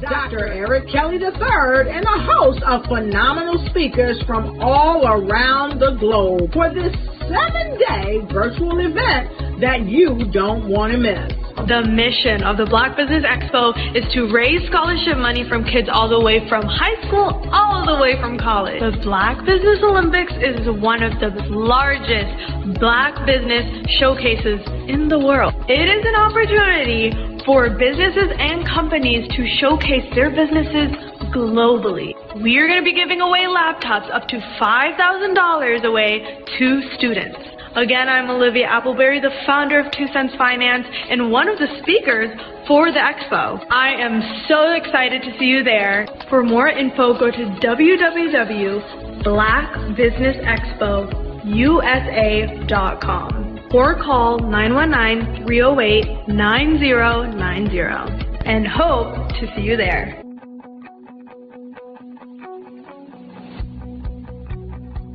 Dr. Eric Kelly III and a host of phenomenal speakers from all around the globe for this 7-day virtual event that you don't want to miss. The mission of the Black Business Expo is to raise scholarship money from kids all the way from high school all the way from college. The Black Business Olympics is one of the largest Black business showcases in the world. It is an opportunity for businesses and companies to showcase their businesses globally. We are going to be giving away laptops up to $5,000 away to students. Again, I'm Olivia Appleberry, the founder of 2 Cents Finance and one of the speakers for the expo. I am so excited to see you there. For more info, go to www.blackbusinessexpousa.com or call 919-308-9090 and hope to see you there.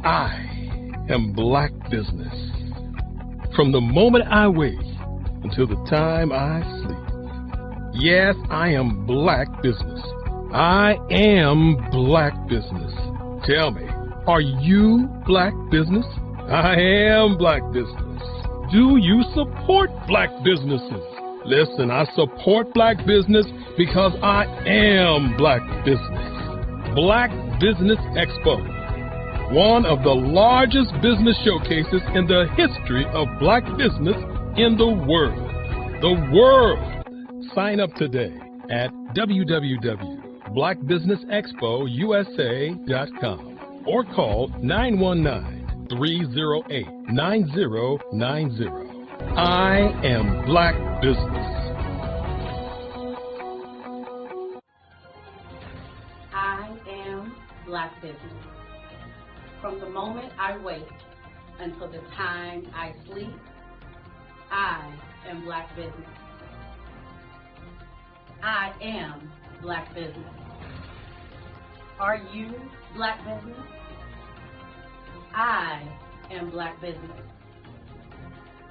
I am Black Business. From the moment I wake until the time I sleep. Yes, I am Black Business. I am Black Business. Tell me, are you Black Business? I am Black Business. Do you support Black businesses? Listen, I support Black business because I am Black Business. Black Business Expo, one of the largest business showcases in the history of Black business in the world. The world! Sign up today at www.blackbusinessexpousa.com or call 919-308-9090. I am Black Business. I am Black Business. From the moment I wake until the time I sleep, I am Black Business. I am Black Business. Are you Black Business? I am Black Business.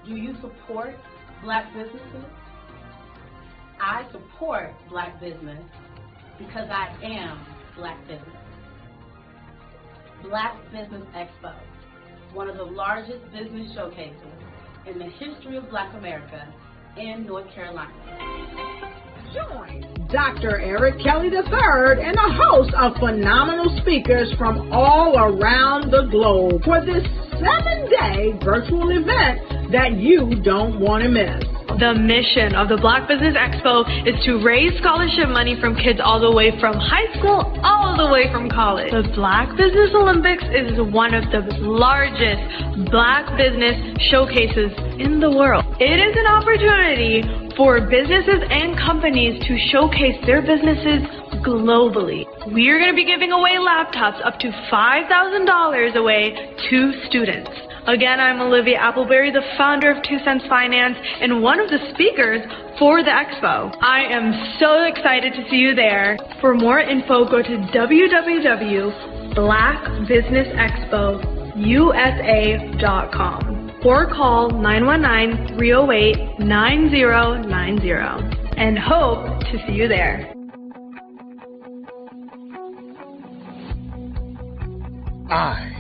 Do you support Black businesses? I support Black business because I am Black Business. Black Business Expo, one of the largest business showcases in the history of Black America in North Carolina. Join Dr. Eric Kelly III and a host of phenomenal speakers from all around the globe for this 7-day virtual event that you don't want to miss. The mission of the Black Business Expo is to raise scholarship money from kids all the way from high school all the way from college. The Black Business Olympics is one of the largest Black business showcases in the world. It is an opportunity for businesses and companies to showcase their businesses globally. We are going to be giving away laptops up to $5,000 away to students. Again, I'm Olivia Appleberry, the founder of 2 Cents Finance and one of the speakers for the expo. I am so excited to see you there. For more info, go to www.blackbusinessexpousa.com or call 919-308-9090 and hope to see you there. I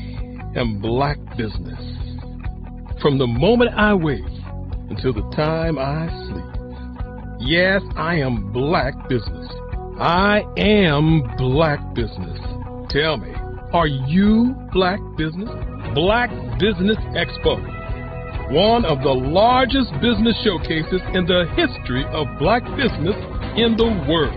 am Black Business. From the moment I wake until the time I sleep. Yes, I am Black Business. I am Black Business. Tell me, are you Black Business? Black Business Expo, one of the largest business showcases in the history of Black business in the world.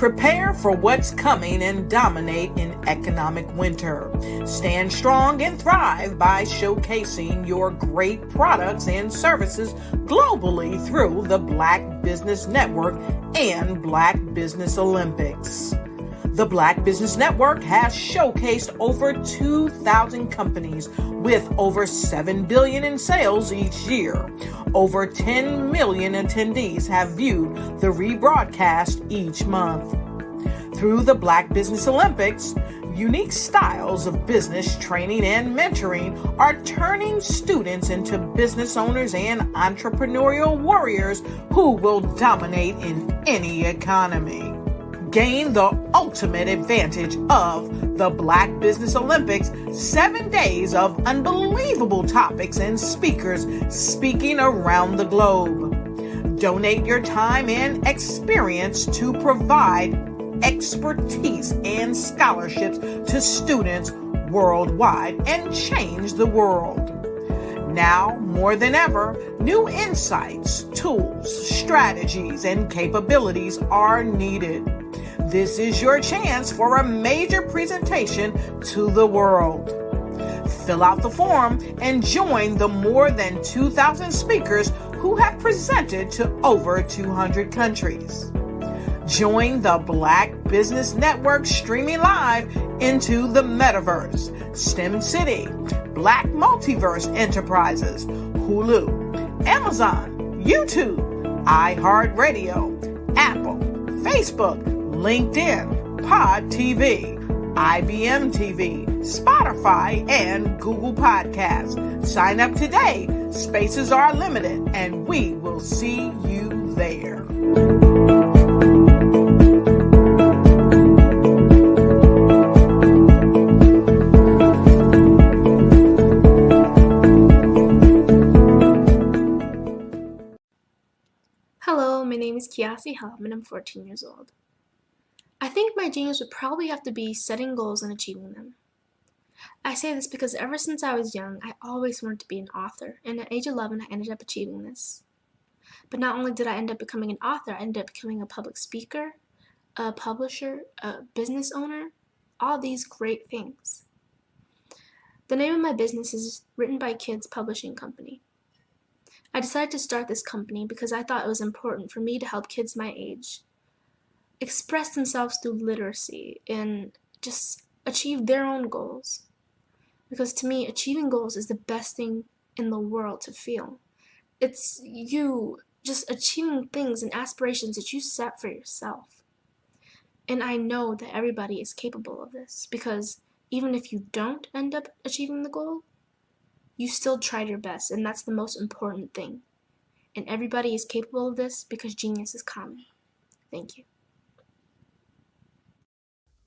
Prepare for what's coming and dominate in economic winter. Stand strong and thrive by showcasing your great products and services globally through the Black Business Network and Black Business Olympics. The Black Business Network has showcased over 2,000 companies with over $7 billion in sales each year. Over 10 million attendees have viewed the rebroadcast each month. Through the Black Business Olympics, unique styles of business training and mentoring are turning students into business owners and entrepreneurial warriors who will dominate in any economy. Gain the ultimate advantage of the Black Business Olympics, 7 days of unbelievable topics and speakers speaking around the globe. Donate your time and experience to provide expertise and scholarships to students worldwide and change the world. Now, more than ever, new insights, tools, strategies, and capabilities are needed. This is your chance for a major presentation to the world. Fill out the form and join the more than 2,000 speakers who have presented to over 200 countries. Join the Black Business Network streaming live into the Metaverse, STEM City, Black Multiverse Enterprises, Hulu, Amazon, YouTube, iHeartRadio, Apple, Facebook, LinkedIn, Pod TV, IBM TV, Spotify, and Google Podcasts. Sign up today. Spaces are limited, and we will see you there. Hello, my name is Kiasi Helm and I'm 14 years old. I think my genius would probably have to be setting goals and achieving them. I say this because ever since I was young, I always wanted to be an author, and at age 11, I ended up achieving this. But not only did I end up becoming an author, I ended up becoming a public speaker, a publisher, a business owner, all these great things. The name of my business is Written by Kids Publishing Company. I decided to start this company because I thought it was important for me to help kids my age express themselves through literacy and just achieve their own goals. Because to me, achieving goals is the best thing in the world to feel. It's you just achieving things and aspirations that you set for yourself. And I know that everybody is capable of this, because even if you don't end up achieving the goal, you still tried your best, and that's the most important thing. And everybody is capable of this because genius is common. Thank you.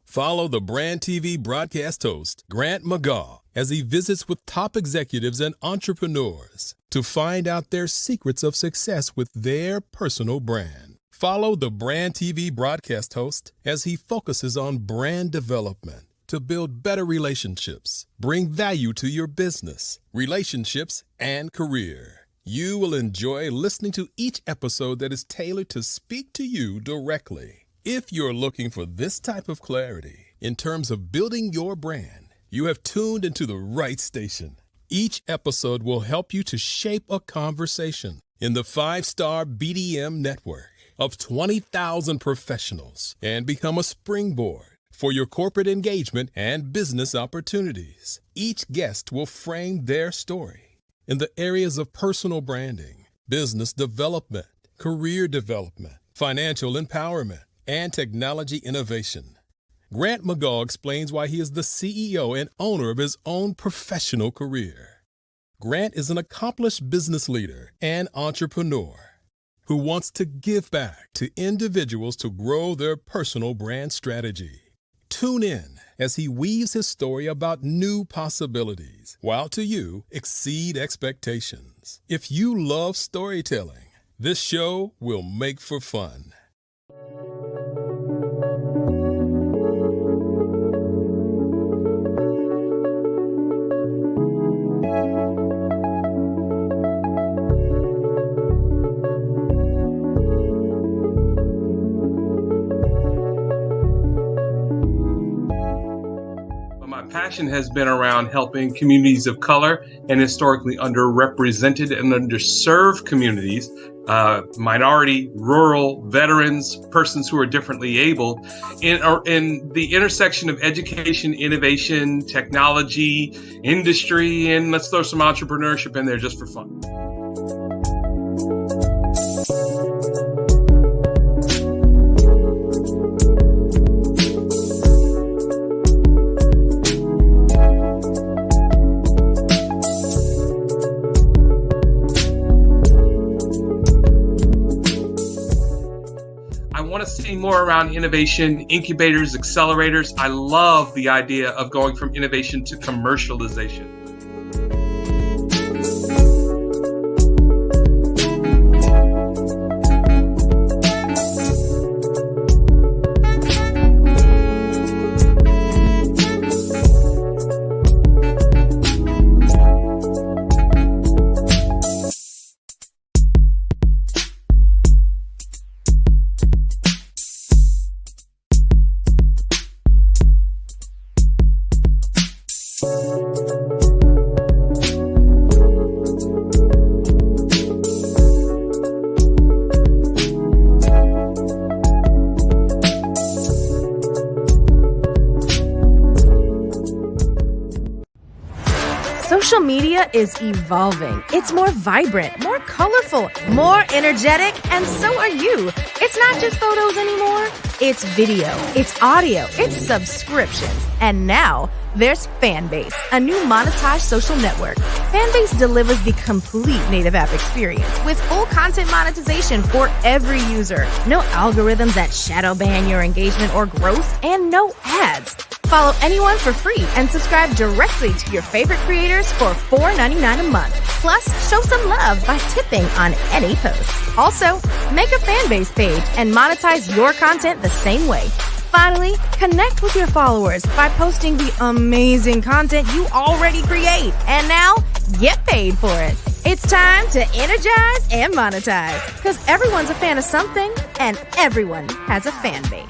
Follow the Brand TV broadcast host, Grant McGaw, as he visits with top executives and entrepreneurs to find out their secrets of success with their personal brand. Follow the Brand TV broadcast host as he focuses on brand development to build better relationships, bring value to your business, relationships, and career. You will enjoy listening to each episode that is tailored to speak to you directly. If you're looking for this type of clarity in terms of building your brand, you have tuned into the right station. Each episode will help you to shape a conversation in the 5-star BDM network of 20,000 professionals and become a springboard for your corporate engagement and business opportunities. Each guest will frame their story in the areas of personal branding, business development, career development, financial empowerment, and technology innovation. Grant McGaw explains why he is the CEO and owner of his own professional career. Grant is an accomplished business leader and entrepreneur who wants to give back to individuals to grow their personal brand strategy. Tune in as he weaves his story about new possibilities, while to you exceed expectations. If you love storytelling, this show will make for fun. passion has been around helping communities of color and historically underrepresented and underserved communities, minority, rural, veterans, persons who are differently able, in the intersection of education, innovation, technology, industry, and let's throw some entrepreneurship in there just for fun. See more around innovation, incubators, accelerators. I love the idea of going from innovation to commercialization. Social media is evolving. It's more vibrant, more colorful, more energetic, and so are you. It's not just photos anymore. It's video, it's audio, it's subscriptions. And now there's Fanbase, a new monetized social network. Fanbase delivers the complete native app experience with full content monetization for every user. No algorithms that shadow ban your engagement or growth, and no ads. Follow anyone for free and subscribe directly to your favorite creators for $4.99 a month. Plus, show some love by tipping on any post. Also, make a Fanbase page and monetize your content the same way. Finally, connect with your followers by posting the amazing content you already create. And now, get paid for it. It's time to energize and monetize, because everyone's a fan of something and everyone has a fan base.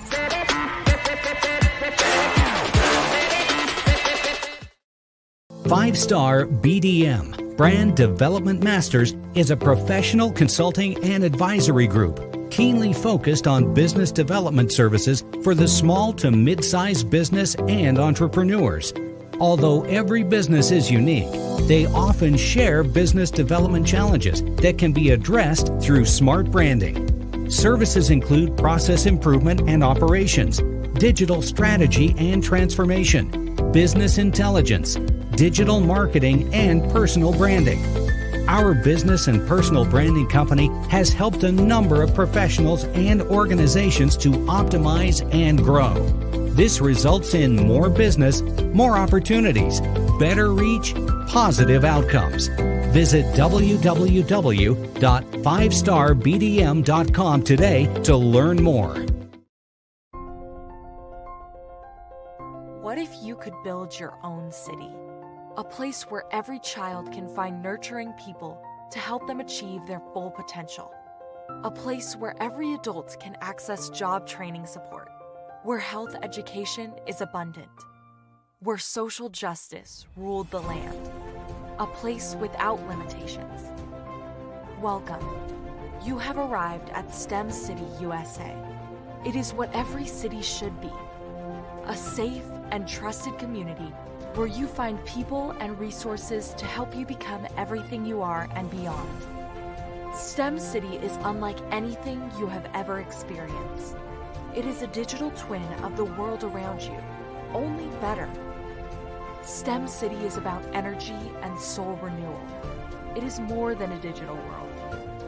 Five-Star BDM, Brand Development Masters, is a professional consulting and advisory group keenly focused on business development services for the small to mid-sized business and entrepreneurs. Although every business is unique, they often share business development challenges that can be addressed through smart branding. Services include process improvement and operations, digital strategy and transformation, business intelligence, digital marketing, and personal branding. Our business and personal branding company has helped a number of professionals and organizations to optimize and grow. This results in more business, more opportunities, better reach, positive outcomes. Visit www.fivestarbdm.com today to learn more. What if you could build your own city? A place where every child can find nurturing people to help them achieve their full potential. A place where every adult can access job training support. Where health education is abundant. Where social justice ruled the land. A place without limitations. Welcome. You have arrived at STEM City USA. It is what every city should be. A safe and trusted community where you find people and resources to help you become everything you are and beyond. STEM City is unlike anything you have ever experienced. It is a digital twin of the world around you, only better. STEM City is about energy and soul renewal. It is more than a digital world.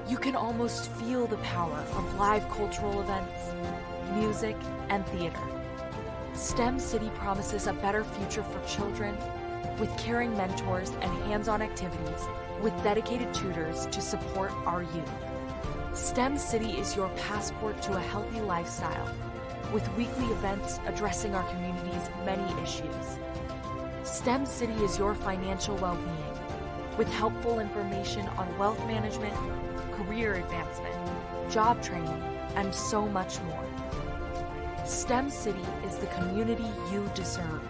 You can almost feel the power of live cultural events, music, and theater. STEM City promises a better future for children with caring mentors and hands-on activities with dedicated tutors to support our youth. STEM City is your passport to a healthy lifestyle with weekly events addressing our community's many issues. STEM City is your financial well-being with helpful information on wealth management, career advancement, job training, and so much more. STEM City is the community you deserve.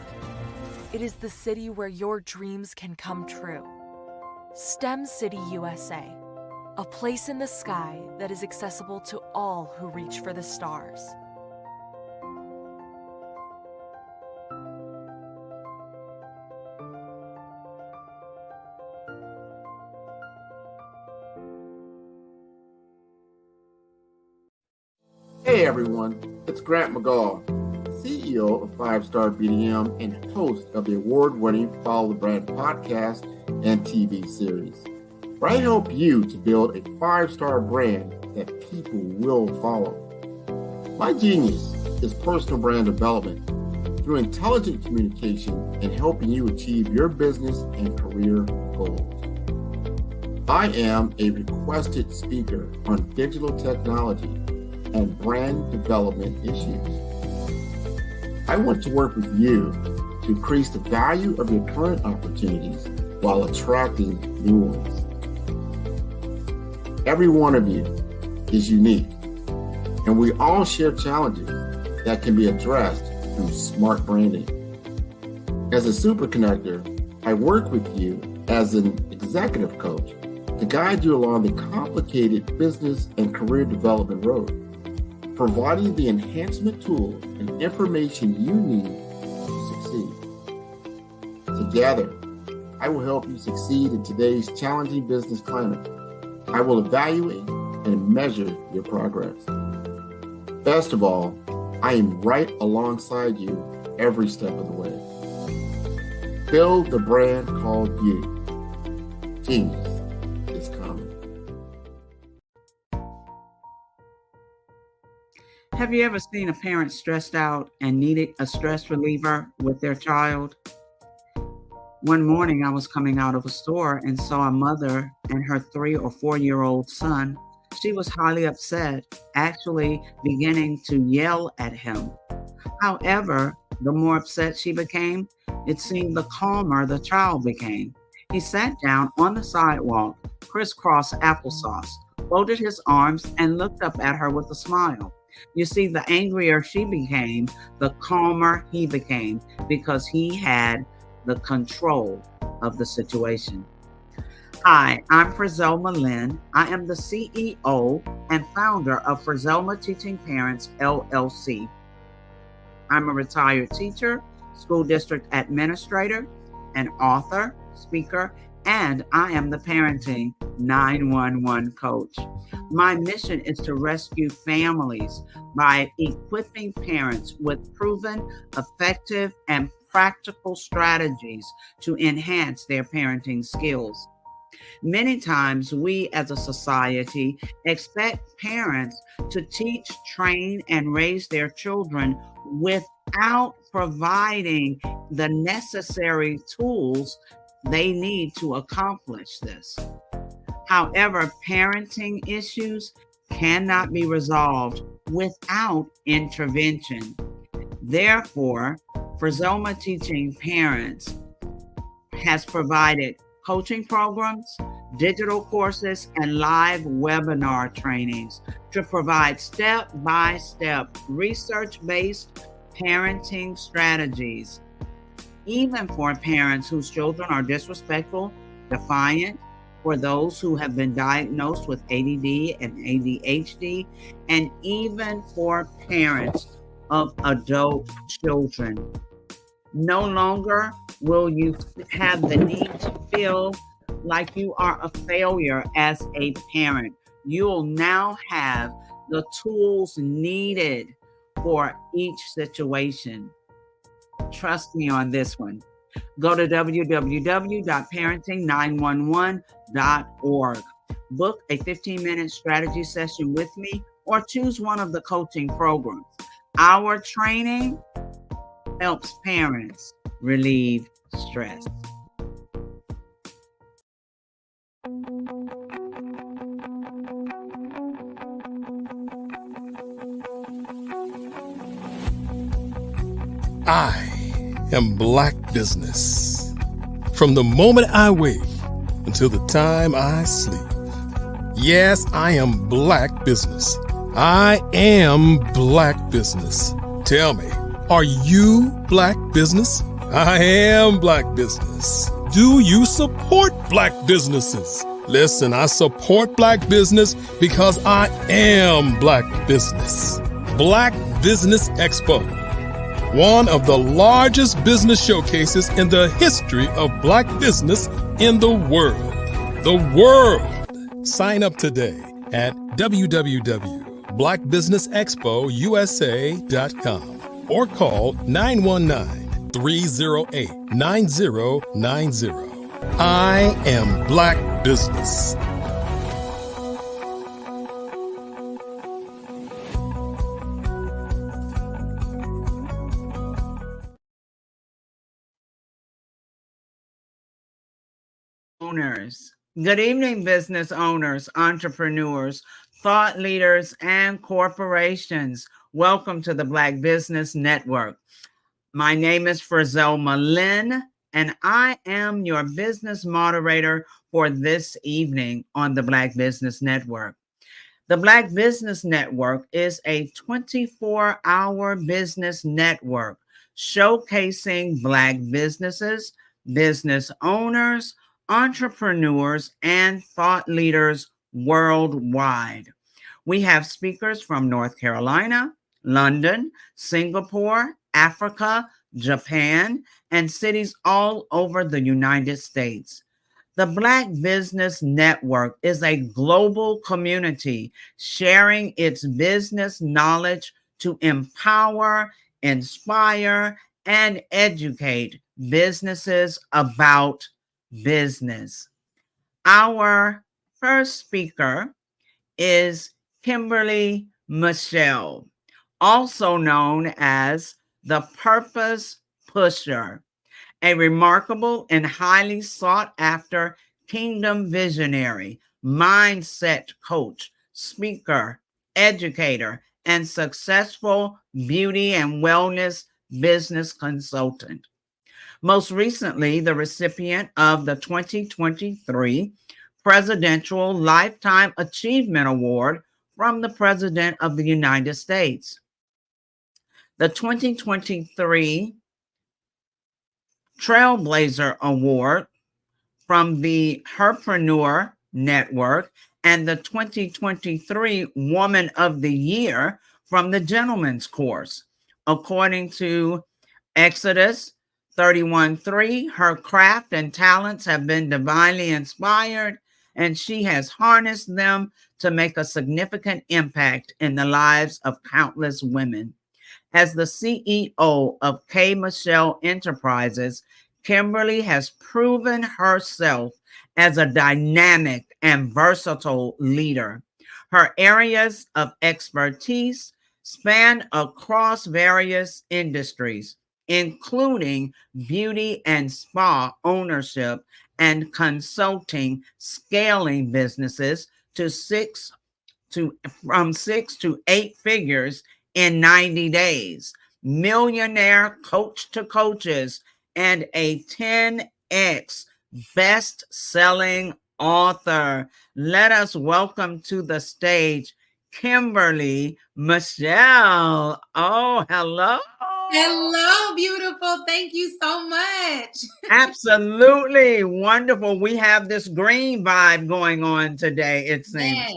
It is the city where your dreams can come true. STEM City USA, a place in the sky that is accessible to all who reach for the stars. Hey everyone, it's Grant McGaw, CEO of 5-Star BDM and host of the award-winning Follow the Brand podcast and TV series, where I help you to build a 5-star brand that people will follow. My genius is personal brand development through intelligent communication and helping you achieve your business and career goals. I am a requested speaker on digital technology and brand development issues. I want to work with you to increase the value of your current opportunities while attracting new ones. Every one of you is unique, and we all share challenges that can be addressed through smart branding. As a super connector, I work with you as an executive coach to guide you along the complicated business and career development road, providing the enhancement tools and information you need to succeed. Together, I will help you succeed in today's challenging business climate. I will evaluate and measure your progress. Best of all, I am right alongside you every step of the way. Build the brand called you. Genius is coming. Have you ever seen a parent stressed out and needed a stress reliever with their child? One morning I was coming out of a store and saw a mother and her 3 or 4-year-old son. She was highly upset, actually beginning to yell at him. However, the more upset she became, it seemed the calmer the child became. He sat down on the sidewalk, crisscross applesauce, folded his arms, and looked up at her with a smile. You see, the angrier she became, the calmer he became, because he had the control of the situation. Hi, I'm Frizelma Lynn. I am the CEO and founder of Frizelma Teaching Parents, LLC. I'm a retired teacher, school district administrator, an author, speaker, and I am the parenting 911 coach. My mission is to rescue families by equipping parents with proven, effective, and practical strategies to enhance their parenting skills. Many times we as a society expect parents to teach, train, and raise their children without providing the necessary tools they need to accomplish this. However, parenting issues cannot be resolved without intervention. Therefore, Frizelma Teaching Parents has provided coaching programs, digital courses, and live webinar trainings to provide step-by-step research-based parenting strategies, even for parents whose children are disrespectful, defiant, for those who have been diagnosed with ADD and ADHD, and even for parents of adult children. No longer will you have the need to feel like you are a failure as a parent. You'll now have the tools needed for each situation. Trust me on this one. Go to www.parenting911.org. Book a 15-minute strategy session with me or choose one of the coaching programs. Our training helps parents relieve stress. I am Black Business. From the moment I wake until the time I sleep. Yes, I am Black Business. I am Black Business. Tell me, are you Black Business? I am Black business. Do you support Black businesses? Listen, I support Black business because I am Black business. Black Business Expo, one of the largest business showcases in the history of Black business in the world. The world! Sign up today at www.blackbusinessexpousa.com or call 919-308-9090. I am Black business. Owners. Good evening, business owners, entrepreneurs, thought leaders, and corporations. Welcome to the Black Business Network. My name is Frizelma Lynn, and I am your business moderator for this evening on the Black Business Network. The Black Business Network is a 24-hour business network showcasing Black businesses, business owners, entrepreneurs, and thought leaders worldwide. We have speakers from North Carolina, London, Singapore, Africa, Japan, and cities all over the United States. The Black Business Network is a global community sharing its business knowledge to empower, inspire, and educate businesses about business. Our first speaker is Kimberly Michelle, also known as the Purpose Pusher, a remarkable and highly sought after kingdom visionary, mindset coach, speaker, educator, and successful beauty and wellness business consultant. Most recently, the recipient of the 2023 Presidential Lifetime Achievement Award from the President of the United States. The 2023 Trailblazer Award from the Herpreneur Network and the 2023 Woman of the Year from the Gentleman's Course. According to Exodus 31:3, her craft and talents have been divinely inspired, and she has harnessed them to make a significant impact in the lives of countless women. As the CEO of K. Michelle Enterprises, Kimberly has proven herself as a dynamic and versatile leader. Her areas of expertise span across various industries, including beauty and spa ownership and consulting, scaling businesses from 6 to 8 figures in 90 days, millionaire coach to coaches, and a 10x best-selling author. Let us welcome to the stage Kimberly Michelle. Oh, hello. Hello, beautiful. Thank you so much. Absolutely wonderful. We have this green vibe going on today, it seems. Yes.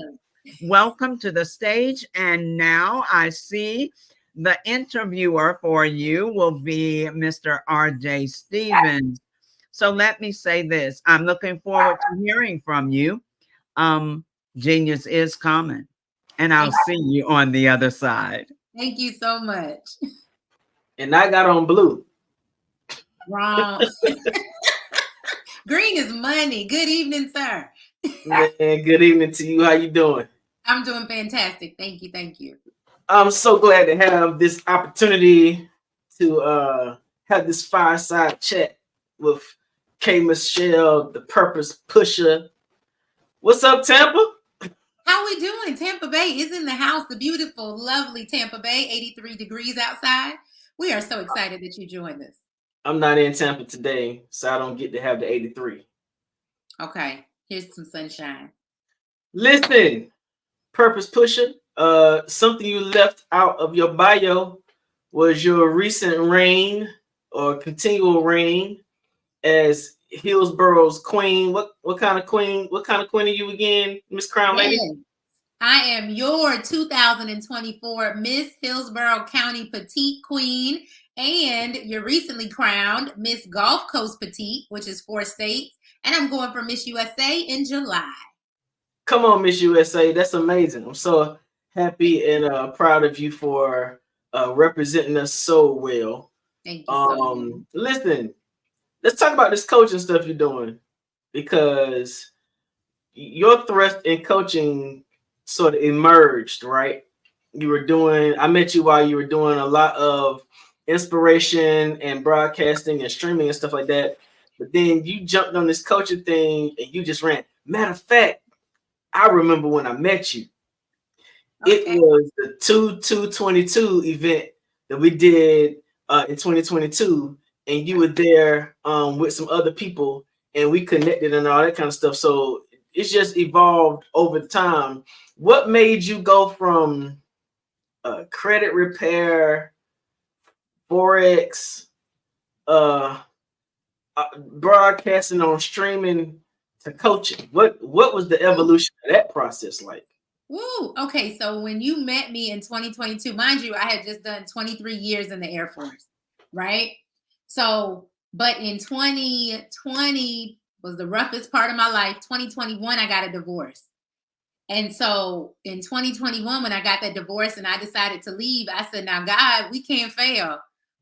Welcome to the stage. And now I see the interviewer for you will be Mr. R.J. Stevens. So let me say this. I'm looking forward to hearing from you. Genius is coming. And I'll see you on the other side. Thank you so much. And I got on blue. Wrong. Green is money. Good evening, sir. Man, good evening to you. How you doing? I'm doing fantastic. Thank you. Thank you. I'm so glad to have this opportunity to have this fireside chat with K. Michelle, the Purpose Pusher. What's up, Tampa? How we doing? Tampa Bay is in the house. The beautiful, lovely Tampa Bay, 83 degrees outside. We are so excited that you joined us. I'm not in Tampa today, so I don't get to have the 83. Okay, here's some sunshine. Listen, Purpose Pusher, something you left out of your bio was your recent reign or continual reign as Hillsboro's queen. What kind of queen? What kind of queen are you again, Miss Crown Lady? Yes. I am your 2024 Miss Hillsborough County Petite Queen, and you're recently crowned Miss Gulf Coast Petite, which is 4 states, and I'm going for Miss USA in July. Come on, Miss USA. That's amazing. I'm so happy and proud of you for representing us so well. Thank you so much. Listen, let's talk about this coaching stuff you're doing, because your thrust in coaching sort of emerged, right? I met you while you were doing a lot of inspiration and broadcasting and streaming and stuff like that. But then you jumped on this coaching thing and you just ran. Matter of fact, I remember when I met you. Okay. It was the 2/2/22 event that we did in 2022, and you were there with some other people, and we connected and all that kind of stuff. So it's just evolved over time. What made you go from credit repair, Forex, broadcasting on streaming to coaching? What was the evolution of that process like? Woo. Okay, so when you met me in 2022, mind you, I had just done 23 years in the Air Force, right? So, but in 2020 was the roughest part of my life. 2021, I got a divorce. And so in 2021, when I got that divorce and I decided to leave, I said, now, God, we can't fail.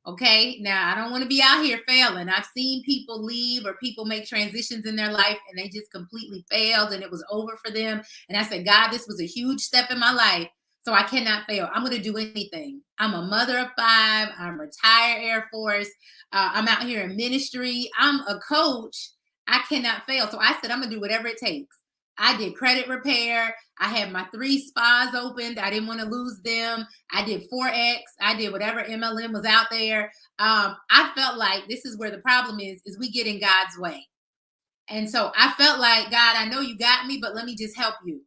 Okay, now I don't want to be out here failing. I've seen people leave or people make transitions in their life and they just completely failed and it was over for them. And I said, God, this was a huge step in my life, so I cannot fail. I'm going to do anything. I'm a mother of 5. I'm retired Air Force. I'm out here in ministry. I'm a coach. I cannot fail. So I said, I'm going to do whatever it takes. I did credit repair. I had my 3 spas opened. I didn't want to lose them. I did Forex. I did whatever MLM was out there. I felt like this is where the problem is we get in God's way. And so I felt like, God, I know you got me, but let me just help you.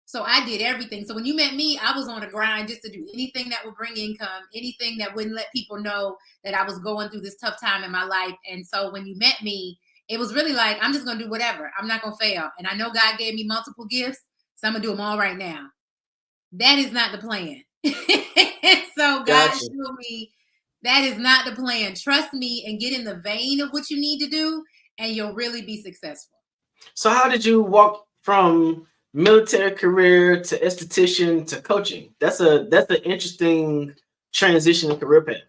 So I did everything. So when you met me, I was on a grind just to do anything that would bring income, anything that wouldn't let people know that I was going through this tough time in my life. And so when you met me, it was really like, I'm just going to do whatever. I'm not going to fail. And I know God gave me multiple gifts, so I'm going to do them all right now. That is not the plan. So God showed me that is not the plan. Trust me and get in the vein of what you need to do, and you'll really be successful. So how did you walk from military career to esthetician to coaching? That's an interesting transition in career path.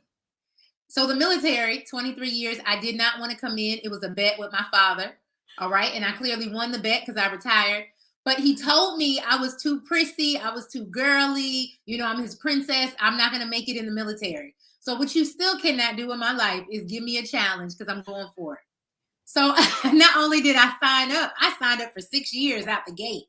So the military, 23 years, I did not want to come in. It was a bet with my father. All right. And I clearly won the bet because I retired. But he told me I was too prissy. I was too girly. You know, I'm his princess. I'm not going to make it in the military. So what you still cannot do in my life is give me a challenge because I'm going for it. So not only did I signed up for 6 years out the gate.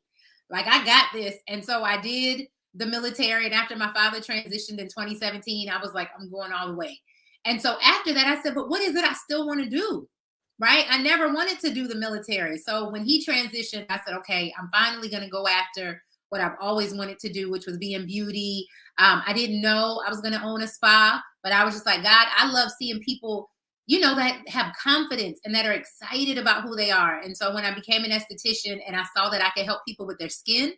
Like, I got this. And so I did the military. And after my father transitioned in 2017, I was like, I'm going all the way. And so after that, I said, but what is it I still want to do? Right? I never wanted to do the military. So when he transitioned, I said, okay, I'm finally going to go after what I've always wanted to do, which was be in beauty. I didn't know I was going to own a spa, but I was just like, God, I love seeing people, you know, that have confidence and that are excited about who they are. And so when I became an esthetician and I saw that I could help people with their skin,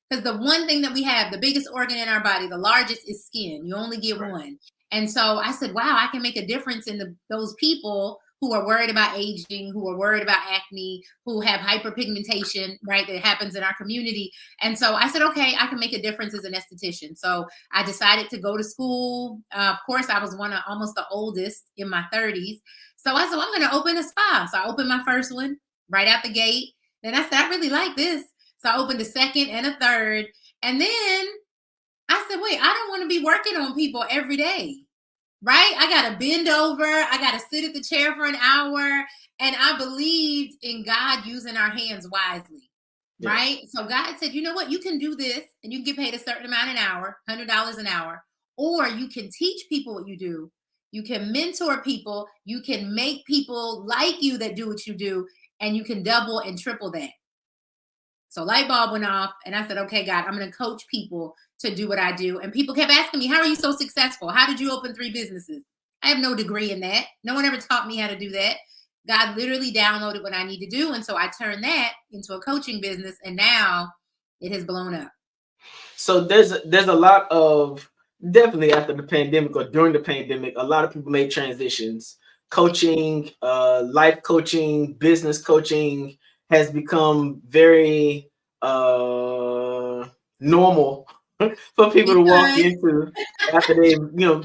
because the one thing that we have, the biggest organ in our body, the largest, is skin. You only get one. And so I said, wow, I can make a difference in those people who are worried about aging, who are worried about acne, who have hyperpigmentation, right, that happens in our community. And so I said, okay, I can make a difference as an esthetician. So I decided to go to school. Of course, I was almost the oldest in my 30s. So I said, well, I'm going to open a spa. So I opened my first one right out the gate. Then I said, I really like this. So I opened a second and a third. And then I said, wait, I don't want to be working on people every day, right? I got to bend over. I got to sit at the chair for an hour. And I believed in God using our hands wisely, right? So God said, you know what? You can do this and you can get paid a certain amount an hour, $100 an hour, or you can teach people what you do. You can mentor people. You can make people like you that do what you do, and you can double and triple that. So light bulb went off and I said, okay, God, I'm going to coach people to do what I do. And people kept asking me, how are you so successful? How did you open 3 businesses? I have no degree in that. No one ever taught me how to do that. God literally downloaded what I need to do. And so I turned that into a coaching business, and now it has blown up. So there's a lot of, definitely after the pandemic or during the pandemic, a lot of people made transitions. Coaching, life coaching, business coaching has become very normal for people to walk into after they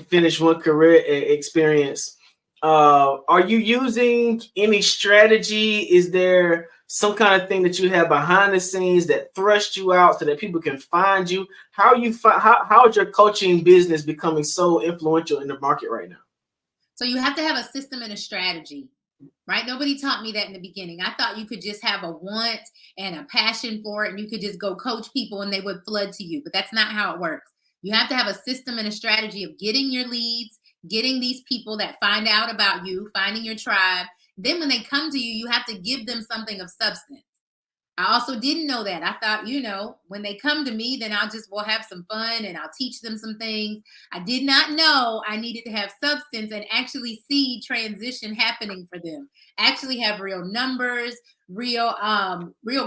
finish one career experience. Are you using any strategy? Is there some kind of thing that you have behind the scenes that thrust you out so that people can find you? How is your coaching business becoming so influential in the market right now? So you have to have a system and a strategy, right? Nobody taught me that in the beginning. I thought you could just have a want and a passion for it, and you could just go coach people and they would flood to you. But that's not how it works. You have to have a system and a strategy of getting your leads, getting these people that find out about you, finding your tribe. Then when they come to you, you have to give them something of substance. I also didn't know that. I thought, when they come to me, then we'll have some fun and I'll teach them some things. I did not know I needed to have substance and actually see transition happening for them. Actually have real numbers, real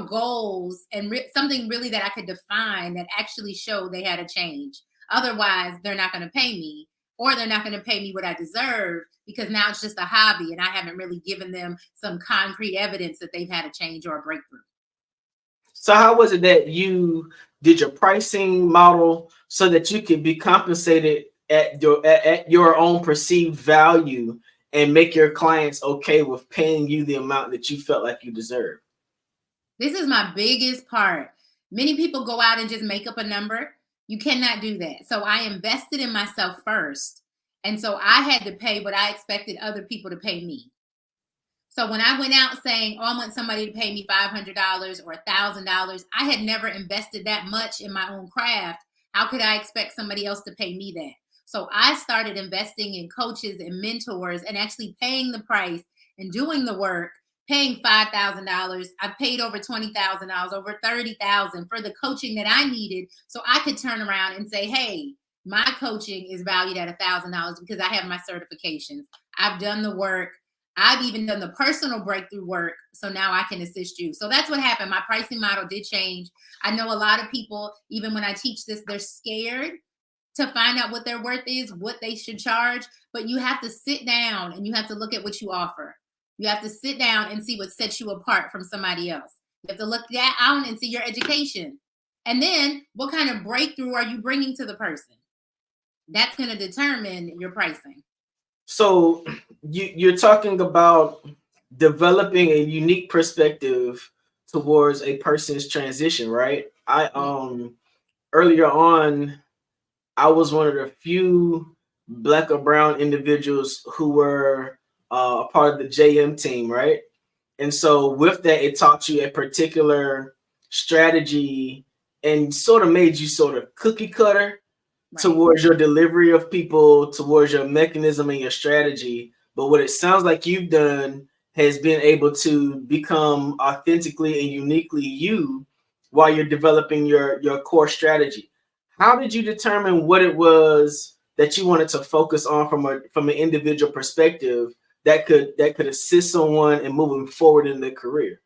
goals, and something really that I could define that actually showed they had a change. Otherwise, they're not going to pay me, or they're not going to pay me what I deserve, because now it's just a hobby and I haven't really given them some concrete evidence that they've had a change or a breakthrough. So how was it that you did your pricing model so that you could be compensated at your own perceived value and make your clients okay with paying you the amount that you felt like you deserved? This is my biggest part. Many people go out and just make up a number. You cannot do that. So I invested in myself first. And so I had to pay what I expected other people to pay me. So when I went out saying, I want somebody to pay me $500 or $1,000, I had never invested that much in my own craft. How could I expect somebody else to pay me that? So I started investing in coaches and mentors and actually paying the price and doing the work, paying $5,000. I paid over $20,000, over $30,000 for the coaching that I needed. So I could turn around and say, hey, my coaching is valued at $1,000 because I have my certifications. I've done the work. I've even done the personal breakthrough work. So now I can assist you. So that's what happened. My pricing model did change. I know a lot of people, even when I teach this, they're scared to find out what their worth is, what they should charge. But you have to sit down and you have to look at what you offer. You have to sit down and see what sets you apart from somebody else. You have to look that out and see your education. And then what kind of breakthrough are you bringing to the person? That's going to determine your pricing. So you're talking about developing a unique perspective towards a person's transition, right? Earlier on, I was one of the few Black or brown individuals who were a part of the JM team, right? And so with that, it taught you a particular strategy and sort of made you sort of cookie cutter towards your delivery of people, towards your mechanism and your strategy. But what it sounds like you've done has been able to become authentically and uniquely you while you're developing your core strategy. How did you determine what it was that you wanted to focus on from an individual perspective that could assist someone in moving forward in their career?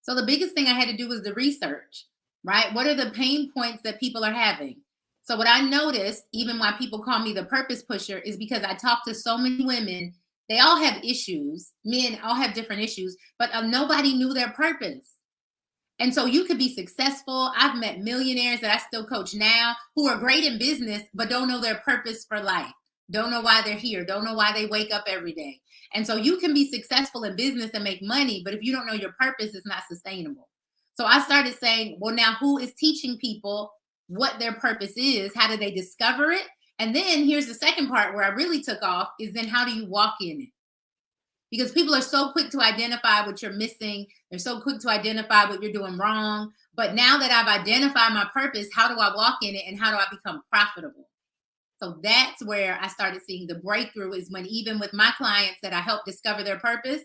So the biggest thing I had to do was the research, right? What are the pain points that people are having? So what I noticed, even why people call me the purpose pusher, is because I talk to so many women. They all have issues. Men all have different issues, but nobody knew their purpose. And so you could be successful. I've met millionaires that I still coach now who are great in business, but don't know their purpose for life. Don't know why they're here. Don't know why they wake up every day. And so you can be successful in business and make money, but if you don't know your purpose, it's not sustainable. So I started saying, well, now who is teaching people what their purpose is? How do they discover it? And then here's the second part where I really took off is then how do you walk in it? Because people are so quick to identify what you're missing. They're so quick to identify what you're doing wrong. But now that I've identified my purpose, how do I walk in it and how do I become profitable? So that's where I started seeing the breakthrough, is when even with my clients that I helped discover their purpose,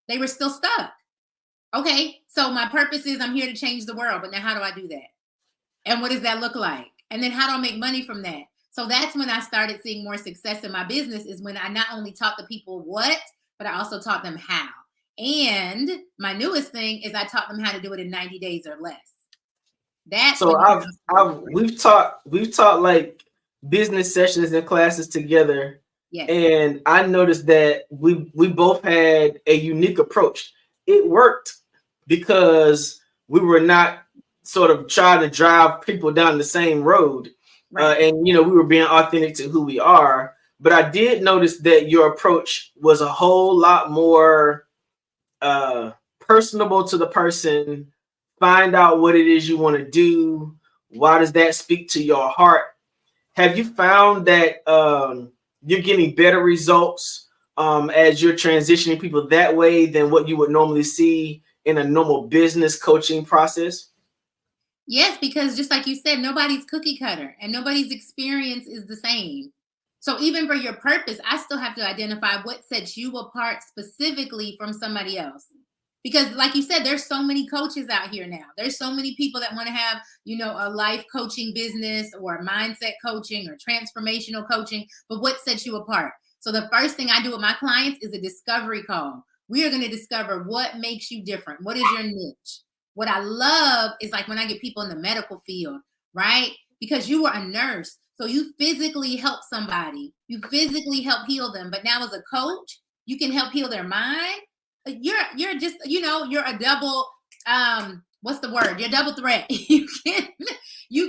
they were still stuck. Okay, so my purpose is I'm here to change the world, but now how do I do that? And what does that look like? And then how do I make money from that? So that's when I started seeing more success in my business, is when I not only taught the people what, but I also taught them how. And my newest thing is I taught them how to do it in 90 days or less. That's So we've taught like business sessions and classes together. Yes. And I noticed that we both had a unique approach. It worked because we were not sort of trying to drive people down the same road. Right. And we were being authentic to who we are. But I did notice that your approach was a whole lot more personable to the person. Find out what it is you want to do. Why does that speak to your heart? Have you found that you're getting better results as you're transitioning people that way than what you would normally see in a normal business coaching process? Yes, because just like you said, nobody's cookie cutter and nobody's experience is the same. So even for your purpose, I still have to identify what sets you apart specifically from somebody else. Because like you said, there's so many coaches out here now. There's so many people that want to have, a life coaching business or mindset coaching or transformational coaching. But what sets you apart? So the first thing I do with my clients is a discovery call. We are going to discover what makes you different. What is your niche? What I love is like when I get people in the medical field, right? Because you were a nurse. So you physically help somebody. You physically help heal them. But now as a coach, you can help heal their mind. You're just, you're a double, what's the word? You're a double threat. You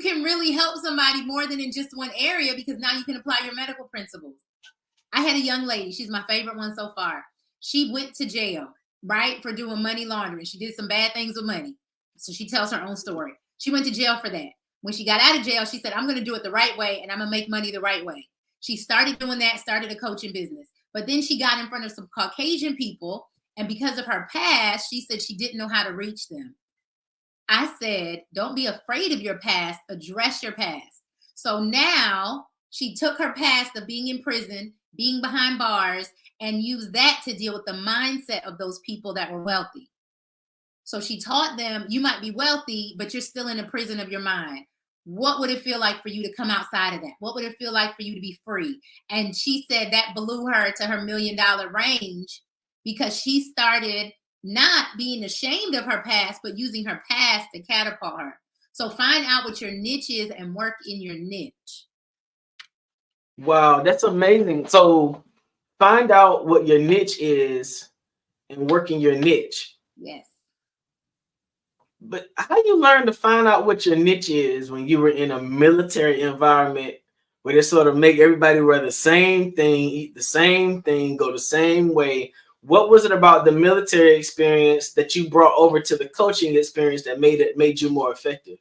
can really help somebody more than in just one area, because now you can apply your medical principles. I had a young lady. She's my favorite one so far. She went to jail, right, for doing money laundering. She did some bad things with money. So she tells her own story. She went to jail for that. When she got out of jail, she said, I'm going to do it the right way, and I'm going to make money the right way. She started doing that, started a coaching business. But then she got in front of some Caucasian people, and because of her past, she said she didn't know how to reach them. I said, don't be afraid of your past, address your past. So now she took her past of being in prison, being behind bars, and used that to deal with the mindset of those people that were wealthy. So she taught them, you might be wealthy, but you're still in a prison of your mind. What would it feel like for you to come outside of that? What would it feel like for you to be free? And she said that blew her to her $1 million range, because she started not being ashamed of her past, but using her past to catapult her. So find out what your niche is and work in your niche. Wow, that's amazing. So find out what your niche is and work in your niche. Yes. But how you learn to find out what your niche is when you were in a military environment where they sort of make everybody wear the same thing, eat the same thing, go the same way? What was it about the military experience that you brought over to the coaching experience that made you more effective?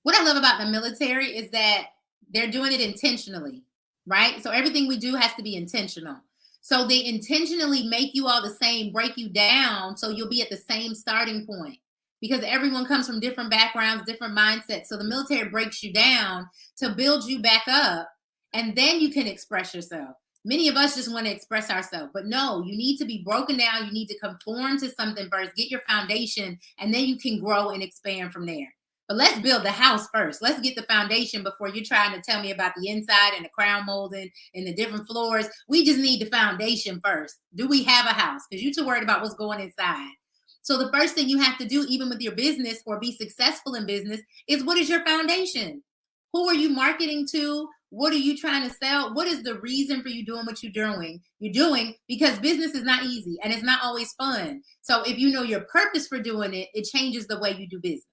What I love about the military is that they're doing it intentionally, right? So everything we do has to be intentional. So they intentionally make you all the same, break you down, so you'll be at the same starting point, because everyone comes from different backgrounds, different mindsets. So the military breaks you down to build you back up, and then you can express yourself. Many of us just want to express ourselves, but no, you need to be broken down. You need to conform to something first, get your foundation, and then you can grow and expand from there. But let's build the house first. Let's get the foundation before you're trying to tell me about the inside and the crown molding and the different floors. We just need the foundation first. Do we have a house? Because you're too worried about what's going inside. So the first thing you have to do, even with your business or be successful in business, is what is your foundation? Who are you marketing to? What are you trying to sell? What is the reason for you doing what you're doing? You're doing because business is not easy and it's not always fun. So if you know your purpose for doing it, it changes the way you do business.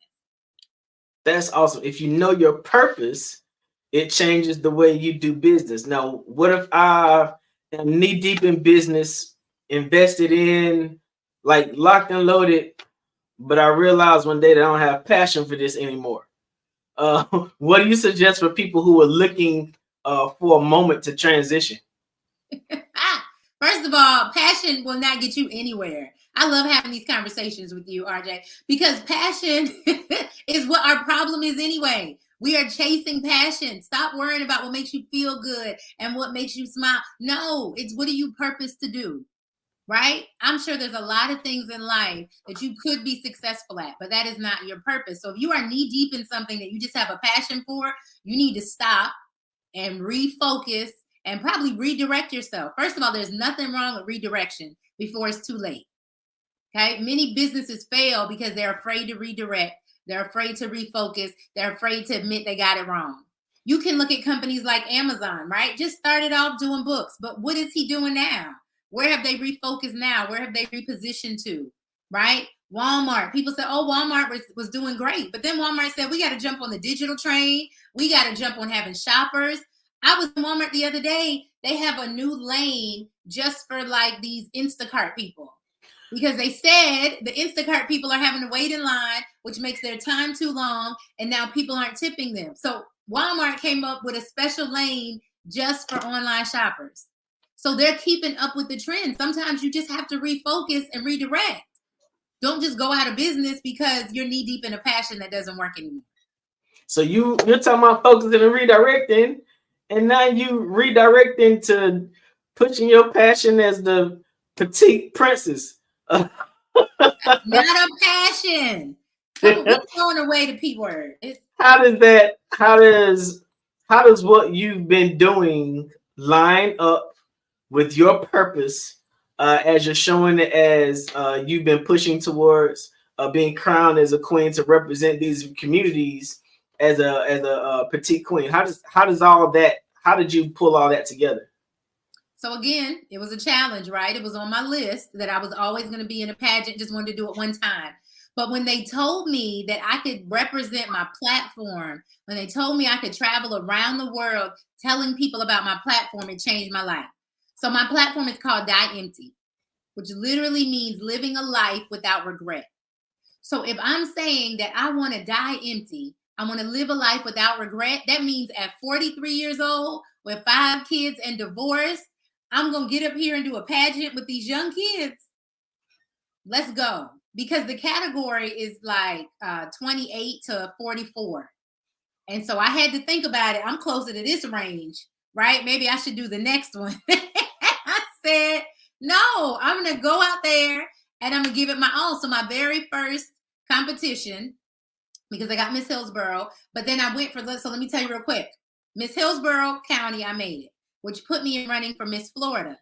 That's awesome. If you know your purpose, it changes the way you do business. Now, what if I am knee deep in business, invested in, like locked and loaded, but I realize one day that I don't have passion for this anymore? What do you suggest for people who are looking for a moment to transition? First of all, passion will not get you anywhere. I love having these conversations with you, RJ, because passion is what our problem is anyway. We are chasing passion. Stop worrying about what makes you feel good and what makes you smile. No, it's what do you purpose to do, right? I'm sure there's a lot of things in life that you could be successful at, but that is not your purpose. So if you are knee deep in something that you just have a passion for, you need to stop and refocus and probably redirect yourself. First of all, there's nothing wrong with redirection before it's too late. Okay. Many businesses fail because they're afraid to redirect. They're afraid to refocus. They're afraid to admit they got it wrong. You can look at companies like Amazon, right? Just started off doing books, but what is he doing now? Where have they refocused now? Where have they repositioned to, right? Walmart. People said, oh, Walmart was doing great. But then Walmart said, we got to jump on the digital train. We got to jump on having shoppers. I was in Walmart the other day. They have a new lane just for like these Instacart people. Because they said the Instacart people are having to wait in line, which makes their time too long. And now people aren't tipping them. So Walmart came up with a special lane just for online shoppers. So they're keeping up with the trend. Sometimes you just have to refocus and redirect. Don't just go out of business because you're knee deep in a passion that doesn't work anymore. So you're talking about focusing and redirecting, and now you redirecting to pushing your passion as the petite princess. Not a passion. We're throwing away the P word. How does what you've been doing line up with your purpose as you're showing it, as you've been pushing towards being crowned as a queen to represent these communities as a petite queen? How does all that, how did you pull all that together? So again, it was a challenge, right? It was on my list that I was always going to be in a pageant, just wanted to do it one time. But when they told me that I could represent my platform, when they told me I could travel around the world telling people about my platform, it changed my life. So my platform is called Die Empty, which literally means living a life without regret. So if I'm saying that I want to die empty, I want to live a life without regret, that means at 43 years old with 5 kids and divorce, I'm going to get up here and do a pageant with these young kids. Let's go. Because the category is like 28 to 44. And so I had to think about it. I'm closer to this range, right? Maybe I should do the next one. I said, no, I'm going to go out there and I'm going to give it my all. So my very first competition, because I got Miss Hillsborough, but then I went for, so let me tell you real quick. Miss Hillsborough County, I made it, which put me in running for Miss Florida.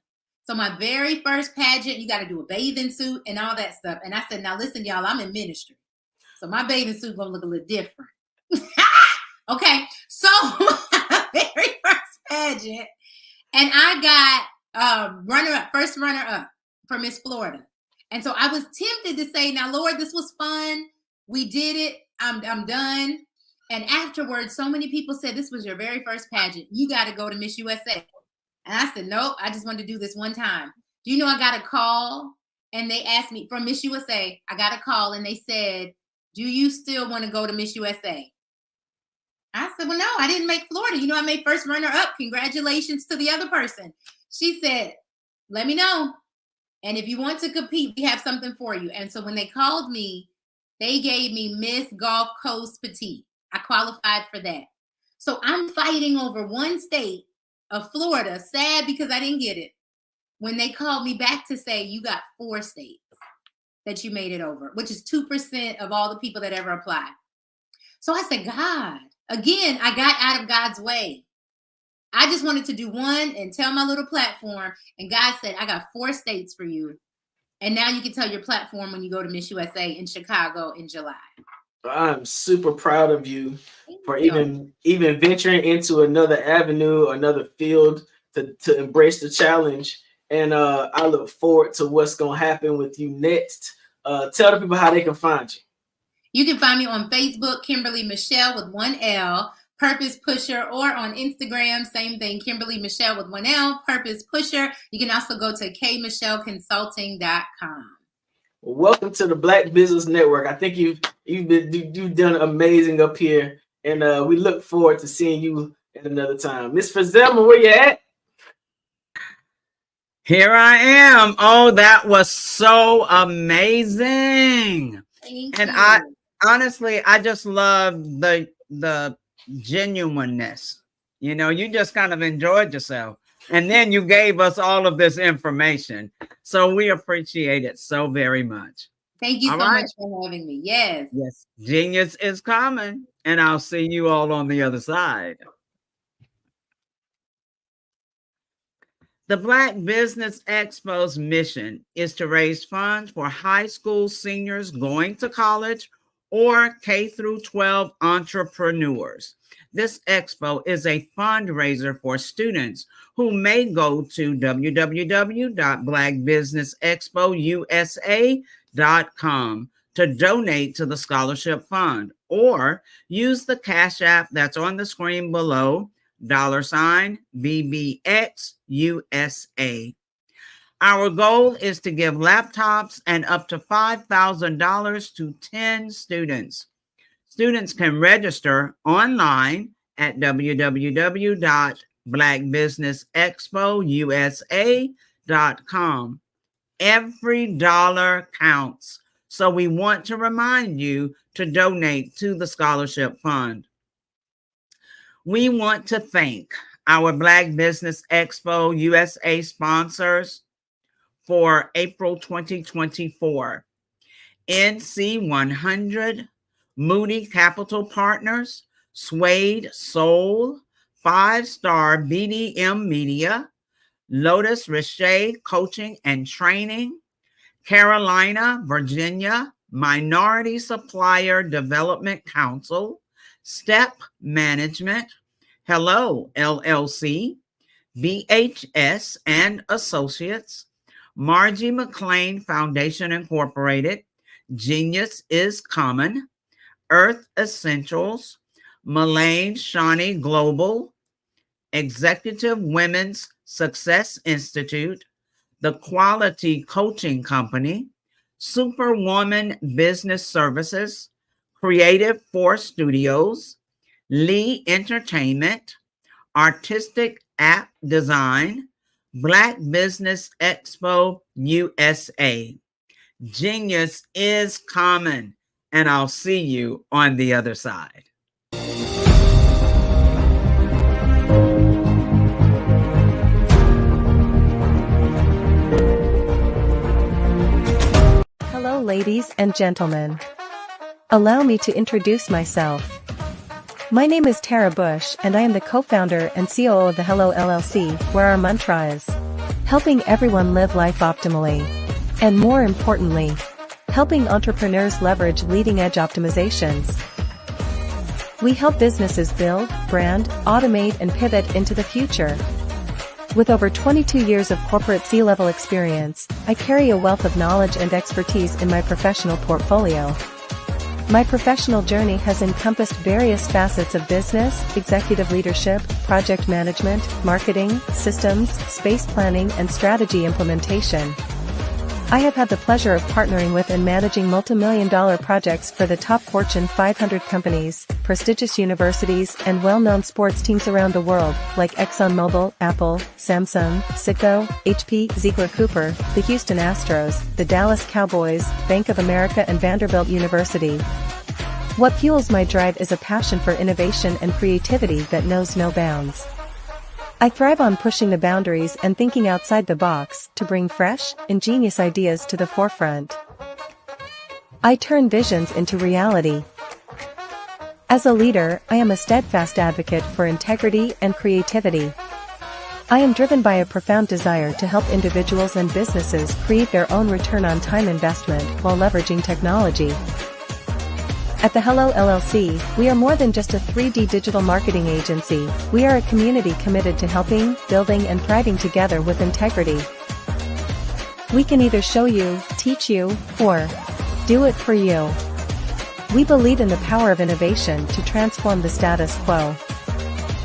So my very first pageant, you got to do a bathing suit and all that stuff. And I said, now listen, y'all, I'm in ministry. So my bathing suit going to look a little different. Okay. So very first pageant. And I got first runner up for Miss Florida. And so I was tempted to say, now, Lord, this was fun. We did it. I'm done. And afterwards, so many people said, this was your very first pageant. You got to go to Miss USA. And I said, nope, I just wanted to do this one time. Do you know I got a call and they asked me from Miss USA, I got a call and they said, do you still want to go to Miss USA? I said, well, no, I didn't make Florida. You know, I made first runner up. Congratulations to the other person. She said, let me know. And if you want to compete, we have something for you. And so when they called me, they gave me Miss Gulf Coast Petite. I qualified for that. So I'm fighting over one state of Florida, sad because I didn't get it. When they called me back to say, you got 4 states that you made it over, which is 2% of all the people that ever applied. So I said, God, again, I got out of God's way. I just wanted to do one and tell my little platform. And God said, I got 4 states for you. And now you can tell your platform when you go to Miss USA in Chicago in July. I'm super proud of you for even venturing into another avenue, another field to embrace the challenge. And I look forward to what's going to happen with you next. Tell the people how they can find you. You can find me on Facebook, Kimberly Michelle with 1 L, Purpose Pusher, or on Instagram, same thing, Kimberly Michelle with 1 L, Purpose Pusher. You can also go to kmichelleconsulting.com. Welcome to the Black Business Network. I think you've done amazing up here, and we look forward to seeing you at another time. Miss Fazelma, where you at? Here I am. Oh, that was so amazing. Thank and you. I honestly just love the genuineness. You know, you just kind of enjoyed yourself. And then you gave us all of this information. So we appreciate it so very much. Thank you so much for having me. Yes. Yes. Genius is coming. And I'll see you all on the other side. The Black Business Expo's mission is to raise funds for high school seniors going to college or K through 12 entrepreneurs. This expo is a fundraiser for students who may go to www.blackbusinessexpousa.com to donate to the scholarship fund, or use the Cash App that's on the screen below, $BBXUSA. Our goal is to give laptops and up to $5,000 to 10 students. Students can register online at www.blackbusinessexpousa.com. Every dollar counts, so we want to remind you to donate to the scholarship fund. We want to thank our Black Business Expo USA sponsors for April 2024. NC100, Moody Capital Partners, Suede Soul, 5-Star BDM Media, Lotus Riche Coaching and Training, Carolina, Virginia, Minority Supplier Development Council, Step Management, Hello LLC, BHS and Associates, Margie McLean Foundation Incorporated, Genius is Common, Earth Essentials, Mullane Shawnee Global, Executive Women's Success Institute, The Quality Coaching Company, Superwoman Business Services, Creative Force Studios, Lee Entertainment, Artistic App Design, Black Business Expo USA. Genius is common, and I'll see you on the other side. Hello, ladies and gentlemen. Allow me to introduce myself. My name is Tara Bush, and I am the co-founder and COO of the Hello LLC, where our mantra is helping everyone live life optimally. And more importantly, helping entrepreneurs leverage leading-edge optimizations. We help businesses build, brand, automate, and pivot into the future. With over 22 years of corporate C-level experience, I carry a wealth of knowledge and expertise in my professional portfolio. My professional journey has encompassed various facets of business, executive leadership, project management, marketing, systems, space planning, and strategy implementation. I have had the pleasure of partnering with and managing multi-million-dollar projects for the top Fortune 500 companies, prestigious universities, and well-known sports teams around the world, like ExxonMobil, Apple, Samsung, Citgo, HP, Ziegler-Cooper, the Houston Astros, the Dallas Cowboys, Bank of America, and Vanderbilt University. What fuels my drive is a passion for innovation and creativity that knows no bounds. I thrive on pushing the boundaries and thinking outside the box to bring fresh, ingenious ideas to the forefront. I turn visions into reality. As a leader, I am a steadfast advocate for integrity and creativity. I am driven by a profound desire to help individuals and businesses create their own return on time investment while leveraging technology. At the Hello LLC, we are more than just a 3D digital marketing agency. We are a community committed to helping, building, and thriving together with integrity. We can either show you, teach you, or do it for you. We believe in the power of innovation to transform the status quo.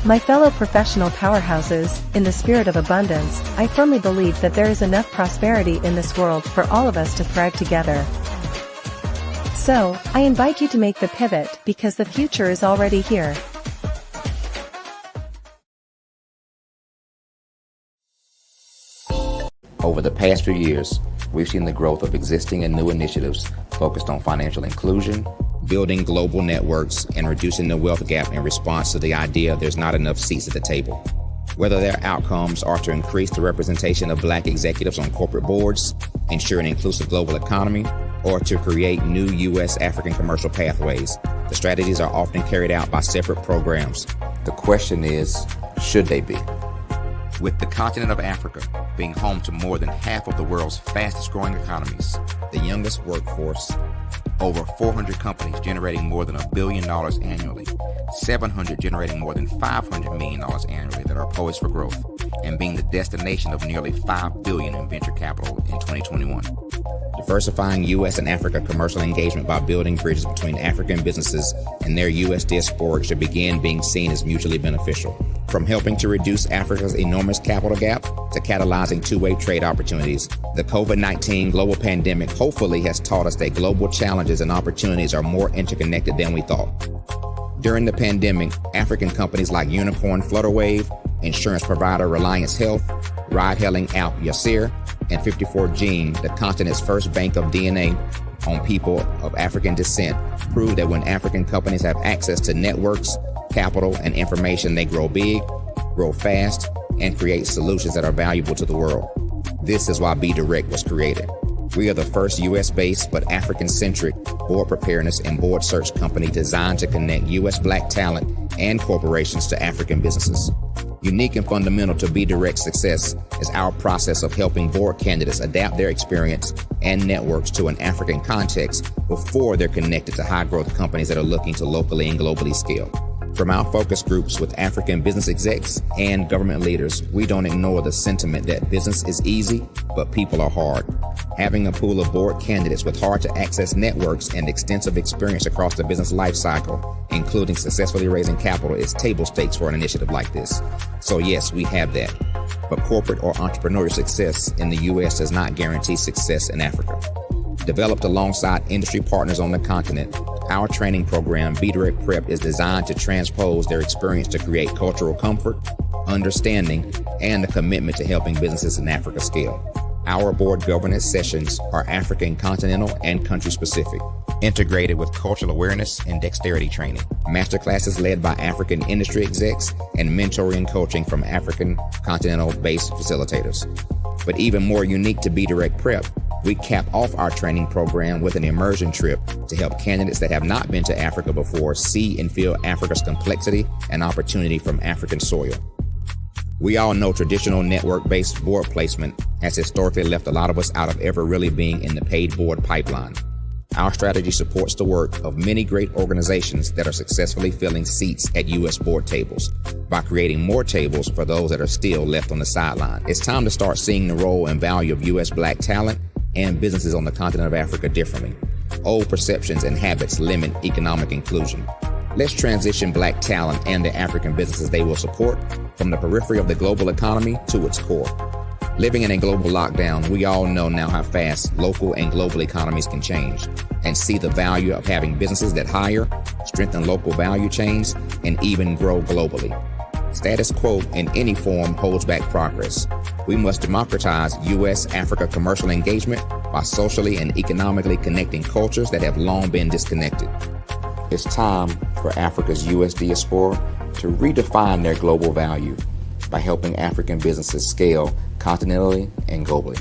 My fellow professional powerhouses, in the spirit of abundance, I firmly believe that there is enough prosperity in this world for all of us to thrive together. So, I invite you to make the pivot because the future is already here. Over the past few years, we've seen the growth of existing and new initiatives focused on financial inclusion, building global networks, and reducing the wealth gap in response to the idea there's not enough seats at the table. Whether their outcomes are to increase the representation of Black executives on corporate boards, ensure an inclusive global economy, or to create new U.S. African commercial pathways, the strategies are often carried out by separate programs. The question is, should they be? With the continent of Africa being home to more than half of the world's fastest growing economies, the youngest workforce, over 400 companies generating more than $1 billion annually, 700 generating more than $500 million annually that are poised for growth, and being the destination of nearly $5 billion in venture capital in 2021. Diversifying U.S. and Africa commercial engagement by building bridges between African businesses and their U.S. diaspora should begin being seen as mutually beneficial. From helping to reduce Africa's enormous capital gap to catalyzing two-way trade opportunities, the COVID-19 global pandemic hopefully has taught us that global challenges and opportunities are more interconnected than we thought. During the pandemic, African companies like Unicorn Flutterwave, insurance provider Reliance Health, ride-hailing app Yasir, and 54Gene, the continent's first bank of DNA on people of African descent, proved that when African companies have access to networks, capital, and information, they grow big, grow fast, and create solutions that are valuable to the world. This is why Be Direct was created. We are the first U.S.-based but African-centric board preparedness and board search company designed to connect U.S. Black talent and corporations to African businesses. Unique and fundamental to Be Direct's success is our process of helping board candidates adapt their experience and networks to an African context before they're connected to high-growth companies that are looking to locally and globally scale. From our focus groups with African business execs and government leaders, we don't ignore the sentiment that business is easy, but people are hard. Having a pool of board candidates with hard-to-access networks and extensive experience across the business life cycle, including successfully raising capital, is table stakes for an initiative like this. So yes, we have that. But corporate or entrepreneurial success in the U.S. does not guarantee success in Africa. Developed alongside industry partners on the continent, our training program, Be Direct Prep, is designed to transpose their experience to create cultural comfort, understanding, and a commitment to helping businesses in Africa scale. Our board governance sessions are African, continental, and country-specific, integrated with cultural awareness and dexterity training, masterclasses led by African industry execs, and mentoring and coaching from African continental-based facilitators. But even more unique to Be Direct Prep, we cap off our training program with an immersion trip to help candidates that have not been to Africa before see and feel Africa's complexity and opportunity from African soil. We all know traditional network-based board placement has historically left a lot of us out of ever really being in the paid board pipeline. Our strategy supports the work of many great organizations that are successfully filling seats at U.S. board tables by creating more tables for those that are still left on the sideline. It's time to start seeing the role and value of U.S. Black talent and businesses on the continent of Africa differently. Old perceptions and habits limit economic inclusion. Let's transition Black talent and the African businesses they will support from the periphery of the global economy to its core. Living in a global lockdown, we all know now how fast local and global economies can change, and see the value of having businesses that hire, strengthen local value chains, and even grow globally. Status quo in any form holds back progress. We must democratize U.S.-Africa commercial engagement by socially and economically connecting cultures that have long been disconnected. It's time for Africa's U.S. diaspora to redefine their global value by helping African businesses scale continentally and globally.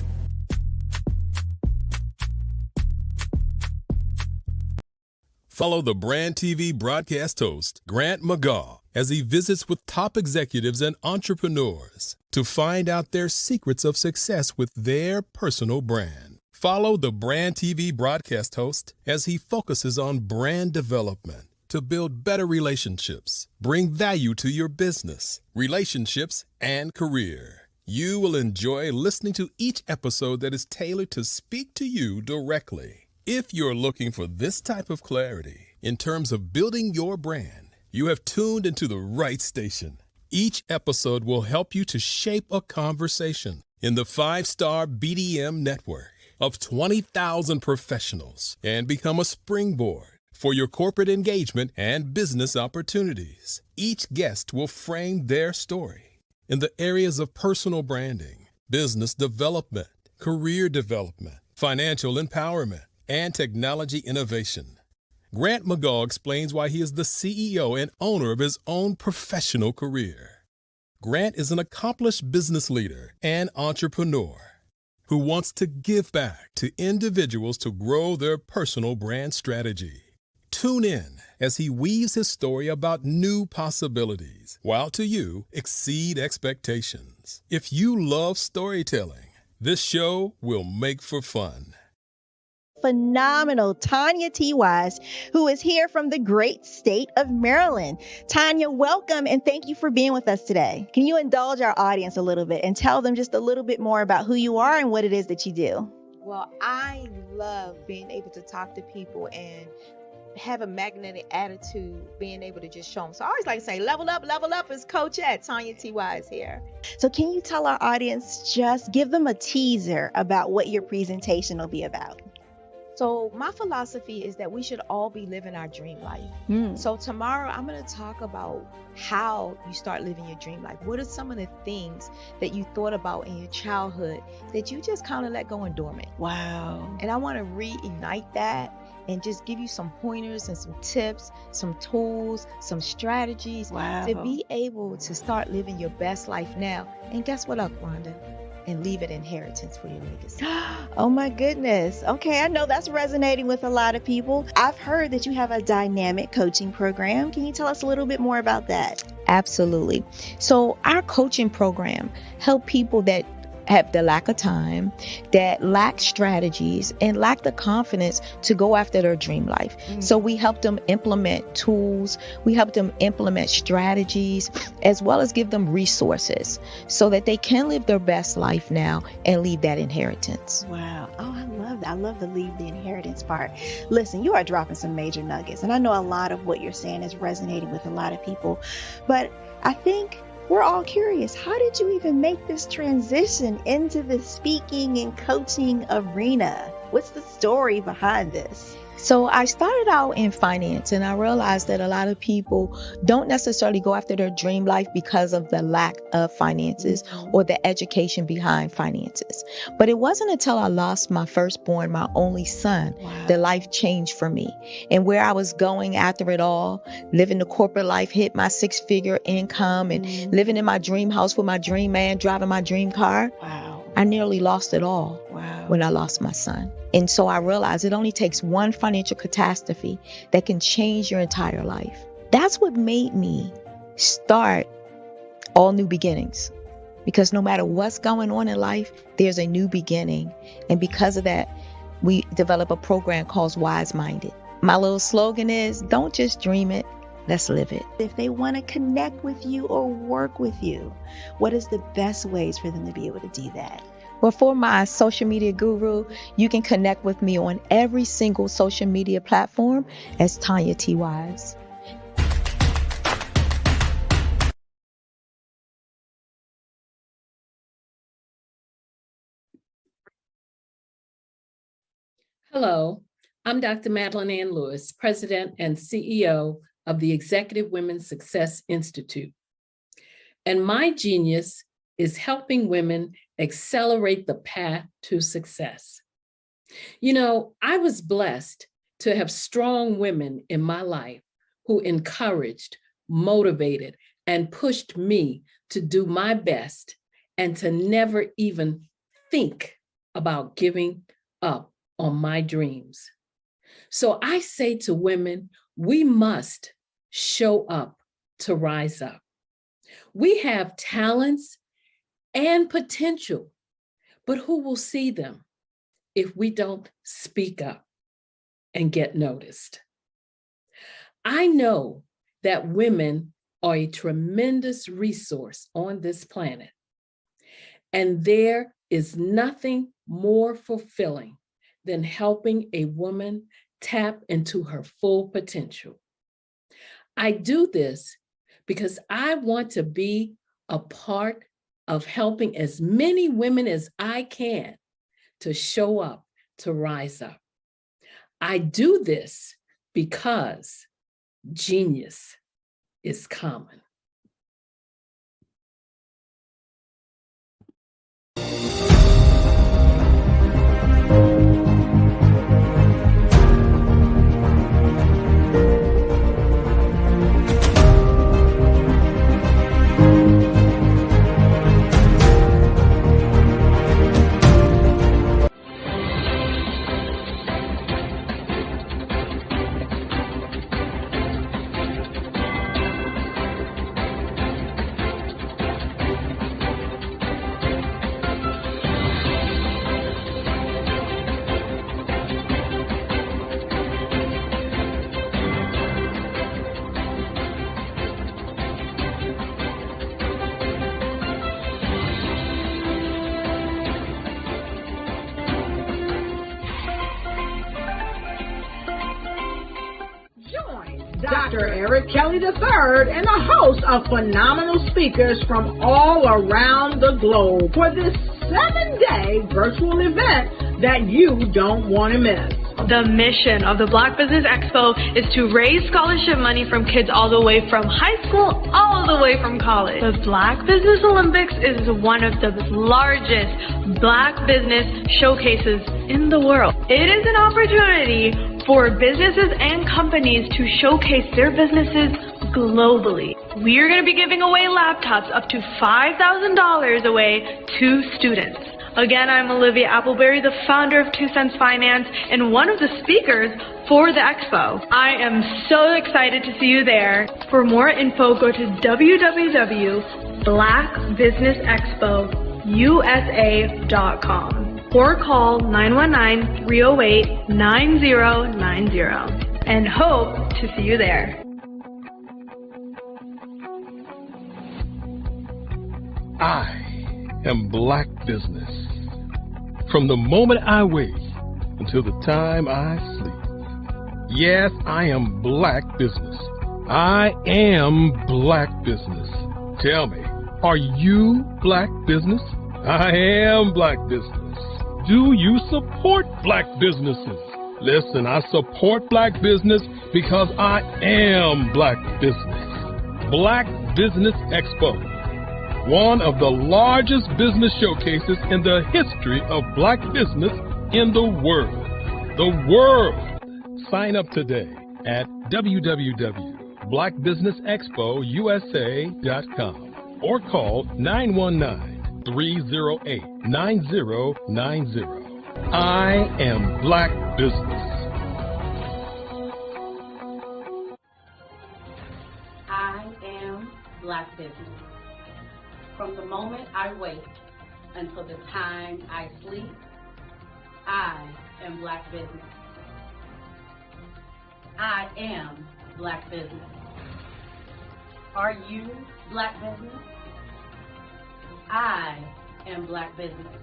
Follow the Brand TV broadcast host, Grant McGaw, as he visits with top executives and entrepreneurs to find out their secrets of success with their personal brand. Follow the Brand TV broadcast host as he focuses on brand development to build better relationships, bring value to your business, relationships, and career. You will enjoy listening to each episode that is tailored to speak to you directly. If you're looking for this type of clarity in terms of building your brand, you have tuned into the right station. Each episode will help you to shape a conversation in the 5-star BDM network of 20,000 professionals and become a springboard for your corporate engagement and business opportunities. Each guest will frame their story in the areas of personal branding, business development, career development, financial empowerment, and technology innovation. Grant McGaw explains why he is the CEO and owner of his own professional career. Grant is an accomplished business leader and entrepreneur who wants to give back to individuals to grow their personal brand strategy. Tune in as he weaves his story about new possibilities, while to you exceed expectations. audience. If you love storytelling, this show will make for fun. Phenomenal Tanya T. Wise, who is here from the great state of Maryland. Tanya, welcome and thank you for being with us today. Can you indulge our audience a little bit and tell them just a little bit more about who you are and what it is that you do? Well, I love being able to talk to people and have a magnetic attitude, being able to just show them. So I always like to say, level up is Coach at Tanya T. Wise here. So can you tell our audience, just give them a teaser about what your presentation will be about? So my philosophy is that we should all be living our dream life. So tomorrow I'm going to talk about how you start living your dream life. What are some of the things that you thought about in your childhood that you just kind of let go and dormant? Wow. And I want to reignite that and just give you some pointers and some tips, some tools, some strategies to be able to start living your best life now. And guess what, Rhonda? And leave an inheritance for your legacy. Oh my goodness. Okay, I know that's resonating with a lot of people. I've heard that you have a dynamic coaching program. Can you tell us a little bit more about that? Absolutely. So our coaching program help people that have the lack of time, that lack strategies, and lack the confidence to go after their dream life. So we help them implement tools, we help them implement strategies, as well as give them resources so that they can live their best life now and leave that inheritance. Wow. Oh, I love that. I love the leave the inheritance part. Listen, you are dropping some major nuggets, and I know a lot of what you're saying is resonating with a lot of people, but I think we're all curious. How did you even make this transition into the speaking and coaching arena? What's the story behind this? So I started out in finance, and I realized that a lot of people don't necessarily go after their dream life because of the lack of finances or the education behind finances. But it wasn't until I lost my firstborn, my only son, that life changed for me. And where I was going after it all, living the corporate life, hit my 6-figure income and living in my dream house with my dream man, driving my dream car. I nearly lost it all when I lost my son. And so I realized it only takes one financial catastrophe that can change your entire life. That's what made me start All New Beginnings. Because no matter what's going on in life, there's a new beginning. And because of that, we develop a program called Wise Minded. My little slogan is, don't just dream it, let's live it. If they want to connect with you or work with you, what is the best ways for them to be able to do that? Well, for my social media guru, you can connect with me on every single social media platform as Tanya T. Wise. Hello, I'm Dr. Madeline Ann Lewis, President and CEO of the Executive Women's Success Institute. And my genius is helping women accelerate the path to success. You know, I was blessed to have strong women in my life who encouraged, motivated, and pushed me to do my best and to never even think about giving up on my dreams. So I say to women, we must show up to rise up. We have talents and potential, but who will see them if we don't speak up and get noticed? I know that women are a tremendous resource on this planet, and there is nothing more fulfilling than helping a woman tap into her full potential. I do this because I want to be a part of helping as many women as I can to show up, to rise up. I do this because genius is common. Dr. Eric Kelly III and a host of phenomenal speakers from all around the globe for this 7-day virtual event that you don't want to miss. The mission of the Black Business Expo is to raise scholarship money from kids all the way from high school all the way from college. The Black Business Olympics is one of the largest Black business showcases in the world. It is an opportunity for businesses and companies to showcase their businesses globally. We are going to be giving away laptops up to $5,000 away to students. Again, I'm Olivia Appleberry, the founder of 2 Cents Finance and one of the speakers for the expo. I am so excited to see you there. For more info, go to www.blackbusinessexpousa.com or call 919-308-9090 and hope to see you there. I am Black Business. From the moment I wake until the time I sleep. Yes, I am Black Business. I am Black Business. Tell me, are you Black Business? I am Black Business. Do you support Black businesses? Listen, I support Black business because I am Black Business. Black Business Expo, one of the largest business showcases in the history of Black business in the world. The world! Sign up today at www.blackbusinessexpousa.com or call 919-308-9090. I am Black Business. I am Black Business. From the moment I wake until the time I sleep, I am Black Business. I am Black Business. Are you Black Business? I am Black Business.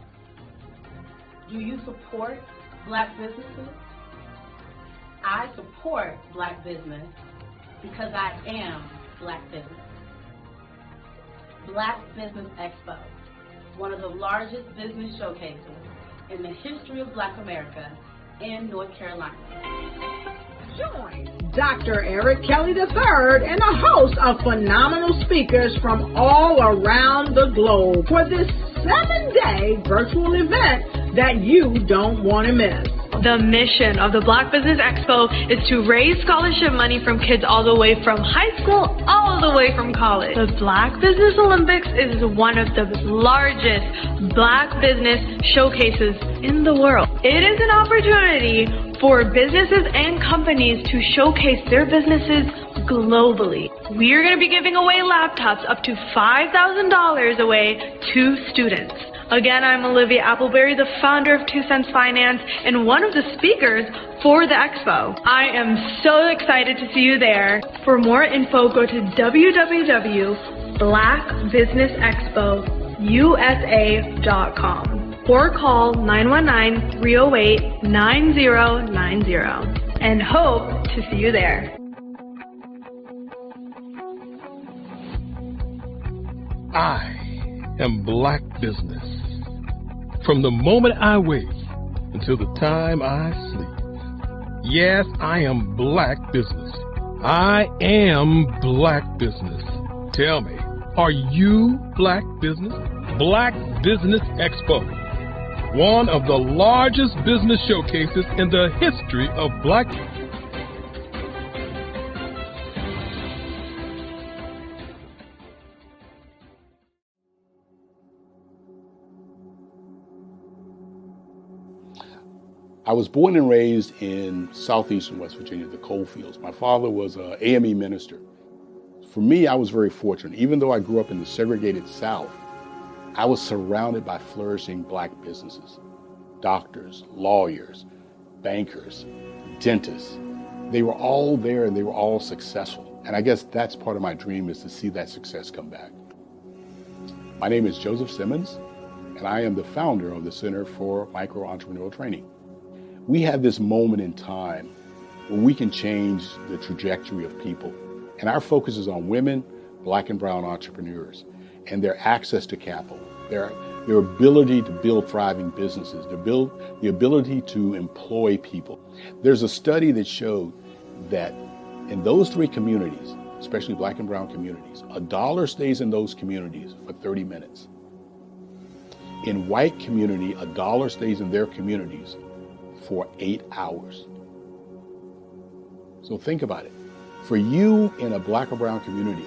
Do you support Black businesses? I support Black business because I am Black Business. Black Business Expo, one of the largest business showcases in the history of Black America in North Carolina. Join Dr. Eric Kelly III and a host of phenomenal speakers from all around the globe for this 7-day virtual event that you don't want to miss. The mission of the Black Business Expo is to raise scholarship money from kids all the way from high school all the way from college. The Black Business Olympics is one of the largest Black business showcases in the world. It is an opportunity for businesses and companies to showcase their businesses globally. We are going to be giving away laptops up to $5,000 away to students. Again, I'm Olivia Appleberry, the founder of 2 Cents Finance and one of the speakers for the expo. I am so excited to see you there. For more info, go to www.blackbusinessexpousa.com or call 919-308-9090 and hope to see you there. I am Black Business. From the moment I wake until the time I sleep. Yes, I am Black Business. I am Black Business. Tell me, are you Black Business? Black Business Expo, one of the largest business showcases in the history of Black. I was born and raised in southeastern West Virginia, the coal fields. My father was an AME minister. For me, I was very fortunate. Even though I grew up in the segregated South, I was surrounded by flourishing Black businesses. Doctors, lawyers, bankers, dentists. They were all there and they were all successful. And I guess that's part of my dream, is to see that success come back. My name is Joseph Simmons, and I am the founder of the Center for Micro Entrepreneurial Training. We have this moment in time where we can change the trajectory of people. And our focus is on women, Black and brown entrepreneurs, and their access to capital, their ability to build thriving businesses, the ability to employ people. There's a study that showed that in those three communities, especially Black and brown communities, $1 stays in those communities for 30 minutes. In white community, $1 stays in their communities for 8 hours. So think about it. For you in a Black or brown community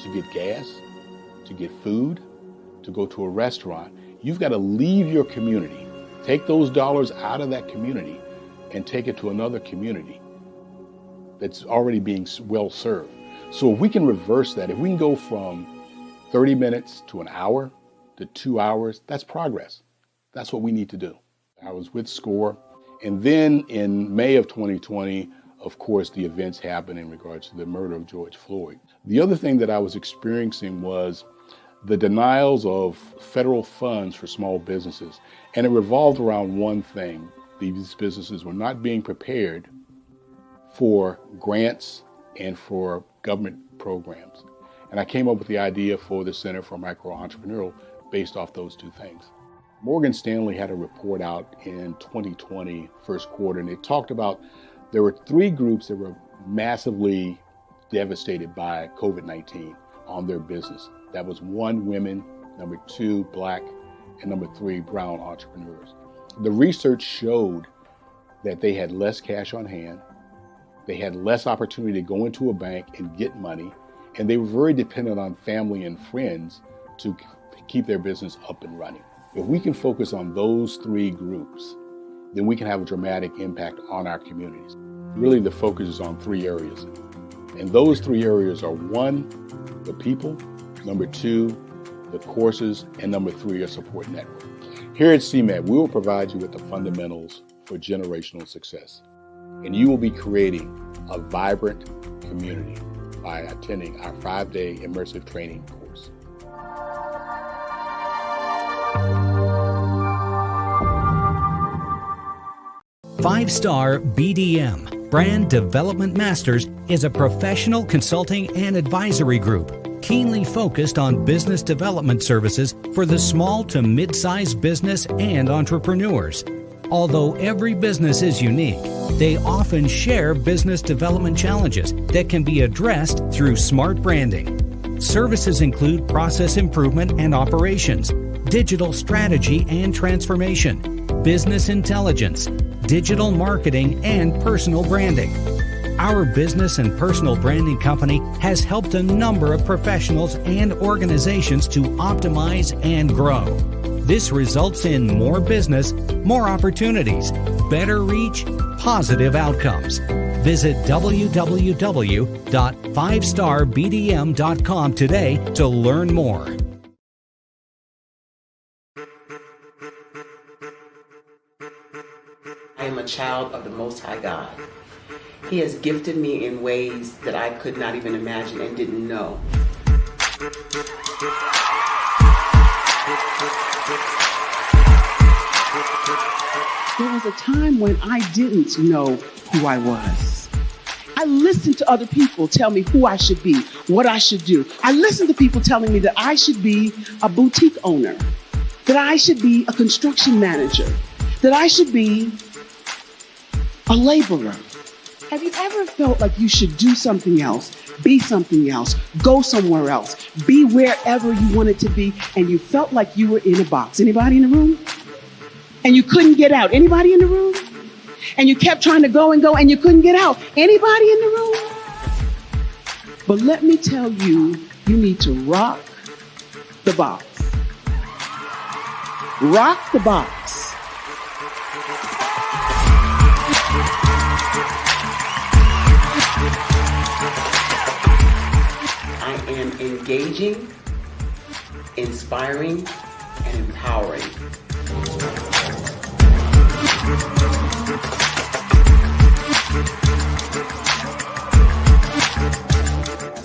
to get gas, to get food, to go to a restaurant, you've got to leave your community, take those dollars out of that community and take it to another community that's already being well served. So if we can reverse that, if we can go from 30 minutes to an hour to 2 hours, that's progress. That's what we need to do. I was with SCORE, and then in May of 2020, of course, the events happened in regards to the murder of George Floyd. The other thing that I was experiencing was the denials of federal funds for small businesses. And it revolved around one thing. These businesses were not being prepared for grants and for government programs. And I came up with the idea for the Center for Micro-Entrepreneurial based off those two things. Morgan Stanley had a report out in 2020, first quarter, and it talked about there were 3 groups that were massively devastated by COVID-19 on their business. That was 1, women, number 2, Black, and number 3, brown entrepreneurs. The research showed that they had less cash on hand, they had less opportunity to go into a bank and get money, and they were very dependent on family and friends to keep their business up and running. If we can focus on those 3 groups, then we can have a dramatic impact on our communities. Really, the focus is on 3 areas. And those 3 areas are 1, the people, number 2, the courses, and number 3, a support network. Here at CMAT, we will provide you with the fundamentals for generational success. And you will be creating a vibrant community by attending our 5-day immersive training course. Five-Star BDM, Brand Development Masters, is a professional consulting and advisory group keenly focused on business development services for the small to mid-sized business and entrepreneurs. Although every business is unique, they often share business development challenges that can be addressed through smart branding. Services include process improvement and operations, digital strategy and transformation, business intelligence, digital marketing, and personal branding. Our business and personal branding company has helped a number of professionals and organizations to optimize and grow. This results in more business, more opportunities, better reach, positive outcomes. Visit www.fivestarbdm.com today to learn more. I am a child of the Most High God. He has gifted me in ways that I could not even imagine and didn't know. There was a time when I didn't know who I was. I listened to other people tell me who I should be, what I should do. I listened to people telling me that I should be a boutique owner, that I should be a construction manager, that I should be a laborer. Have you ever felt like you should do something else, be something else, go somewhere else, be wherever you wanted to be, and you felt like you were in a box? Anybody in the room? And you couldn't get out. Anybody in the room? And you kept trying to go and you couldn't get out. Anybody in the room? But let me tell you, you need to rock the box. Rock the box. I am engaging, inspiring, and empowering.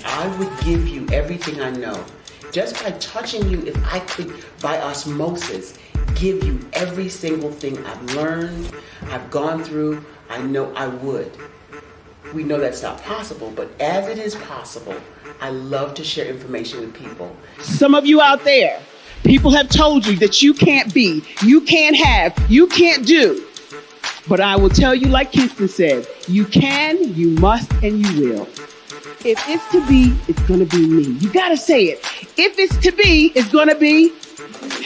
I would give you everything I know. Just by touching you, if I could, by osmosis, give you every single thing I've learned, I've gone through, I know I would. We know that's not possible, but as it is possible, I love to share information with people. Some of you out there, people have told you that you can't be, you can't have, you can't do. But I will tell you, like Kinston said, you can, you must, and you will. If it's to be, it's going to be me. You got to say it. If it's to be, it's going to be.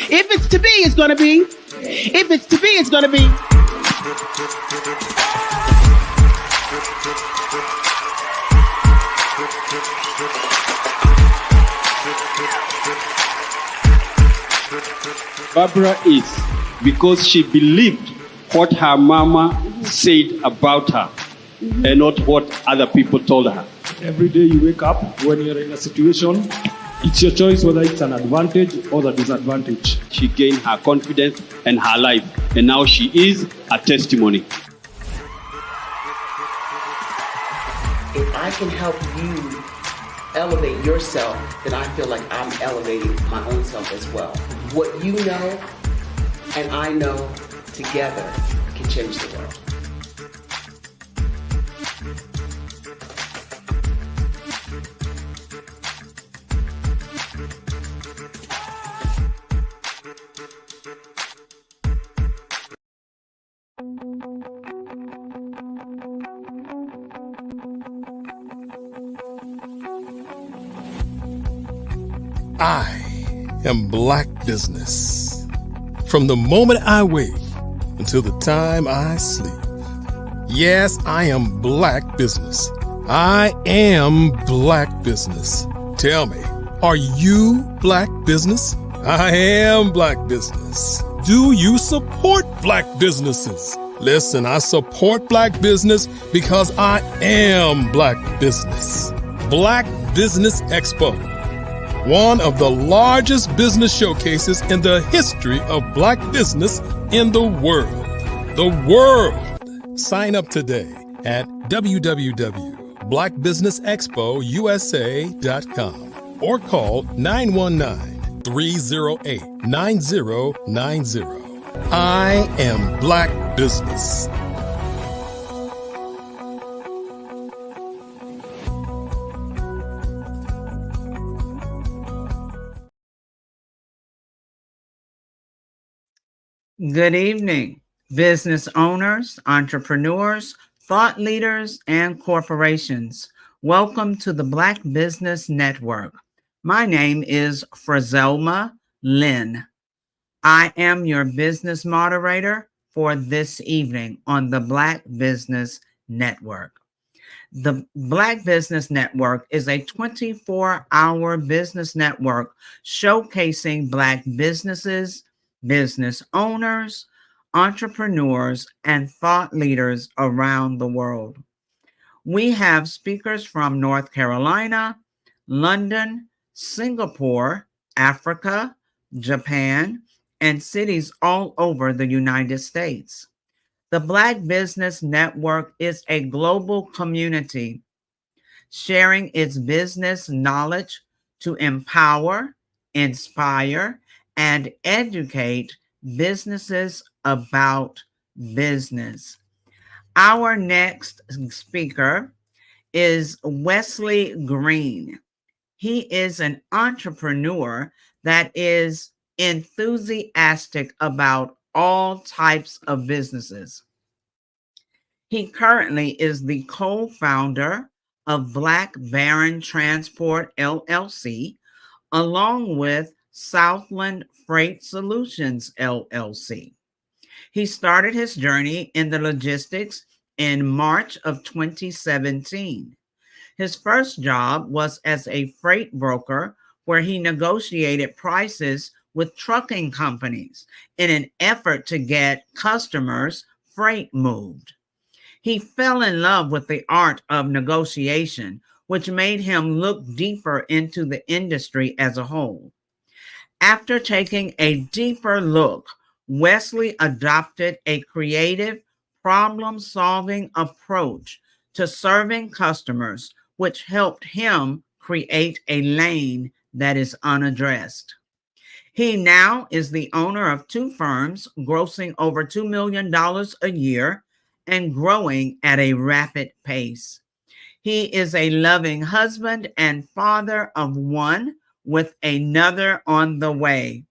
If it's to be, it's going to be. If it's to be, it's going to be. Barbara is because she believed what her mama said about her and not what other people told her. Every day you wake up, when you're in a situation, it's your choice whether it's an advantage or the disadvantage. She gained her confidence and her life, and now she is a testimony. If I can help you elevate yourself, then I feel like I'm elevating my own self as well. What you know and I know together can change the world. I am Black Business. From the moment I wake until the time I sleep. Yes, I am Black Business. I am Black Business. Tell me, are you Black Business? I am Black Business. Do you support Black businesses? Listen, I support Black business because I am Black Business. Black Business Expo, one of the largest business showcases in the history of Black business in the world. The world! Sign up today at www.blackbusinessexpousa.com or call 919-308-9090. I am Black Business. Good evening, business owners, entrepreneurs, thought leaders, and corporations. Welcome to the Black Business Network. My name is Frazelma Lynn. I am your business moderator for this evening on the Black Business Network. The Black Business Network is a 24-hour business network showcasing Black businesses, business owners, entrepreneurs, and thought leaders around the world. We have speakers from North Carolina, London, Singapore, Africa, Japan, and cities all over the United States. The Black Business Network is a global community sharing its business knowledge to empower, inspire, and educate businesses about business. Our next speaker is Wesley Green. He is an entrepreneur that is enthusiastic about all types of businesses. He currently is the co-founder of Black Baron Transport LLC, along with Southland Freight Solutions LLC. He started his journey in the logistics in March of 2017. His first job was as a freight broker where he negotiated prices with trucking companies in an effort to get customers' freight moved. He fell in love with the art of negotiation, which made him look deeper into the industry as a whole. After taking a deeper look, Wesley adopted a creative, problem-solving approach to serving customers, which helped him create a lane that is unaddressed. He now is the owner of 2 firms, grossing over $2 million a year and growing at a rapid pace. He is a loving husband and father of one with another on the way.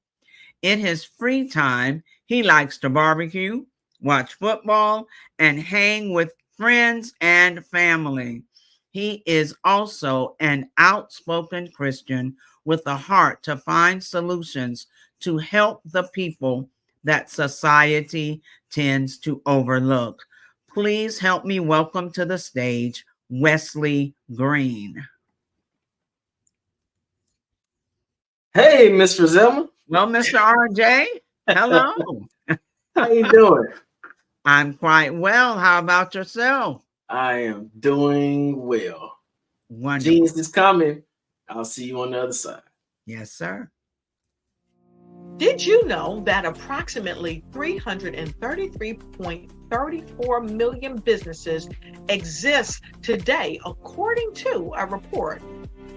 In his free time, he likes to barbecue, watch football, and hang with friends and family. He is also an outspoken Christian with a heart to find solutions to help the people that society tends to overlook. Please help me welcome to the stage Wesley Green. Hey, Miss Frizelma. Well, Mr. RJ, hello. How you doing? I'm quite well. How about yourself? I am doing well. Wonderful. Genius is coming. I'll see you on the other side. Yes, sir. Did you know that approximately 333.34 million businesses exist today, according to a report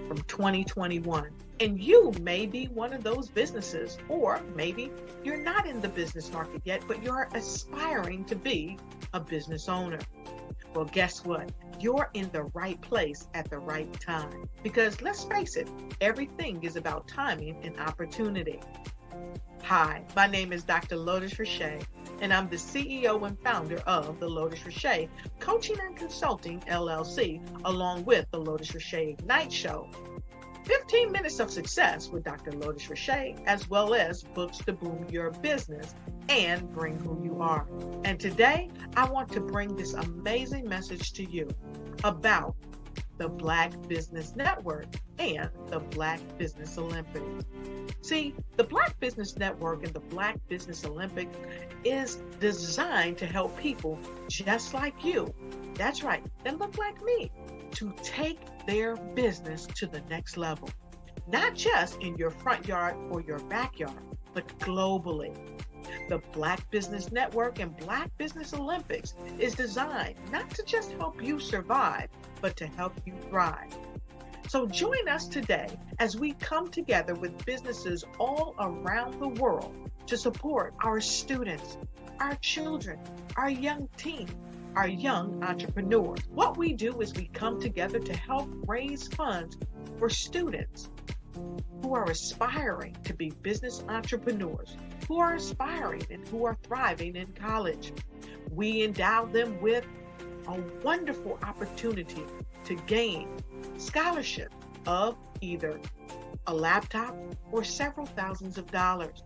from 2021? And you may be one of those businesses, or maybe you're not in the business market yet, but you're aspiring to be a business owner. Well, guess what? You're in the right place at the right time. Because let's face it, everything is about timing and opportunity. Hi, my name is Dr. Lotus Richey, and I'm the CEO and founder of the Lotus Richey Coaching and Consulting LLC, along with the Lotus Richey Ignite Show. 15 minutes of success with Dr. Lotus Richey, as well as books to boom your business and bring who you are. And today, I want to bring this amazing message to you about the Black Business Network and the Black Business Olympics. See, the Black Business Network and the Black Business Olympics is designed to help people just like you, that's right, that look like me, to take their business to the next level. Not just in your front yard or your backyard, but globally. The Black Business Network and Black Business Olympics is designed not to just help you survive, but to help you thrive. So join us today as we come together with businesses all around the world to support our students, our children, our young teens, our young entrepreneurs. What we do is we come together to help raise funds for students who are aspiring to be business entrepreneurs, who are aspiring and who are thriving in college. We endow them with a wonderful opportunity to gain scholarship of either a laptop or several thousands of dollars.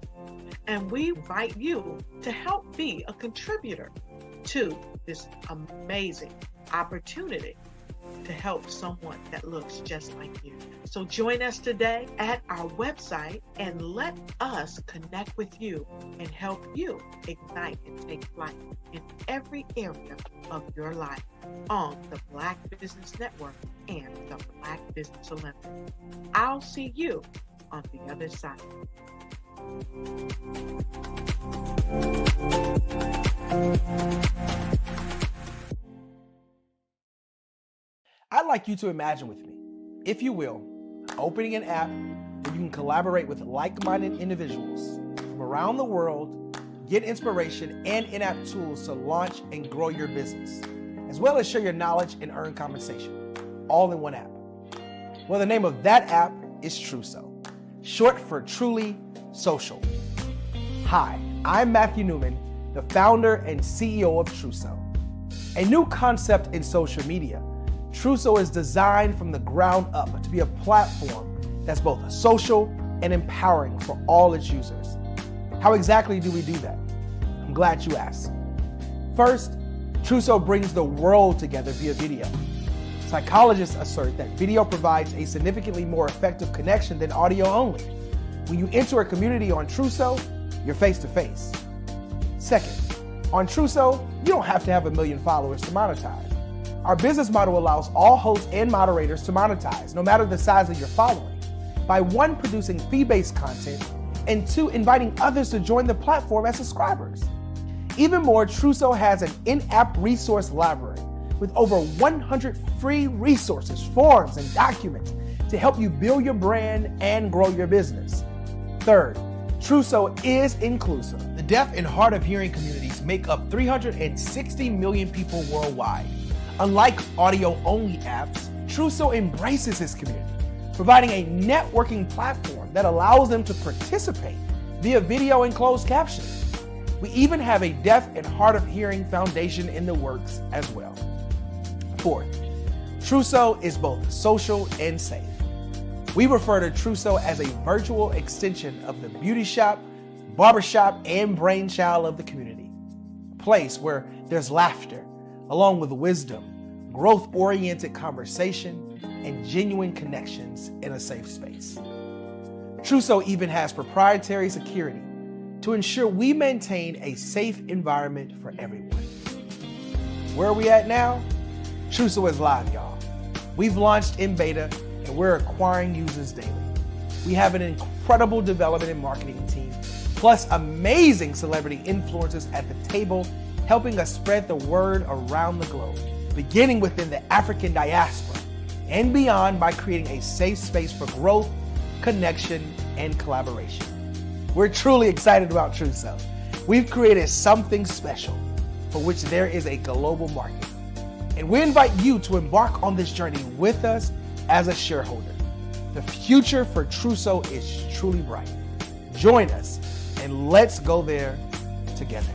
And we invite you to help be a contributor to this amazing opportunity to help someone that looks just like you. So join us today at our website and let us connect with you and help you ignite and take flight in every area of your life on the Black Business Network and the Black Business Olympics. I'll see you on the other side. I'd like you to imagine with me, if you will, opening an app where you can collaborate with like-minded individuals from around the world, get inspiration and in-app tools to launch and grow your business, as well as share your knowledge and earn compensation, all in one app. Well, the name of that app is Truso, short for Truly Social. Hi, I'm Matthew Newman, the founder and CEO of Truso, a new concept in social media. Truso is designed from the ground up to be a platform that's both social and empowering for all its users. How exactly do we do that? I'm glad you asked. First, Truso brings the world together via video. Psychologists assert that video provides a significantly more effective connection than audio only. When you enter a community on Truso, you're face to face. Second, on Truso, you don't have to have 1 million followers to monetize. Our business model allows all hosts and moderators to monetize, no matter the size of your following, by 1, producing fee-based content, and 2, inviting others to join the platform as subscribers. Even more, Truso has an in-app resource library with over 100 free resources, forms, and documents to help you build your brand and grow your business. Third, Truso is inclusive. The deaf and hard of hearing communities make up 360 million people worldwide. Unlike audio-only apps, Truso embraces its community, providing a networking platform that allows them to participate via video and closed captioning. We even have a deaf and hard of hearing foundation in the works as well. Fourth, Truso is both social and safe. We refer to Truso as a virtual extension of the beauty shop, barbershop, and brainchild of the community. A place where there's laughter, along with wisdom, growth-oriented conversation, and genuine connections in a safe space. Truso even has proprietary security to ensure we maintain a safe environment for everyone. Where are we at now? Truso is live, y'all. We've launched in beta and we're acquiring users daily. We have an incredible development and marketing team, plus amazing celebrity influencers at the table, helping us spread the word around the globe, beginning within the African diaspora and beyond by creating a safe space for growth, connection, and collaboration. We're truly excited about Truso. We've created something special for which there is a global market. And we invite you to embark on this journey with us as a shareholder. The future for Truso is truly bright. Join us and let's go there together.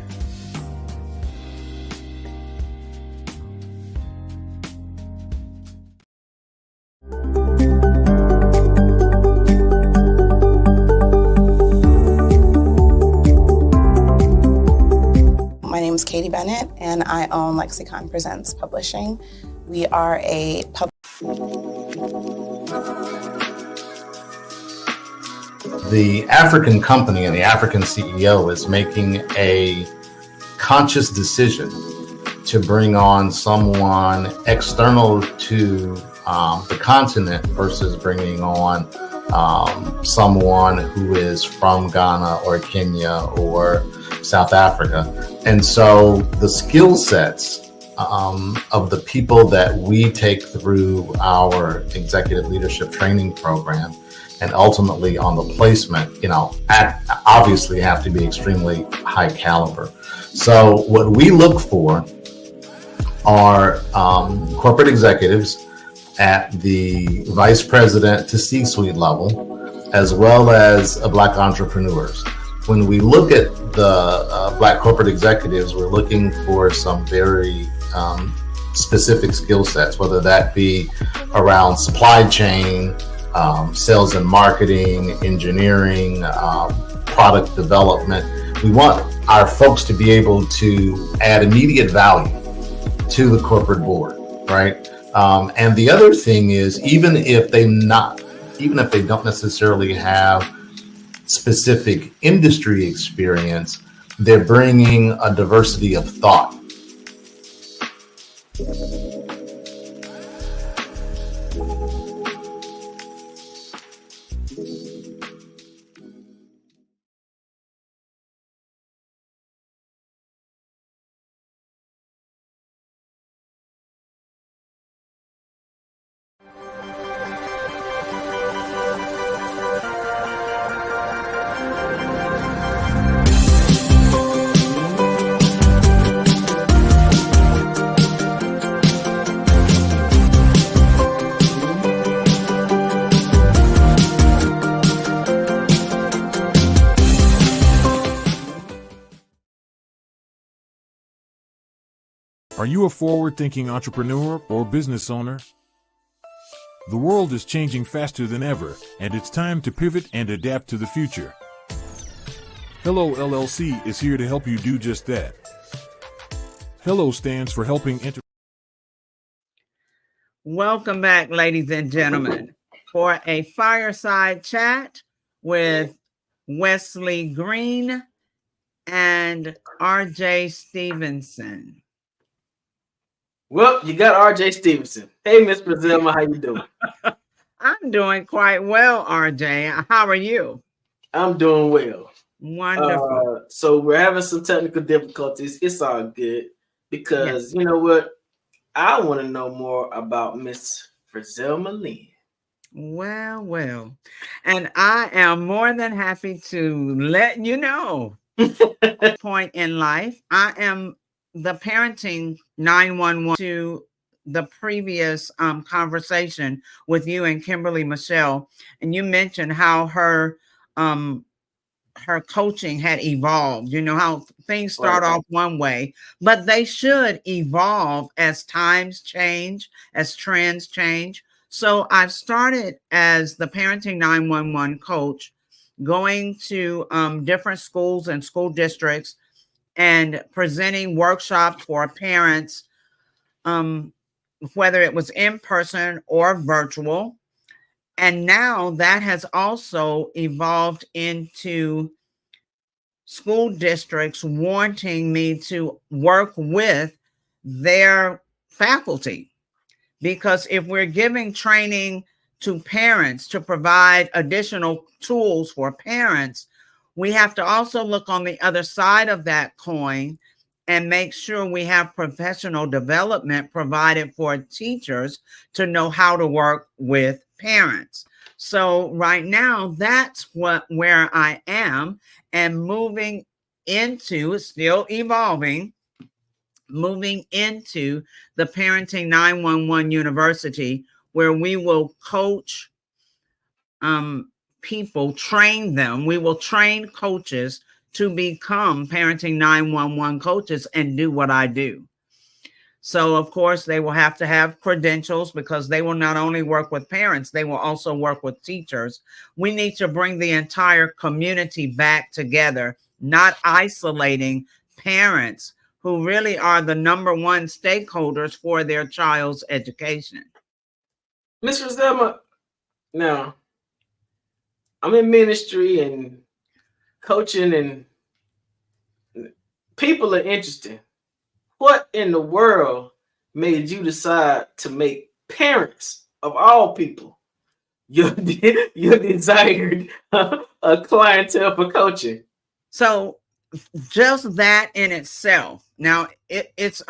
My name is Katie Bennett, and I own Lexicon Presents Publishing. We are a The African company and the African CEO is making a conscious decision to bring on someone external to the continent versus bringing on someone who is from Ghana or Kenya or South Africa. And so the skill sets of the people that we take through our executive leadership training program and ultimately on the placement, obviously have to be extremely high caliber. So what we look for are corporate executives at the vice president to C-suite level, as well as Black entrepreneurs. When we look at the Black corporate executives, we're looking for some very specific skill sets, whether that be around supply chain, sales and marketing, engineering, product development. We want our folks to be able to add immediate value to the corporate board, right? And the other thing is, even if they don't necessarily have specific industry experience, they're bringing a diversity of thought. Are you a forward-thinking entrepreneur or business owner? The world is changing faster than ever, and it's time to pivot and adapt to the future. Hello LLC is here to help you do just that. Hello stands for helping Welcome back, ladies and gentlemen, for a fireside chat with Wesley Green and RJ Stevenson. Well, you got RJ Stevenson. Hey, Miss Brazilma, how you doing? I'm doing quite well, RJ. How are you? I'm doing well. Wonderful. So we're having some technical difficulties. It's all good because you know what? I want to know more about Miss Brazilma Lynn. Well. And I am more than happy to let you know. Point in life, I am the parenting 911 to the previous conversation with you and Kimberly Michelle, and you mentioned how her coaching had evolved. You know how things start off one way, but they should evolve as times change, as trends change. So I've started as the Parenting 911 coach, going to different schools and school districts and presenting workshops for parents, whether it was in person or virtual. And now that has also evolved into school districts wanting me to work with their faculty. Because if we're giving training to parents to provide additional tools for parents, we have to also look on the other side of that coin and make sure we have professional development provided for teachers to know how to work with parents. So right now, that's where I am, and moving into, still evolving, moving into the Parenting 911 University, where we will coach people, train them. We will train coaches to become Parenting 911 coaches and do what I do. So, of course, they will have to have credentials, because they will not only work with parents, they will also work with teachers. We need to bring the entire community back together, not isolating parents who really are the number one stakeholders for their child's education. Ms. Roselma, now, I'm in ministry and coaching, and people are interested. What in the world made you decide to make parents, of all people, your desired clientele for coaching? So just that in itself, now it's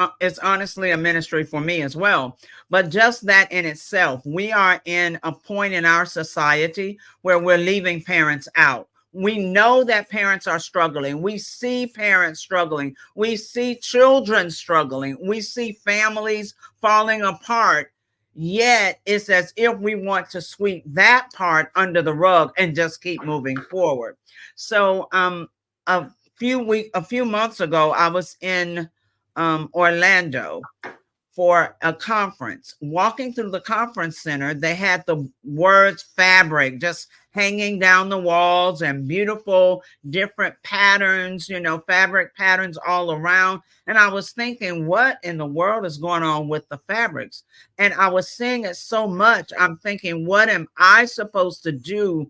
honestly a ministry for me as well, but just that in itself, we are in a point in our society where we're leaving parents out. We know that parents are struggling. We see parents struggling. We see children struggling. We see families falling apart. Yet it's as if we want to sweep that part under the rug and just keep moving forward. So a few months ago, I was in Orlando for a conference. Walking through the conference center, they had the words fabric just hanging down the walls, and beautiful different patterns, fabric patterns all around. And I was thinking, what in the world is going on with the fabrics? And I was seeing it so much. I'm thinking, what am I supposed to do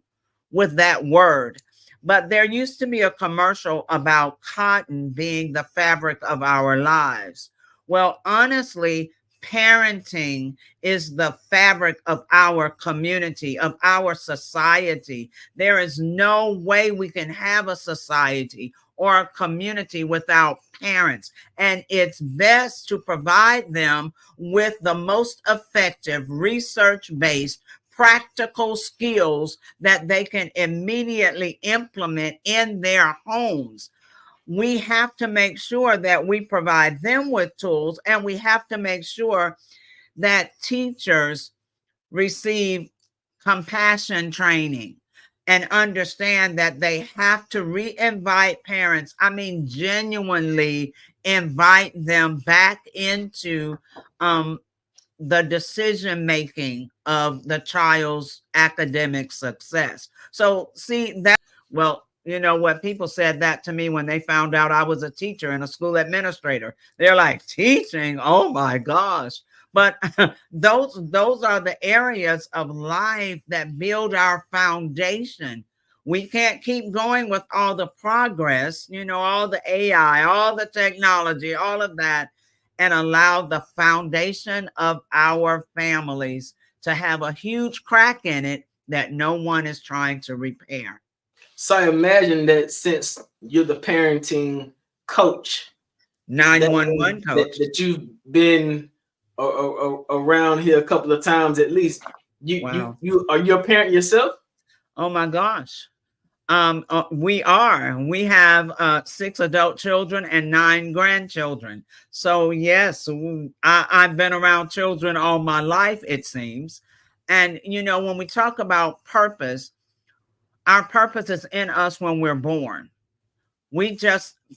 with that word? But there used to be a commercial about cotton being the fabric of our lives. Well, honestly, parenting is the fabric of our community, of our society. There is no way we can have a society or a community without parents. And it's best to provide them with the most effective, research-based, practical skills that they can immediately implement in their homes. We have to make sure that we provide them with tools, and we have to make sure that teachers receive compassion training and understand that they have to re-invite parents. I mean, genuinely invite them back into the decision-making of the child's academic success. So see that, well, what people said that to me when they found out I was a teacher and a school administrator. They're like, teaching? Oh my gosh. But those are the areas of life that build our foundation. We can't keep going with all the progress, all the AI, all the technology, all of that, and allow the foundation of our families to have a huge crack in it that no one is trying to repair. So I imagine that since you're the parenting coach, 911 coach, that you've been around here a couple of times at least. You are you a parent yourself? Oh my gosh. We are. We have 6 adult children and 9 grandchildren. So yes, I've been around children all my life, it seems. And when we talk about purpose, our purpose is in us when we're born.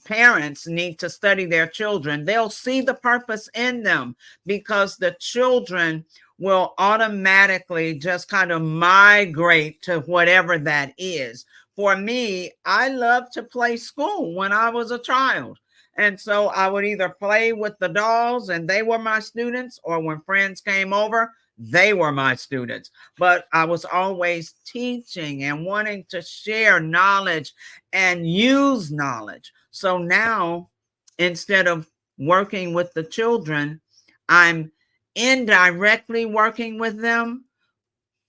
Parents need to study their children. They'll see the purpose in them because the children will automatically just kind of migrate to whatever that is. For me, I loved to play school when I was a child. And so I would either play with the dolls and they were my students, or when friends came over, they were my students. But I was always teaching and wanting to share knowledge and use knowledge. So now, instead of working with the children, I'm indirectly working with them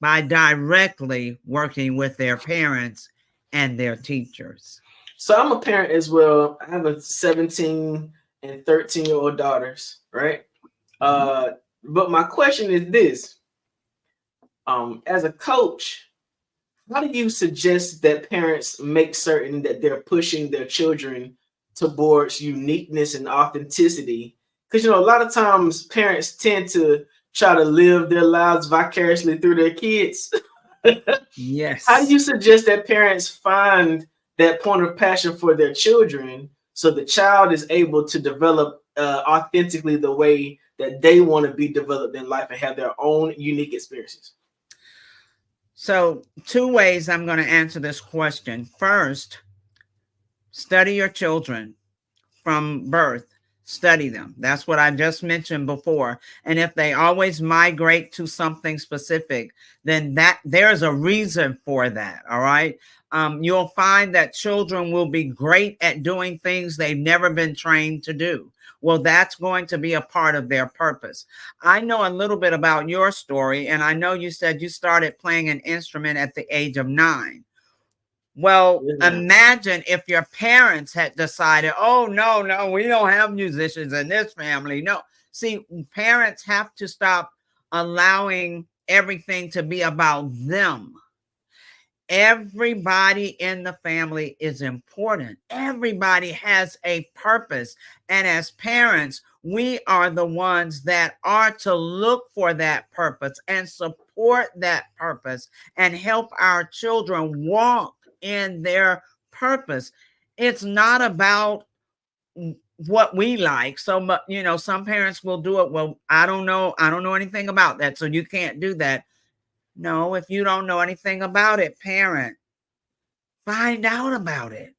by directly working with their parents and their teachers. So I'm a parent as well. I have a 17 and 13-year-old daughters, right? But my question is this. As a coach, how do you suggest that parents make certain that they're pushing their children towards uniqueness and authenticity? Because, a lot of times parents tend to try to live their lives vicariously through their kids. Yes. How do you suggest that parents find that point of passion for their children so the child is able to develop authentically the way that they want to be developed in life and have their own unique experiences? So 2 ways I'm going to answer this question. First, study your children from birth. Study them. That's what I just mentioned before. And if they always migrate to something specific, then there's a reason for that. All right. You'll find that children will be great at doing things they've never been trained to do. Well, that's going to be a part of their purpose. I know a little bit about your story, and I know you said you started playing an instrument at the age of 9. Well, imagine if your parents had decided, oh, no, we don't have musicians in this family. No. See, parents have to stop allowing everything to be about them. Everybody in the family is important. Everybody has a purpose. And as parents, we are the ones that are to look for that purpose and support that purpose and help our children walk in their purpose. It's not about what we like. So, some parents will do it. Well, I don't know anything about that, so you can't do that. No, if you don't know anything about it, parent, find out about it.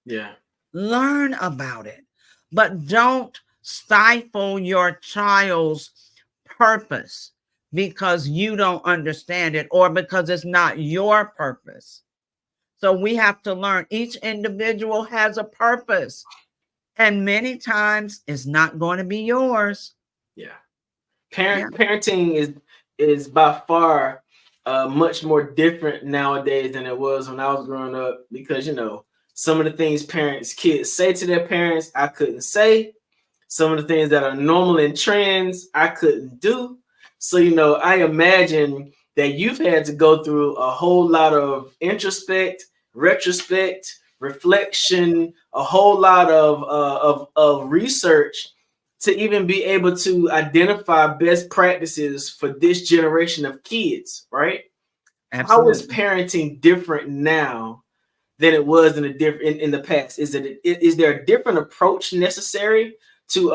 Yeah. Learn about it. But don't stifle your child's purpose because you don't understand it or because it's not your purpose. So we have to learn. Each individual has a purpose. And many times it's not going to be yours. Yeah. Parenting is by far much more different nowadays than it was when I was growing up, because some of the things kids say to their parents I couldn't say. Some of the things that are normal in trends I couldn't do. So I imagine that you've had to go through a whole lot of introspect, retrospect, reflection, a whole lot of research to even be able to identify best practices for this generation of kids, right? Absolutely. How is parenting different now than it was in the past? Is there a different approach necessary to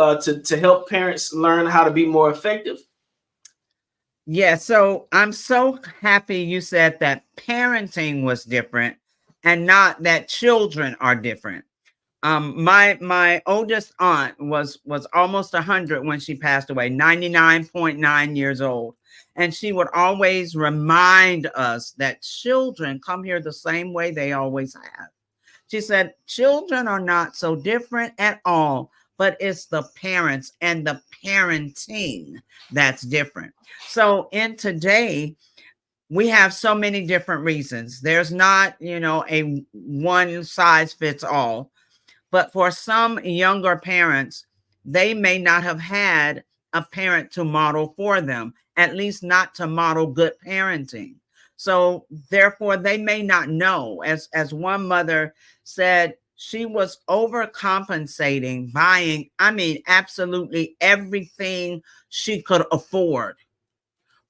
help parents learn how to be more effective? Yeah, so I'm so happy you said that parenting was different and not that children are different. My oldest aunt was almost 100 when she passed away, 99.9 years old. And she would always remind us that children come here the same way they always have. She said, children are not so different at all, but it's the parents and the parenting that's different. So in today, we have so many different reasons. There's not, a one size fits all. But for some younger parents, they may not have had a parent to model for them, at least not to model good parenting. So therefore, they may not know. As one mother said, she was overcompensating, buying, I mean, absolutely everything she could afford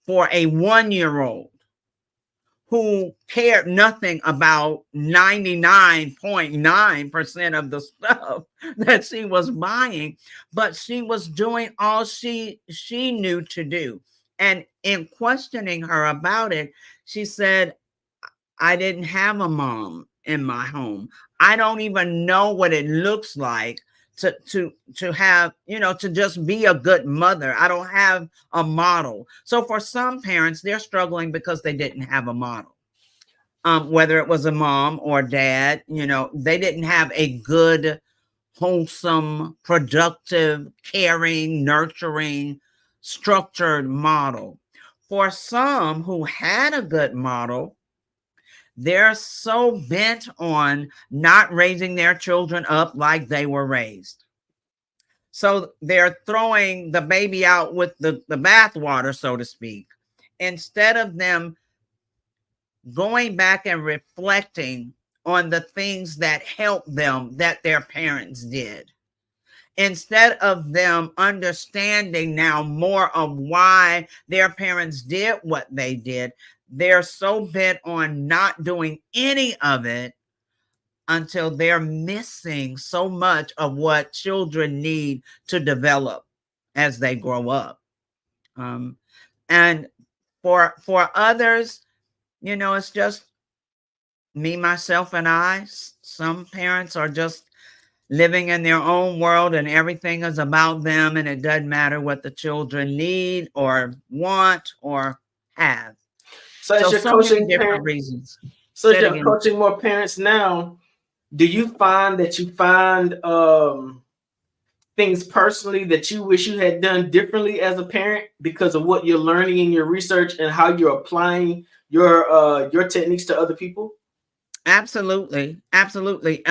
for a 1-year-old who cared nothing about 99.9% of the stuff that she was buying, but she was doing all she knew to do. And in questioning her about it, she said, I didn't have a mom in my home. I don't even know what it looks like to have, to just be a good mother. I don't have a model. So for some parents, they're struggling because they didn't have a model. Whether it was a mom or dad, they didn't have a good, wholesome, productive, caring, nurturing, structured model. For some who had a good model, they're so bent on not raising their children up like they were raised. So they're throwing the baby out with the bathwater, so to speak, instead of them going back and reflecting on the things that helped them that their parents did. Instead of them understanding now more of why their parents did what they did, they're so bent on not doing any of it until they're missing so much of what children need to develop as they grow up. And for others, it's just me, myself, and I. Some parents are just living in their own world and everything is about them, and it doesn't matter what the children need or want or have. So as you're coaching different reasons. So as you're coaching more parents now, do you find that you find things personally that you wish you had done differently as a parent because of what you're learning in your research and how you're applying your techniques to other people? Absolutely. Absolutely.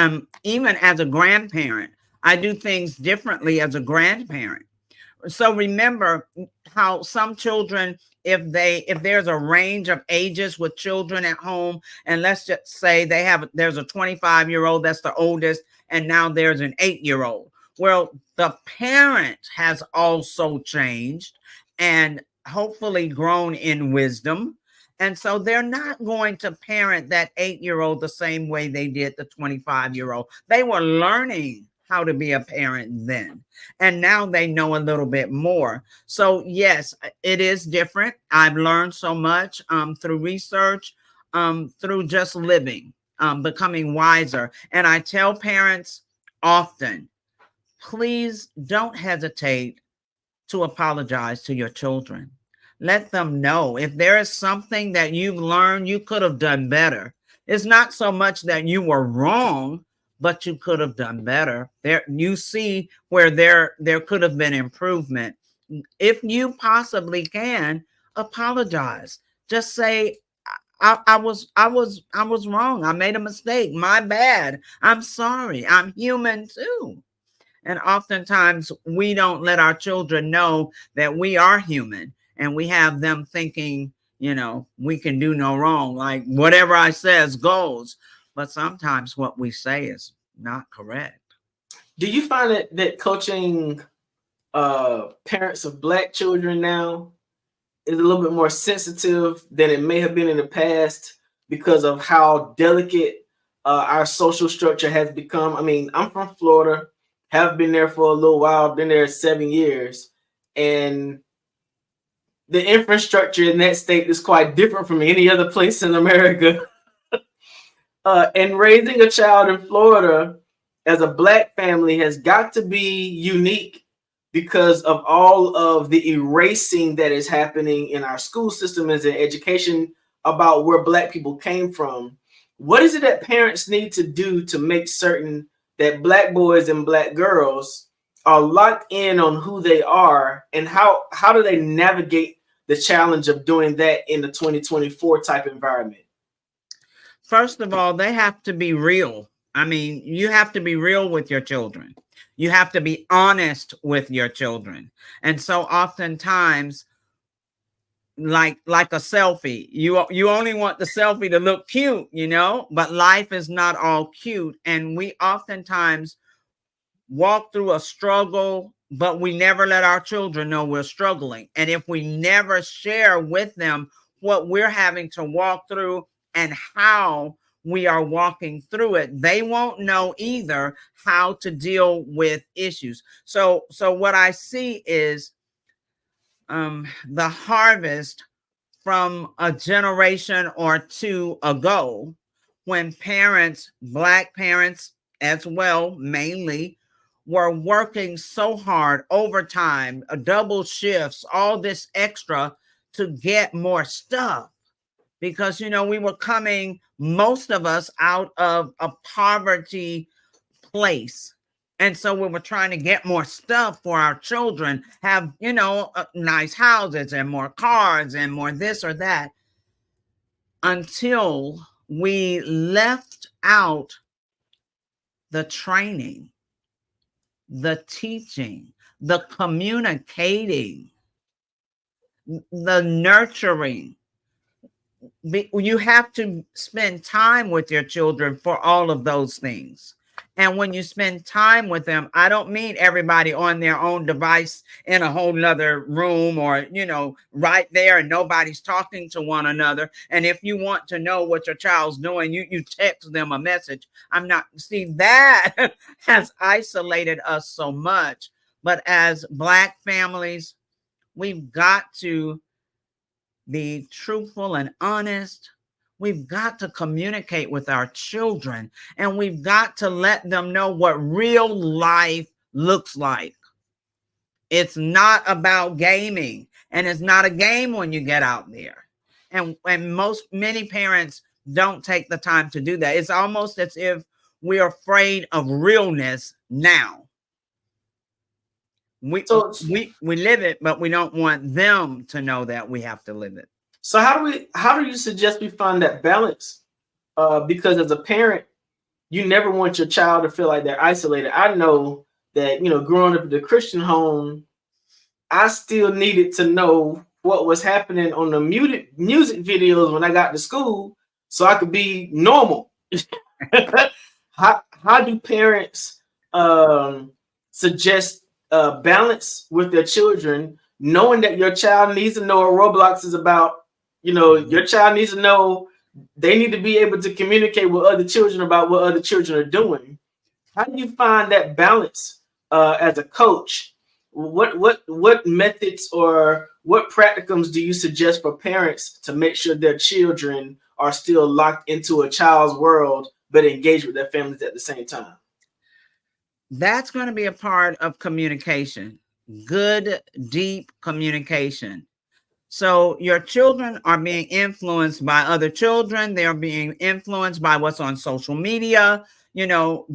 Even as a grandparent, I do things differently as a grandparent. So remember how some children, if there's a range of ages with children at home, and let's just say there's a 25-year-old, that's the oldest, and now there's an 8-year-old. Well, the parent has also changed and hopefully grown in wisdom. And so they're not going to parent that 8-year-old the same way they did the 25-year-old. They were learning how to be a parent then. And now they know a little bit more. So yes, it is different. I've learned so much through research, through just living, becoming wiser. And I tell parents often, please don't hesitate to apologize to your children. Let them know if there is something that you've learned you could have done better. It's not so much that you were wrong, but you could have done better. There, you see where there could have been improvement. If you possibly can, apologize. Just say, I was wrong. I made a mistake. My bad. I'm sorry. I'm human too. And oftentimes we don't let our children know that we are human, and we have them thinking, we can do no wrong. Like whatever I says goes. But sometimes what we say is not correct. Do you find that coaching parents of Black children now is a little bit more sensitive than it may have been in the past because of how delicate our social structure has become? I mean, I'm from Florida, have been there for a little while, been there 7 years, and the infrastructure in that state is quite different from any other place in America. And raising a child in Florida as a Black family has got to be unique because of all of the erasing that is happening in our school system as an education about where Black people came from. What is it that parents need to do to make certain that Black boys and Black girls are locked in on who they are, and how do they navigate the challenge of doing that in the 2024 type environment? First of all, they have to be real. I mean, you have to be real with your children. You have to be honest with your children. And so oftentimes like a selfie. You only want the selfie to look cute, you know, but life is not all cute. And we oftentimes walk through a struggle, but we never let our children know we're struggling. And if we never share with them what we're having to walk through and how we are walking through it, they won't know either how to deal with issues. So what I see is the harvest from a generation or two ago, when parents, Black parents as well, mainly, were working so hard, overtime, double shifts, all this extra to get more stuff. Because, you know, we were coming, most of us, out of a poverty place. And so we were trying to get more stuff for our children, have, you know, nice houses and more cars and more this or that, until we left out the training, the teaching, the communicating, the nurturing. You have to spend time with your children for all of those things. And when you spend time with them, I don't mean everybody on their own device in a whole nother room, or, you know, right there and nobody's talking to one another. And if you want to know what your child's doing, you text them a message. See, that has isolated us so much. But as Black families, we've got to be truthful and honest. We've got to communicate with our children, and we've got to let them know what real life looks like. It's not about gaming, and it's not a game when you get out there. And many parents don't take the time to do that. It's almost as if we're afraid of realness now. We live it, but we don't want them to know that we have to live it. So how do you suggest we find that balance? Because as a parent, you never want your child to feel like they're isolated. I know that, you know, growing up in the Christian home, I still needed to know what was happening on the music videos when I got to school so I could be normal. How do parents suggest balance with their children, knowing that your child needs to know what Roblox is about? You know, your child needs to know they need to be able to communicate with other children about what other children are doing. How do you find that balance as a coach? What methods or what practicums do you suggest for parents to make sure their children are still locked into a child's world but engaged with their families at the same time? That's going to be a part of communication, good, deep communication. So your children are being influenced by other children. They're being influenced by what's on social media. You know,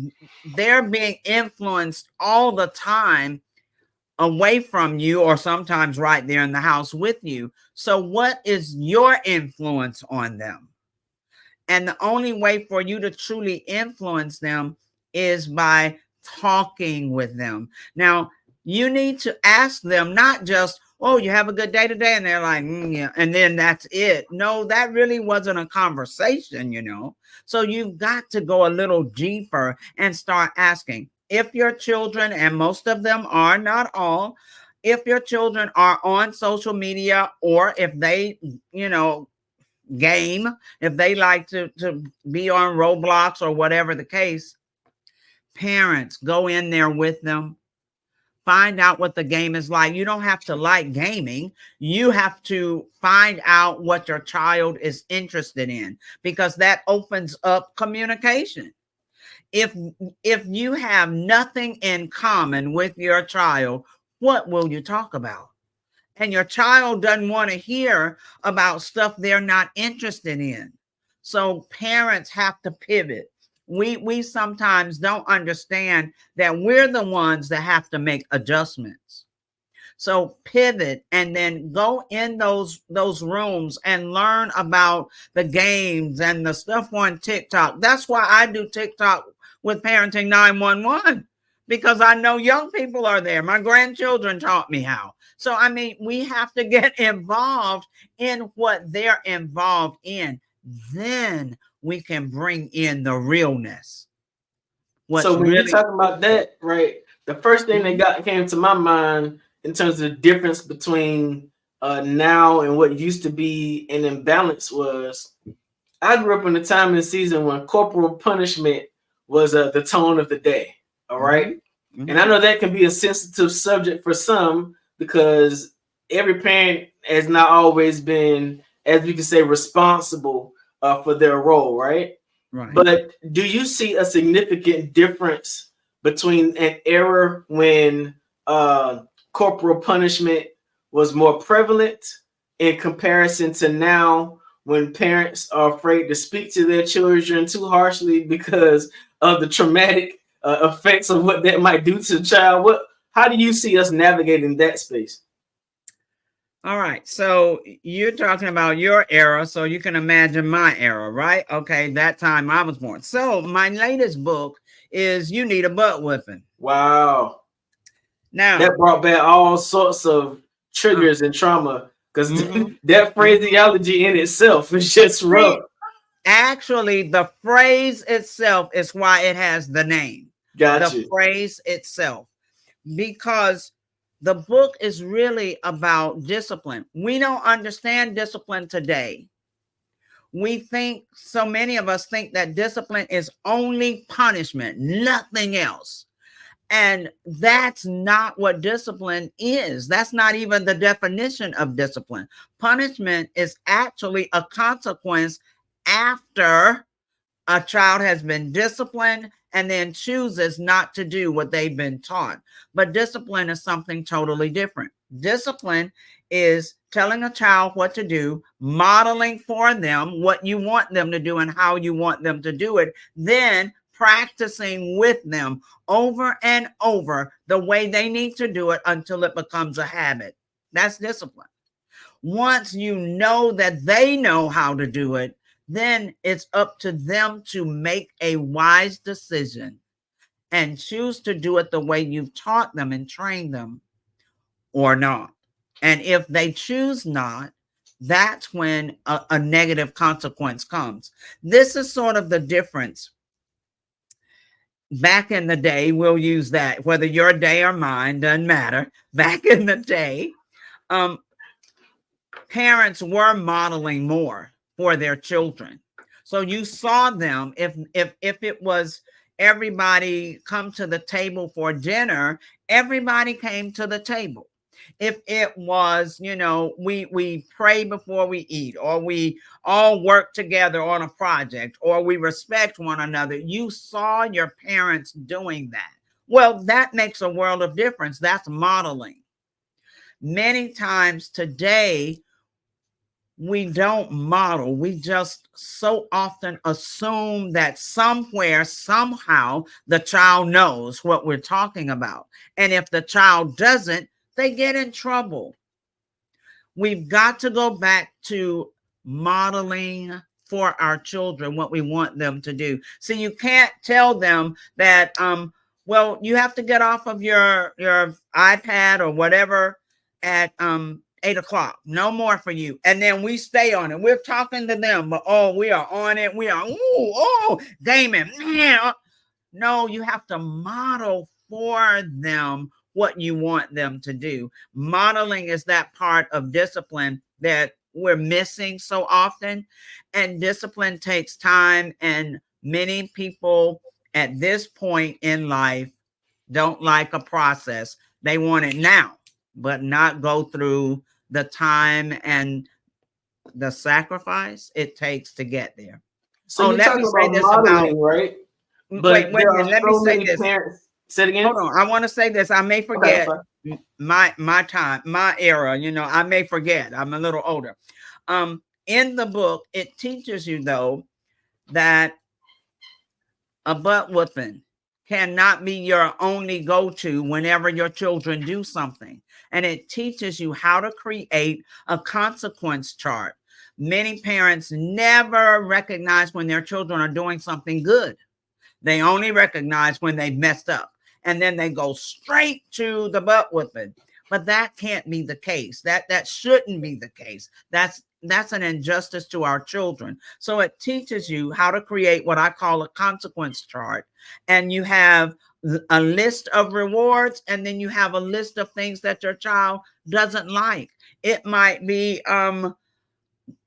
they're being influenced all the time away from you, or sometimes right there in the house with you. So what is your influence on them? And the only way for you to truly influence them is by talking with them. Now, you need to ask them, not just, oh, you have a good day today? And they're like, yeah, and then that's it. No, that really wasn't a conversation, you know? So you've got to go a little deeper and start asking. If your children, and most of them are, not all, if your children are on social media, or if they, you know, game, if they like to be on Roblox or whatever the case, parents, go in there with them. Find out what the game is like. You don't have to like gaming. You have to find out what your child is interested in, because that opens up communication. If you have nothing in common with your child, what will you talk about? And your child doesn't want to hear about stuff they're not interested in. So parents have to pivot. We sometimes don't understand that we're the ones that have to make adjustments. So pivot, and then go in those rooms and learn about the games and the stuff on TikTok. That's why I do TikTok with Parenting 911, because I know young people are there. My grandchildren taught me how. So, I mean, we have to get involved in what they're involved in. Then we can bring in the realness. So when you're talking about that, right, the first thing that came to my mind in terms of the difference between now and what used to be an imbalance was, I grew up in a time and season when corporal punishment was the tone of the day. All right? And I know that can be a sensitive subject for some, because every parent has not always been, as we can say, responsible for their role, right? Right. But do you see a significant difference between an era when corporal punishment was more prevalent in comparison to now, when parents are afraid to speak to their children too harshly because of the traumatic effects of what that might do to the child? How do you see us navigating that space? All right. So you're talking about your era, so you can imagine my era, right? Okay, that time I was born. So my latest book is You Need a Butt Whipping. Wow. Now that brought back all sorts of triggers and trauma, because that phraseology in itself is just rough. Actually, the phrase itself is why it has the name. Gotcha. The phrase itself, because the book is really about discipline. We don't understand discipline today. We think, so many of us think that discipline is only punishment, nothing else. And that's not what discipline is. That's not even the definition of discipline. Punishment is actually a consequence after a child has been disciplined and then chooses not to do what they've been taught. But discipline is something totally different. Discipline is telling a child what to do, modeling for them what you want them to do and how you want them to do it, then practicing with them over and over the way they need to do it until it becomes a habit. That's discipline. Once you know that they know how to do it, then it's up to them to make a wise decision and choose to do it the way you've taught them and trained them or not. And if they choose not, that's when a negative consequence comes. This is sort of the difference. Back in the day, we'll use that, whether your day or mine, doesn't matter. Back in the day, parents were modeling more for their children. So you saw them, if it was everybody come to the table for dinner, everybody came to the table. If it was, we pray before we eat, or we all work together on a project, or we respect one another, you saw your parents doing that. Well, that makes a world of difference. That's modeling. Many times today, we don't model. We just so often assume that somewhere, somehow, the child knows what we're talking about. And if the child doesn't, they get in trouble. We've got to go back to modeling for our children what we want them to do. So you can't tell them that, well, you have to get off of your iPad or whatever at 8 o'clock, no more for you. And then we stay on it. We're talking to them, but we are on it. We are, gaming. Man. No, you have to model for them what you want them to do. Modeling is that part of discipline that we're missing so often. And discipline takes time. And many people at this point in life don't like a process. They want it now, but not go through the time and the sacrifice it takes to get there. So you talk about modeling, right? But wait, let me say this. Say it again. Hold on. I want to say this. I may forget my time, my era. I may forget. I'm a little older. In the book, it teaches you, though, that a butt whooping cannot be your only go-to whenever your children do something. And it teaches you how to create a consequence chart. Many parents never recognize when their children are doing something good. They only recognize when they've messed up. and then they go straight to the butt whipping. But that can't be the case. That shouldn't be the case. That's an injustice to our children. So it teaches you how to create what I call a consequence chart. And you have a list of rewards, and then you have a list of things that your child doesn't like. It might be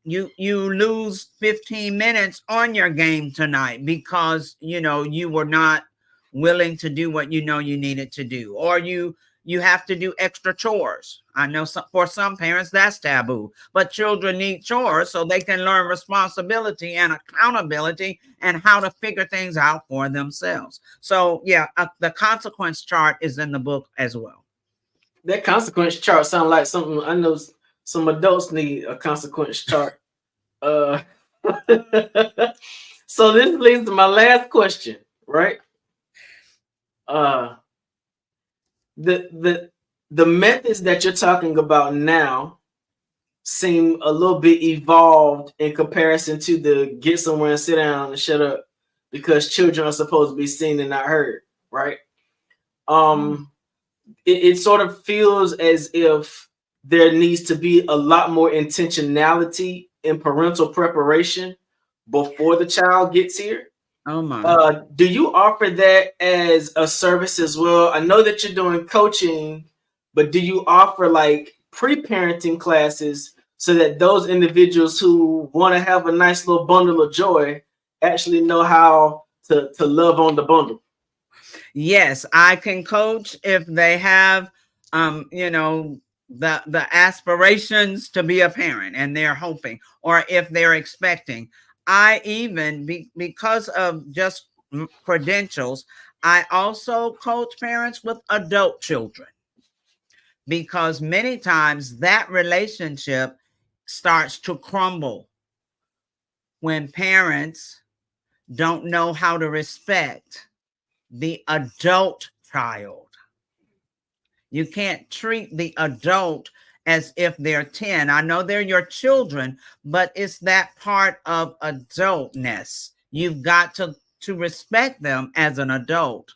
you lose 15 minutes on your game tonight because you were not willing to do what you needed to do, or you have to do extra chores. I know for some parents that's taboo, but children need chores so they can learn responsibility and accountability and how to figure things out for themselves. So yeah, the consequence chart is in the book as well. That consequence chart sounds like something I know some adults need, a consequence chart. So this leads to my last question, right? The methods that you're talking about now seem a little bit evolved in comparison to the get somewhere and sit down and shut up because children are supposed to be seen and not heard, right? It sort of feels as if there needs to be a lot more intentionality in parental preparation before the child gets here. Oh my. Do you offer that as a service as well? I know that you're doing coaching, but do you offer like pre-parenting classes so that those individuals who want to have a nice little bundle of joy actually know how to love on the bundle? Yes, I can coach if they have the aspirations to be a parent and they're hoping, or if they're expecting. I even, because of just credentials, I also coach parents with adult children, because many times that relationship starts to crumble when parents don't know how to respect the adult child. You can't treat the adult as if they're 10. I know they're your children, but it's that part of adultness. You've got to respect them as an adult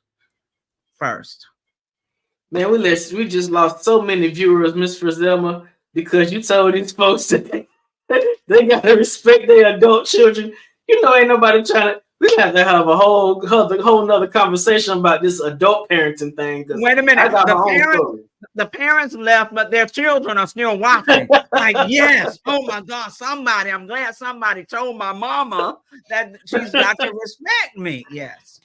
first. Man, we just lost so many viewers, Miss Frizelma, because you told these folks that they gotta respect their adult children. Ain't nobody trying to. We have to have a whole nother conversation about this adult parenting thing. Wait a minute. The parents left, but their children are still watching. Like, yes, oh my God, I'm glad somebody told my mama that she's got to respect me. Yes.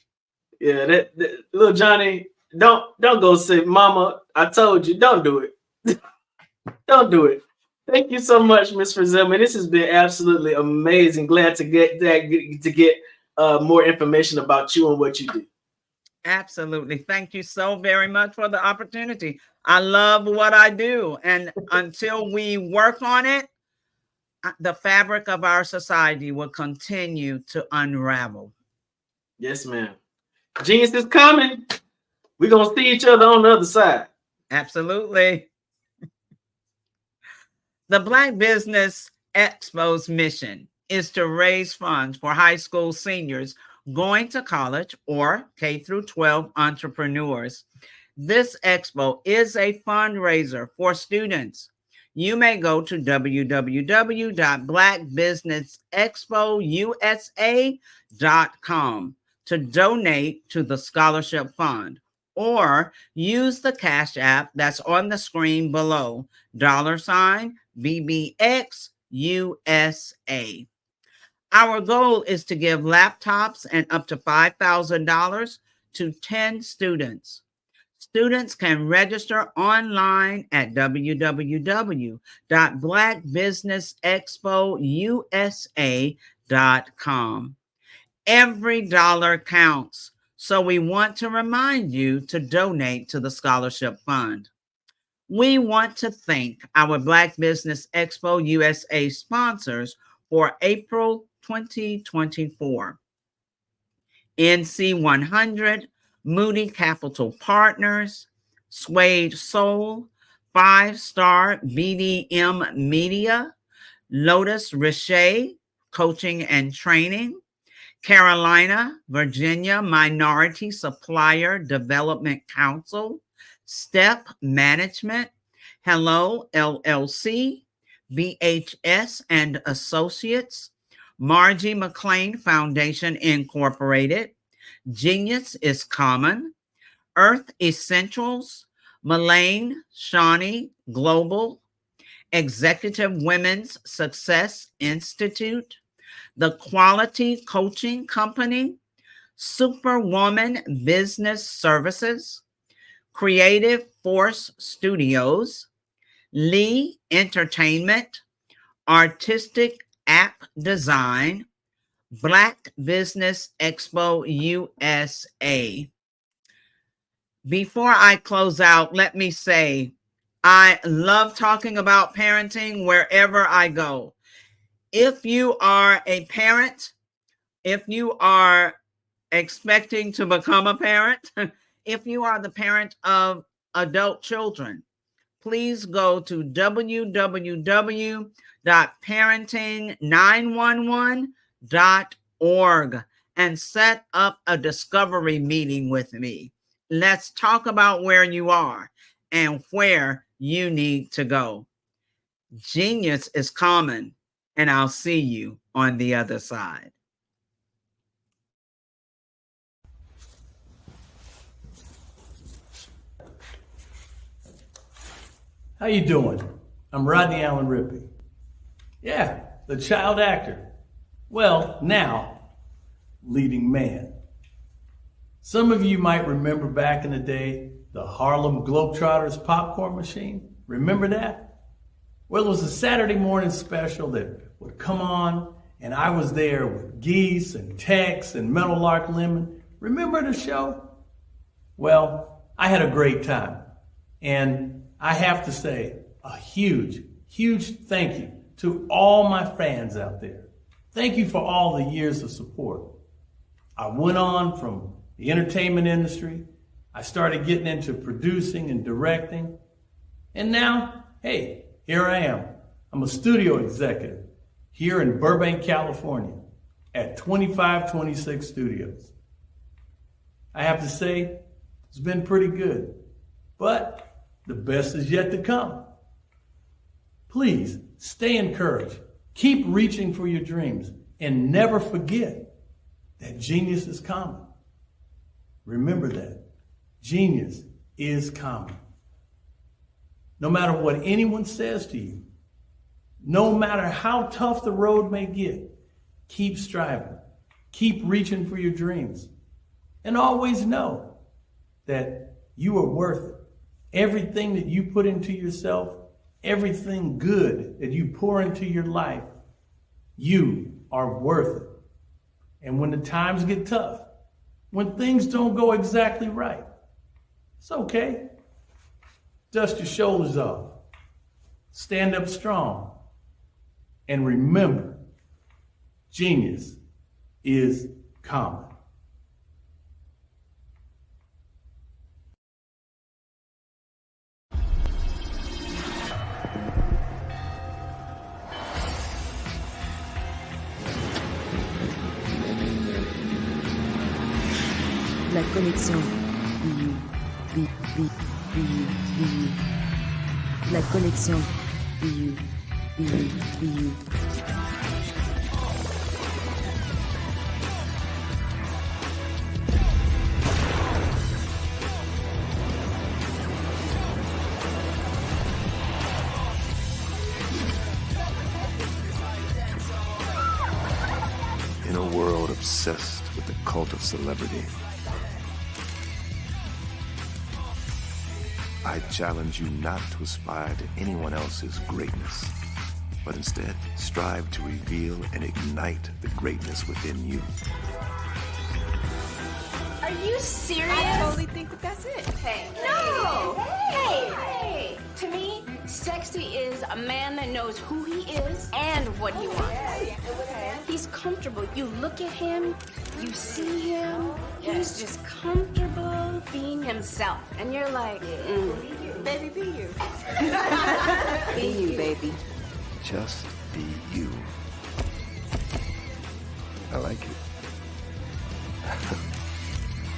Yeah, that little Johnny, don't go say, Mama, I told you, don't do it. Don't do it. Thank you so much, Ms. Frizelma. This has been absolutely amazing. Glad to get more information about you and what you do. Absolutely. Thank you so very much for the opportunity. I love what I do. And until we work on it, the fabric of our society will continue to unravel. Yes, ma'am. Genius is coming. We're going to see each other on the other side. Absolutely. The Black Business Expo's mission is to raise funds for high school seniors going to college or K-12 entrepreneurs. This expo is a fundraiser for students. You may go to www.blackbusinessexpousa.com to donate to the scholarship fund, or use the Cash App that's on the screen below, $BBXUSA. Our goal is to give laptops and up to $5,000 to 10 students. Students can register online at www.blackbusinessexpousa.com. Every dollar counts, so we want to remind you to donate to the scholarship fund. We want to thank our Black Business Expo USA sponsors for April 2024. NC 100, Moody Capital Partners, Suede Soul, 5-Star BDM Media, Lotus Richey Coaching and Training, Carolina, Virginia Minority Supplier Development Council, STEP Management, Hello LLC, BHS and Associates, Margie McLean Foundation Incorporated, Genius is Common, Earth Essentials, Mullane Shawnee Global, Executive Women's Success Institute, The Quality Coaching Company, Superwoman Business Services, Creative Force Studios, Lee Entertainment, Artistic App Design, Black Business Expo USA. Before I close out, let me say, I love talking about parenting wherever I go. If you are a parent, if you are expecting to become a parent, if you are the parent of adult children, please go to www.parenting911.org and set up a discovery meeting with me. Let's talk about where you are and where you need to go. Genius is common, and I'll see you on the other side. How you doing? I'm Rodney Allen Rippey. Yeah, the child actor. Well, now, leading man. Some of you might remember back in the day, the Harlem Globetrotters popcorn machine. Remember that? Well, it was a Saturday morning special that would come on, and I was there with Geese and Tex and Meadowlark Lemon. Remember the show? Well, I had a great time. And I have to say a huge, huge thank you to all my fans out there. Thank you for all the years of support. I went on from the entertainment industry. I started getting into producing and directing. And now, hey, here I am. I'm a studio executive here in Burbank, California at 2526 Studios. I have to say, it's been pretty good, but the best is yet to come. Please stay encouraged. Keep reaching for your dreams and never forget that genius is common. Remember that. Genius is common. No matter what anyone says to you, no matter how tough the road may get, keep striving. Keep reaching for your dreams. And always know that you are worth it. Everything that you put into yourself, everything good that you pour into your life, you are worth it. And when the times get tough, when things don't go exactly right, it's okay. Dust your shoulders off. Stand up strong. And remember, genius is common. La connexion. La connexion. In a world obsessed with the cult of celebrity, I challenge you not to aspire to anyone else's greatness, but instead strive to reveal and ignite the greatness within you. Are you serious? I totally think that's it. Hey. No! Hey! To me, sexy is a man that knows who he is and what he wants. He's comfortable. You look at him, you see him, he's just comfortable being himself. And you're like, Baby, be you. be you, baby. Just be you. I like it.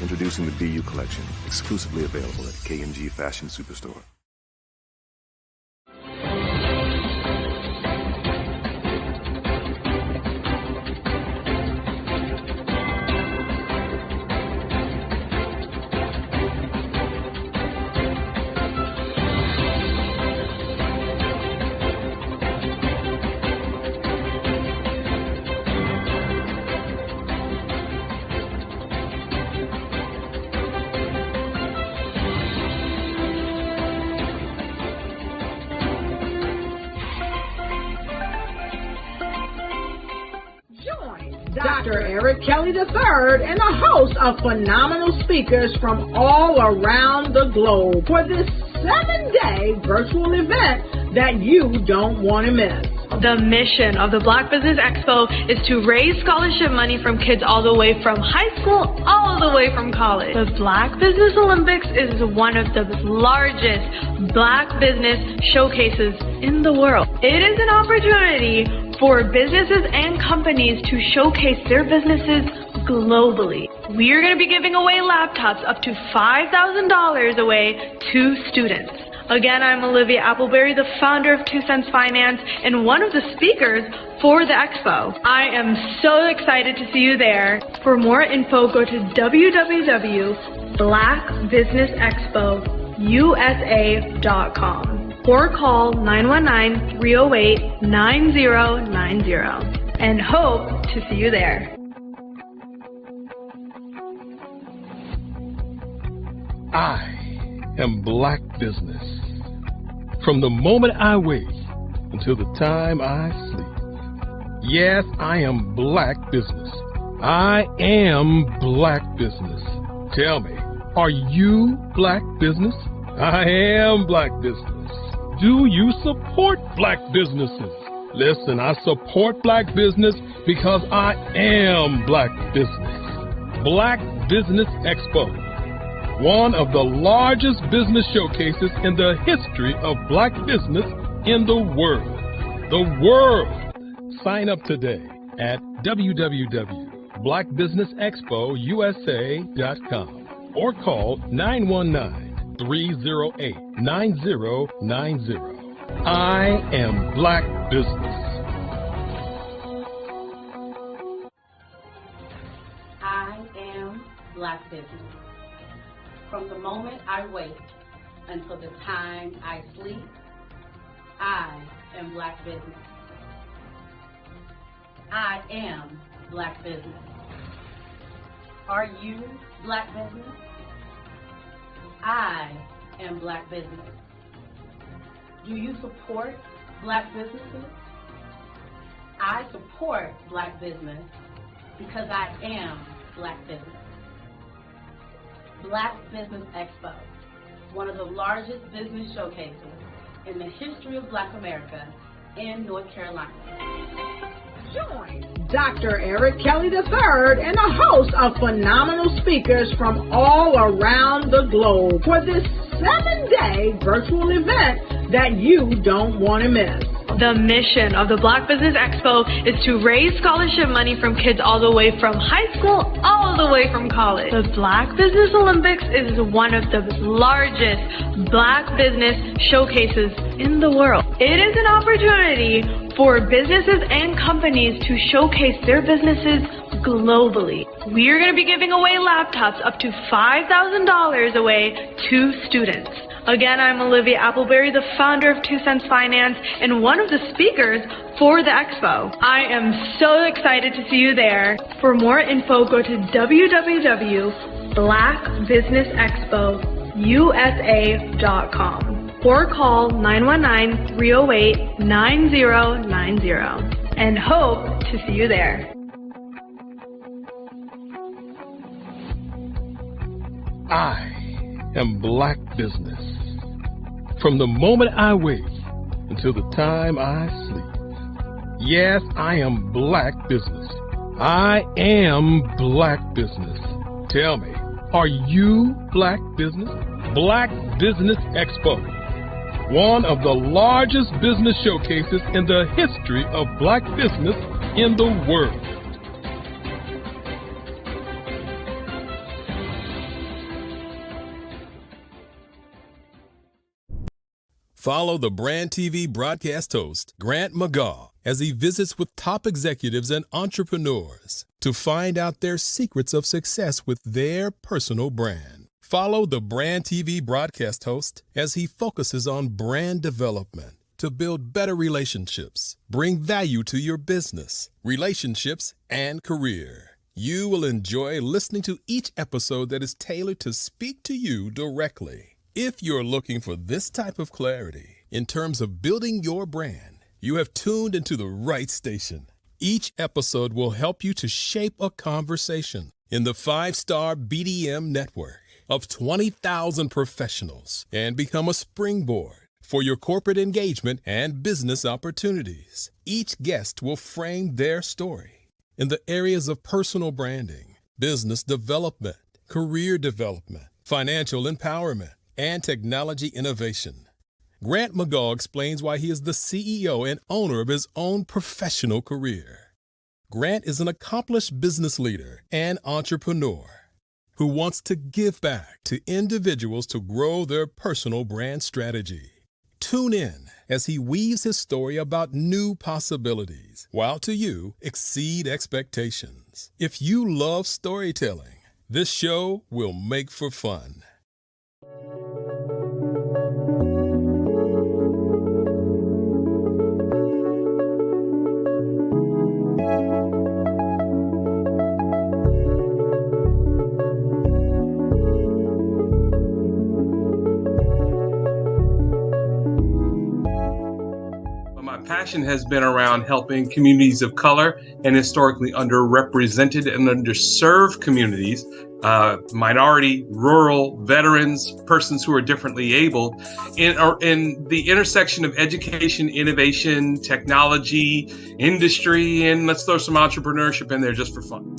Introducing the BU collection, exclusively available at K&G Fashion Superstore. Dr. Eric Kelly III and a host of phenomenal speakers from all around the globe for this 7-day virtual event that you don't want to miss. The mission of the Black Business Expo is to raise scholarship money from kids all the way from high school all the way from college. The Black Business Olympics is one of the largest Black business showcases in the world. It is an opportunity for businesses and companies to showcase their businesses globally. We are going to be giving away laptops up to $5,000 away to students. Again, I'm Olivia Appleberry, the founder of 2 Cents Finance and one of the speakers for the expo. I am so excited to see you there. For more info, go to www.blackbusinessexpousa.com or call 919-308-9090 and hope to see you there. I am Black Business. From the moment I wake until the time I sleep. Yes, I am Black Business. I am Black Business. Tell me, are you Black Business? I am Black Business. Do you support Black businesses? Listen, I support Black business because I am Black Business. Black Business Expo, one of the largest business showcases in the history of Black business in the world. The world! Sign up today at www.blackbusinessexpousa.com or call 919-308-9090. I am Black Business. I am Black Business. From the moment I wake until the time I sleep, I am Black Business. I am Black Business. Are you Black Business? I am Black Business. Do you support Black businesses? I support Black business because I am Black Business. Black Business Expo, one of the largest business showcases in the history of Black America in North Carolina. Join Dr. Eric Kelly III and a host of phenomenal speakers from all around the globe for this 7-day virtual event that you don't want to miss. The mission of the Black Business Expo is to raise scholarship money from kids all the way from high school all the way from college. The Black Business Olympics is one of the largest Black business showcases in the world. It is an opportunity for businesses and companies to showcase their businesses globally. We are going to be giving away laptops up to $5,000 away to students. Again, I'm Olivia Appleberry, the founder of 2 Cents Finance and one of the speakers for the expo. I am so excited to see you there. For more info, go to www.blackbusinessexpousa.com or call 919-308-9090 and hope to see you there. I am Black Business. From the moment I wake until the time I sleep. Yes, I am Black Business. I am Black Business. Tell me, are you Black Business? Black Business Expo, one of the largest business showcases in the history of Black business in the world. Follow the Brand TV broadcast host, Grant McGaugh, as he visits with top executives and entrepreneurs to find out their secrets of success with their personal brand. Follow the Brand TV broadcast host as he focuses on brand development to build better relationships, bring value to your business, relationships, and career. You will enjoy listening to each episode that is tailored to speak to you directly. If you're looking for this type of clarity in terms of building your brand, you have tuned into the right station. Each episode will help you to shape a conversation in the 5-star BDM network of 20,000 professionals and become a springboard for your corporate engagement and business opportunities. Each guest will frame their story in the areas of personal branding, business development, career development, financial empowerment, and technology innovation. Grant McGaugh explains why he is the CEO and owner of his own professional career. Grant is an accomplished business leader and entrepreneur who wants to give back to individuals to grow their personal brand strategy. Tune in as he weaves his story about new possibilities, while to you exceed expectations. If you love storytelling, this show will make for fun. Passion has been around helping communities of color and historically underrepresented and underserved communities, minority, rural, veterans, persons who are differently abled, in the intersection of education, innovation, technology, industry, and let's throw some entrepreneurship in there just for fun.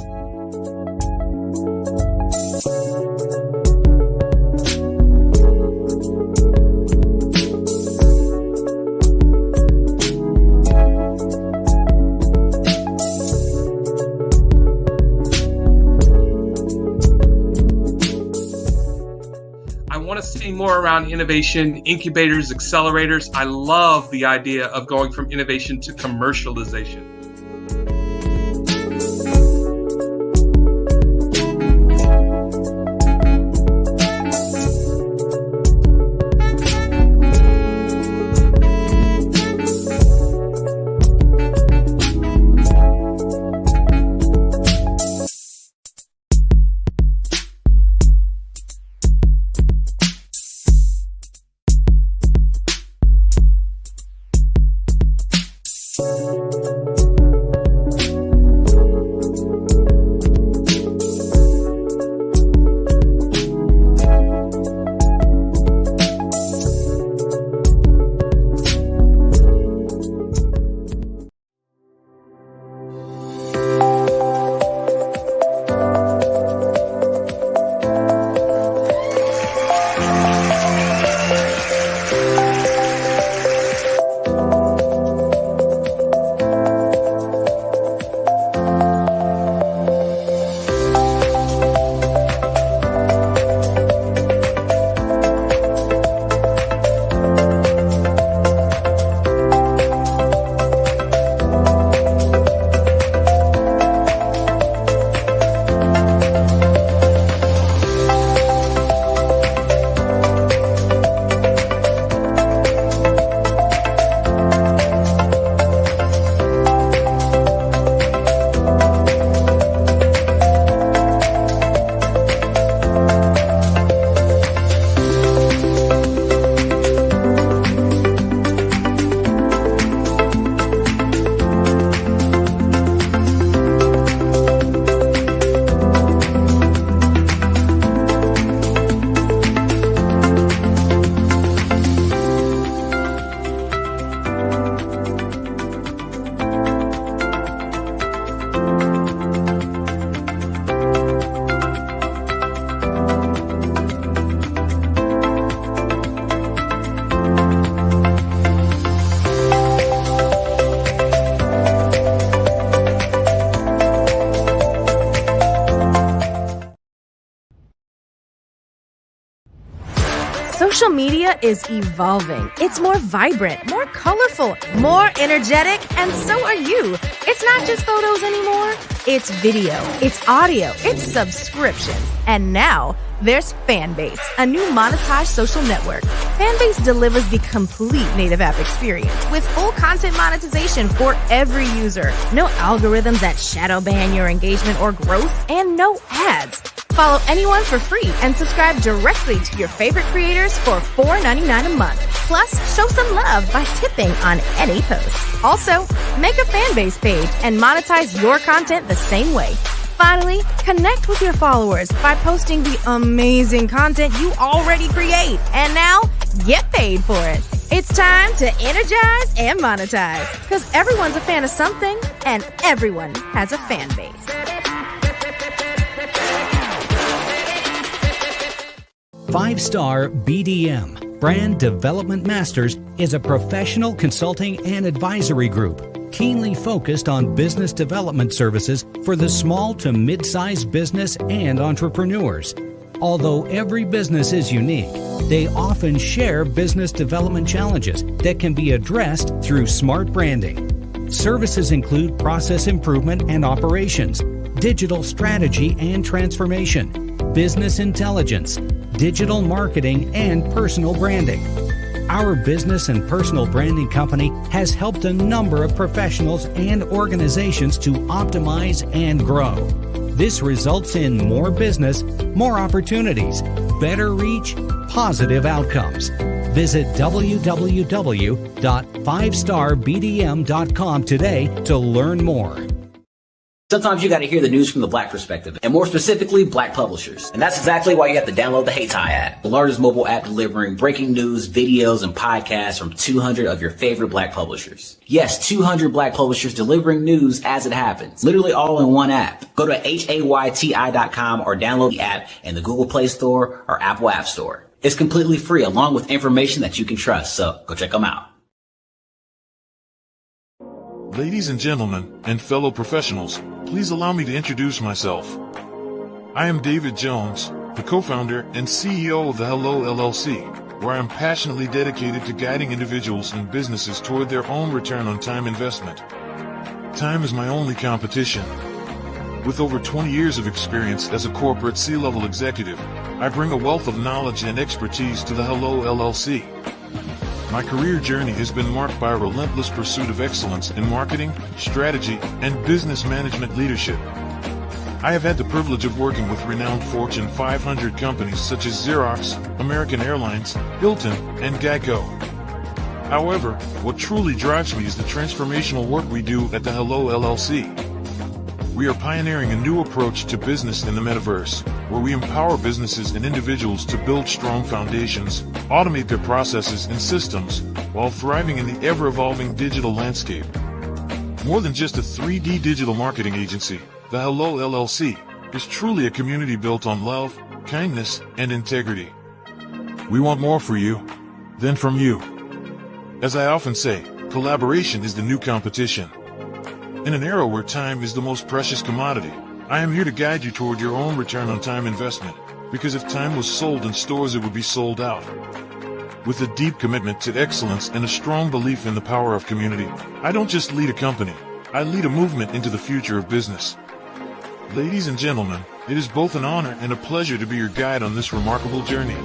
See more around innovation, incubators, accelerators. I love the idea of going from innovation to commercialization. media is evolving. It's more vibrant, more colorful, more energetic, and so are you. It's not just photos anymore. It's video, it's audio, it's subscriptions. And now, there's Fanbase, a new monetized social network. Fanbase delivers the complete native app experience with full content monetization for every user. No algorithms that shadow ban your engagement or growth, and no ads. Follow anyone for free and subscribe directly to your favorite creators for $4.99 a month. Plus, show some love by tipping on any post. Also, make a Fanbase page and monetize your content the same way. Finally, connect with your followers by posting the amazing content you already create. And now, get paid for it. It's time to energize and monetize. Because everyone's a fan of something, and everyone has a fan base. Five-Star BDM, Brand Development Masters, is a professional consulting and advisory group keenly focused on business development services for the small to mid-sized business and entrepreneurs. Although every business is unique, they often share business development challenges that can be addressed through smart branding. Services include process improvement and operations, digital strategy and transformation, business intelligence, digital marketing, and personal branding. Our business and personal branding company has helped a number of professionals and organizations to optimize and grow. This results in more business, more opportunities, better reach, positive outcomes. Visit www.fivestarbdm.com today to learn more. Sometimes you got to hear the news from the Black perspective, and more specifically, Black publishers. And that's exactly why you have to download the Hey Tie app, the largest mobile app delivering breaking news, videos, and podcasts from 200 of your favorite Black publishers. Yes, 200 Black publishers delivering news as it happens, literally all in one app. Go to HAYTI.com or download the app in the Google Play Store or Apple App Store. It's completely free, along with information that you can trust, so go check them out. Ladies and gentlemen, and fellow professionals, please allow me to introduce myself. I am David Jones, the co-founder and CEO of the Hello LLC, where I am passionately dedicated to guiding individuals and businesses toward their own return on time investment. Time is my only competition. With over 20 years of experience as a corporate C-level executive, I bring a wealth of knowledge and expertise to the Hello LLC. My career journey has been marked by a relentless pursuit of excellence in marketing, strategy, and business management leadership. I have had the privilege of working with renowned Fortune 500 companies such as Xerox, American Airlines, Hilton, and Geico. However, what truly drives me is the transformational work we do at the Hello LLC. We are pioneering a new approach to business in the metaverse, where we empower businesses and individuals to build strong foundations, automate their processes and systems, while thriving in the ever-evolving digital landscape. More than just a 3D digital marketing agency, the Hello LLC is truly a community built on love, kindness, and integrity. We want more for you than from you. As I often say, collaboration is the new competition. In an era where time is the most precious commodity, I am here to guide you toward your own return on time investment, because if time was sold in stores, it would be sold out. With a deep commitment to excellence and a strong belief in the power of community, I don't just lead a company, I lead a movement into the future of business. Ladies and gentlemen, it is both an honor and a pleasure to be your guide on this remarkable journey.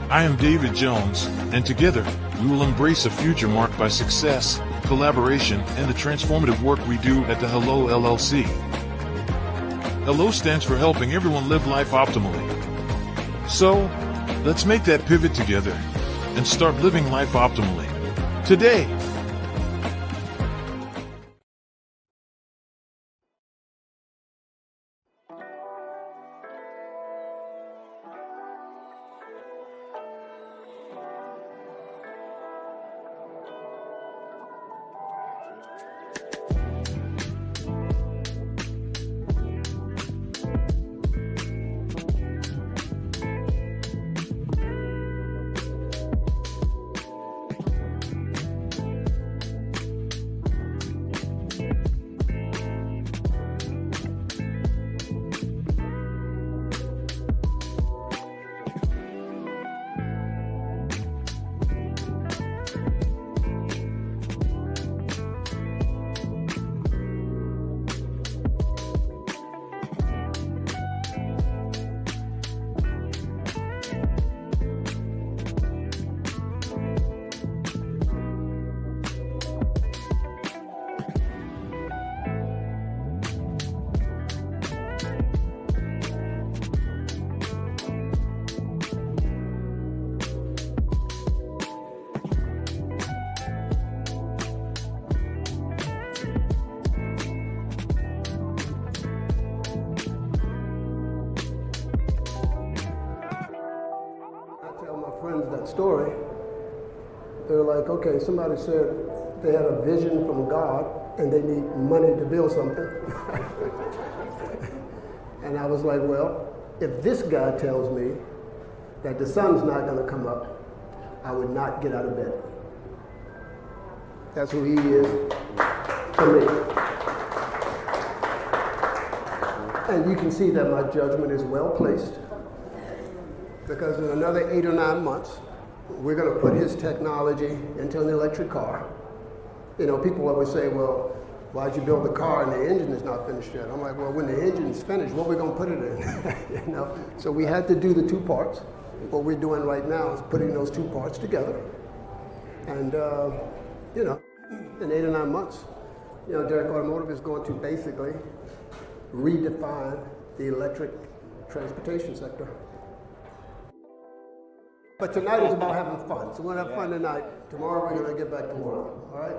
I am David Jones, and together, we will embrace a future marked by success, collaboration, and the transformative work we do at the Hello LLC. Hello stands for helping everyone live life optimally. So, let's make that pivot together and start living life optimally today. story, they're like, okay, somebody said they had a vision from God and they need money to build something. And I was like, well, if this guy tells me that the sun's not going to come up, I would not get out of bed. That's who he is to me. And you can see that my judgment is well placed, because in another 8 or 9 months, we're going to put his technology into an electric car. You know, people always say, well, why'd you build the car and the engine is not finished yet? I'm like, well, when the engine's finished, what are we going to put it in? You know? So we had to do the 2 parts. What we're doing right now is putting those 2 parts together. And, you know, in 8 or 9 months, you know, Derek Automotive is going to basically redefine the electric transportation sector. But tonight is about having fun. So we're going to have fun tonight. Tomorrow we're going to get back to work. All right?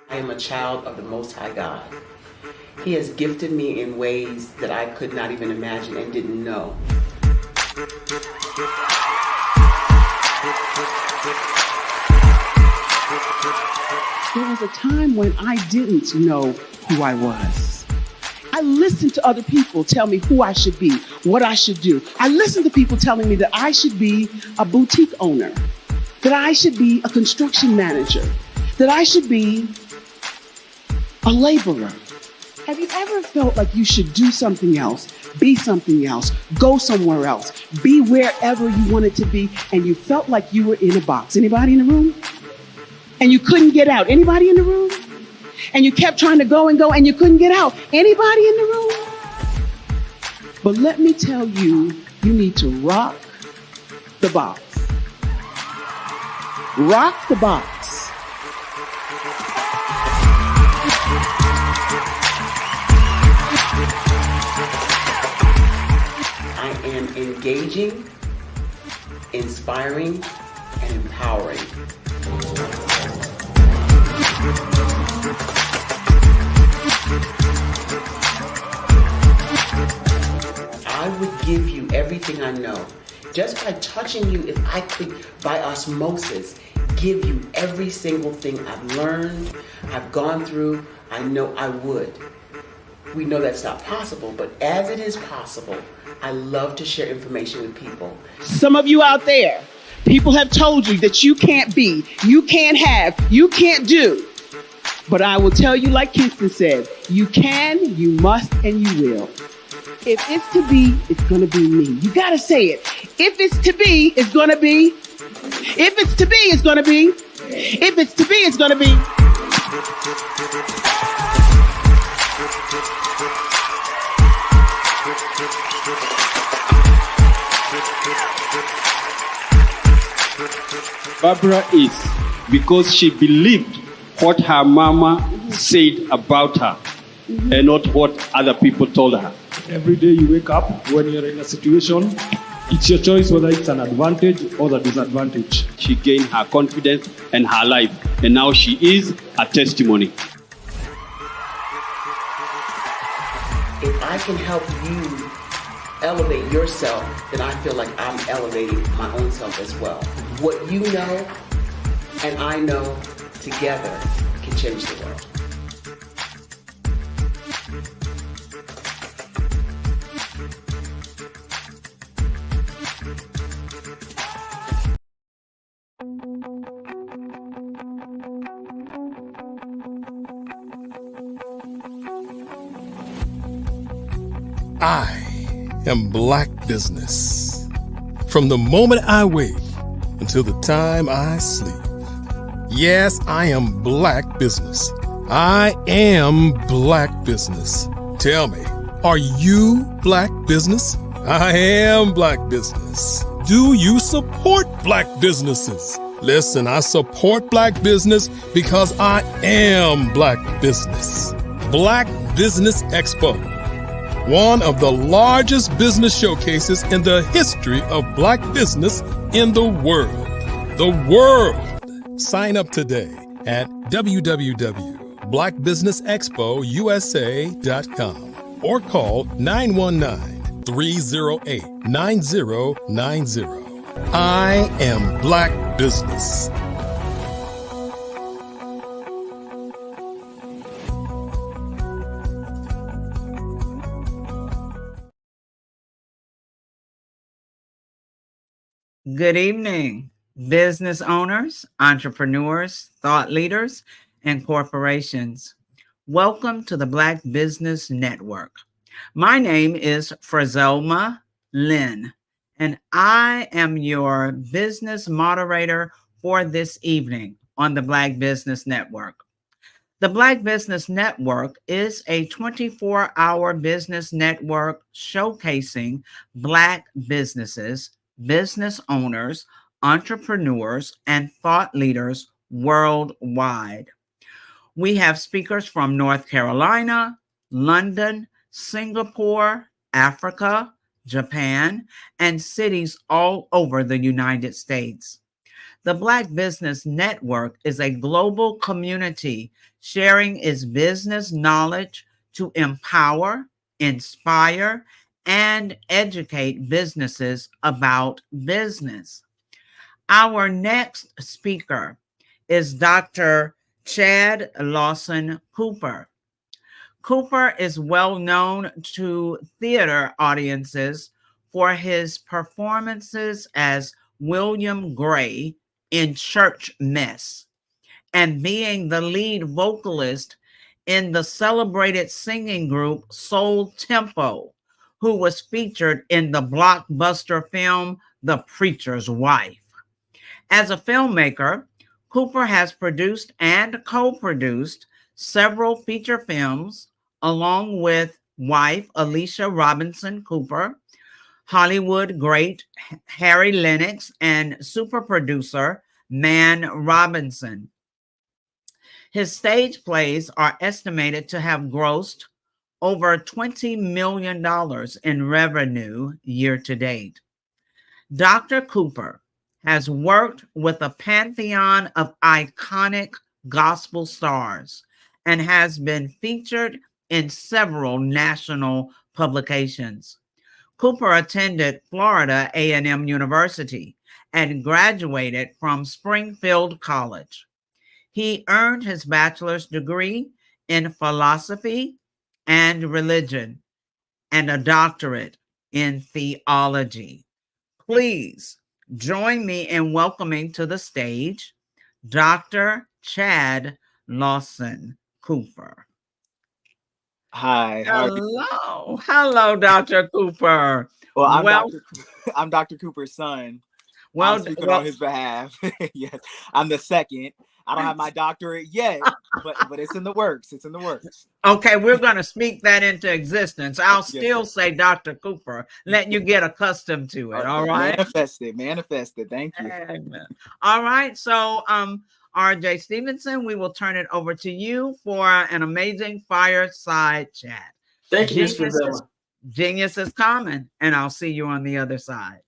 I am a child of the Most High God. He has gifted me in ways that I could not even imagine and didn't know. There was a time when I didn't know who I was. I listened to other people tell me who I should be, what I should do. I listened to people telling me that I should be a boutique owner, that I should be a construction manager, that I should be a laborer. Have you ever felt like you should do something else, be something else, go somewhere else, be wherever you wanted to be, and you felt like you were in a box? Anybody in the room? And you couldn't get out? Anybody in the room? And you kept trying to go and go and you couldn't get out? Anybody in the room? But let me tell you, you need to rock the box. Rock the box. I am engaging, inspiring, and empowering. I would give you everything I know. Just by touching you, if I could, by osmosis, give you every single thing I've learned, I've gone through, I know I would. We know that's not possible, but as it is possible, I love to share information with people. Some of you out there, people have told you that you can't be, you can't have, you can't do. But I will tell you, like Kingston said, you can, you must, and you will. If it's to be, it's going to be me. You got to say it. If it's to be, it's going to be. If it's to be, it's going to be. If it's to be, it's going to be. Barbara is because she believed what her mama said about her and not what other people told her. Every day you wake up, when you're in a situation, it's your choice whether it's an advantage or the disadvantage. She gained her confidence and her life, and now she is a testimony. If I can help you elevate yourself, then I feel like I'm elevating my own self as well. What you know and I know together can change the world. I am Black Business. From the moment I wake until the time I sleep. Yes, I am Black Business. I am Black Business. Tell me, are you Black Business? I am Black Business. Do you support Black businesses? Listen, I support Black business because I am Black Business. Black Business Expo, one of the largest business showcases in the history of Black business in the world. The world! Sign up today at www.blackbusinessexpousa.com or call 919 308-9090. I am Black Business. Good evening, business owners, entrepreneurs, thought leaders, and corporations. Welcome to the Black Business Network. My name is Frazelma Lynn, and I am your business moderator for this evening on the Black Business Network. The Black Business Network is a 24-hour business network showcasing Black businesses, business owners, entrepreneurs, and thought leaders worldwide. We have speakers from North Carolina, London, Singapore, Africa, Japan, and cities all over the United States. The Black Business Network is a global community sharing its business knowledge to empower, inspire, and educate businesses about business. Our next speaker is Dr. Chad Lawson Cooper. Cooper is well known to theater audiences for his performances as William Gray in Church Mess and being the lead vocalist in the celebrated singing group Soul Tempo, who was featured in the blockbuster film The Preacher's Wife. As a filmmaker, Cooper has produced and co-produced several feature films along with wife Alicia Robinson Cooper, Hollywood great Harry Lennox, and super producer Man Robinson. His stage plays are estimated to have grossed over $20 million in revenue year to date. Dr. Cooper has worked with a pantheon of iconic gospel stars and has been featured in several national publications. Cooper attended Florida A&M University and graduated from Springfield College. He earned his bachelor's degree in philosophy and religion and a doctorate in theology. Please join me in welcoming to the stage Dr. Chad Lawson Cooper. Hi. Hello, Dr. Cooper. Well, I'm Dr. Cooper's son. Well, I'm speaking on his behalf. Yes, I'm the second. I don't have my doctorate yet, but it's in the works. It's in the works. Okay, we're going to speak that into existence. I'll still say Dr. Cooper, letting you get accustomed to it. All right. Manifest it. Thank you. Amen. All right. So, RJ Stevenson, we will turn it over to you for an amazing fireside chat. Thank you, Mr. Bella. Genius is common, and I'll see you on the other side.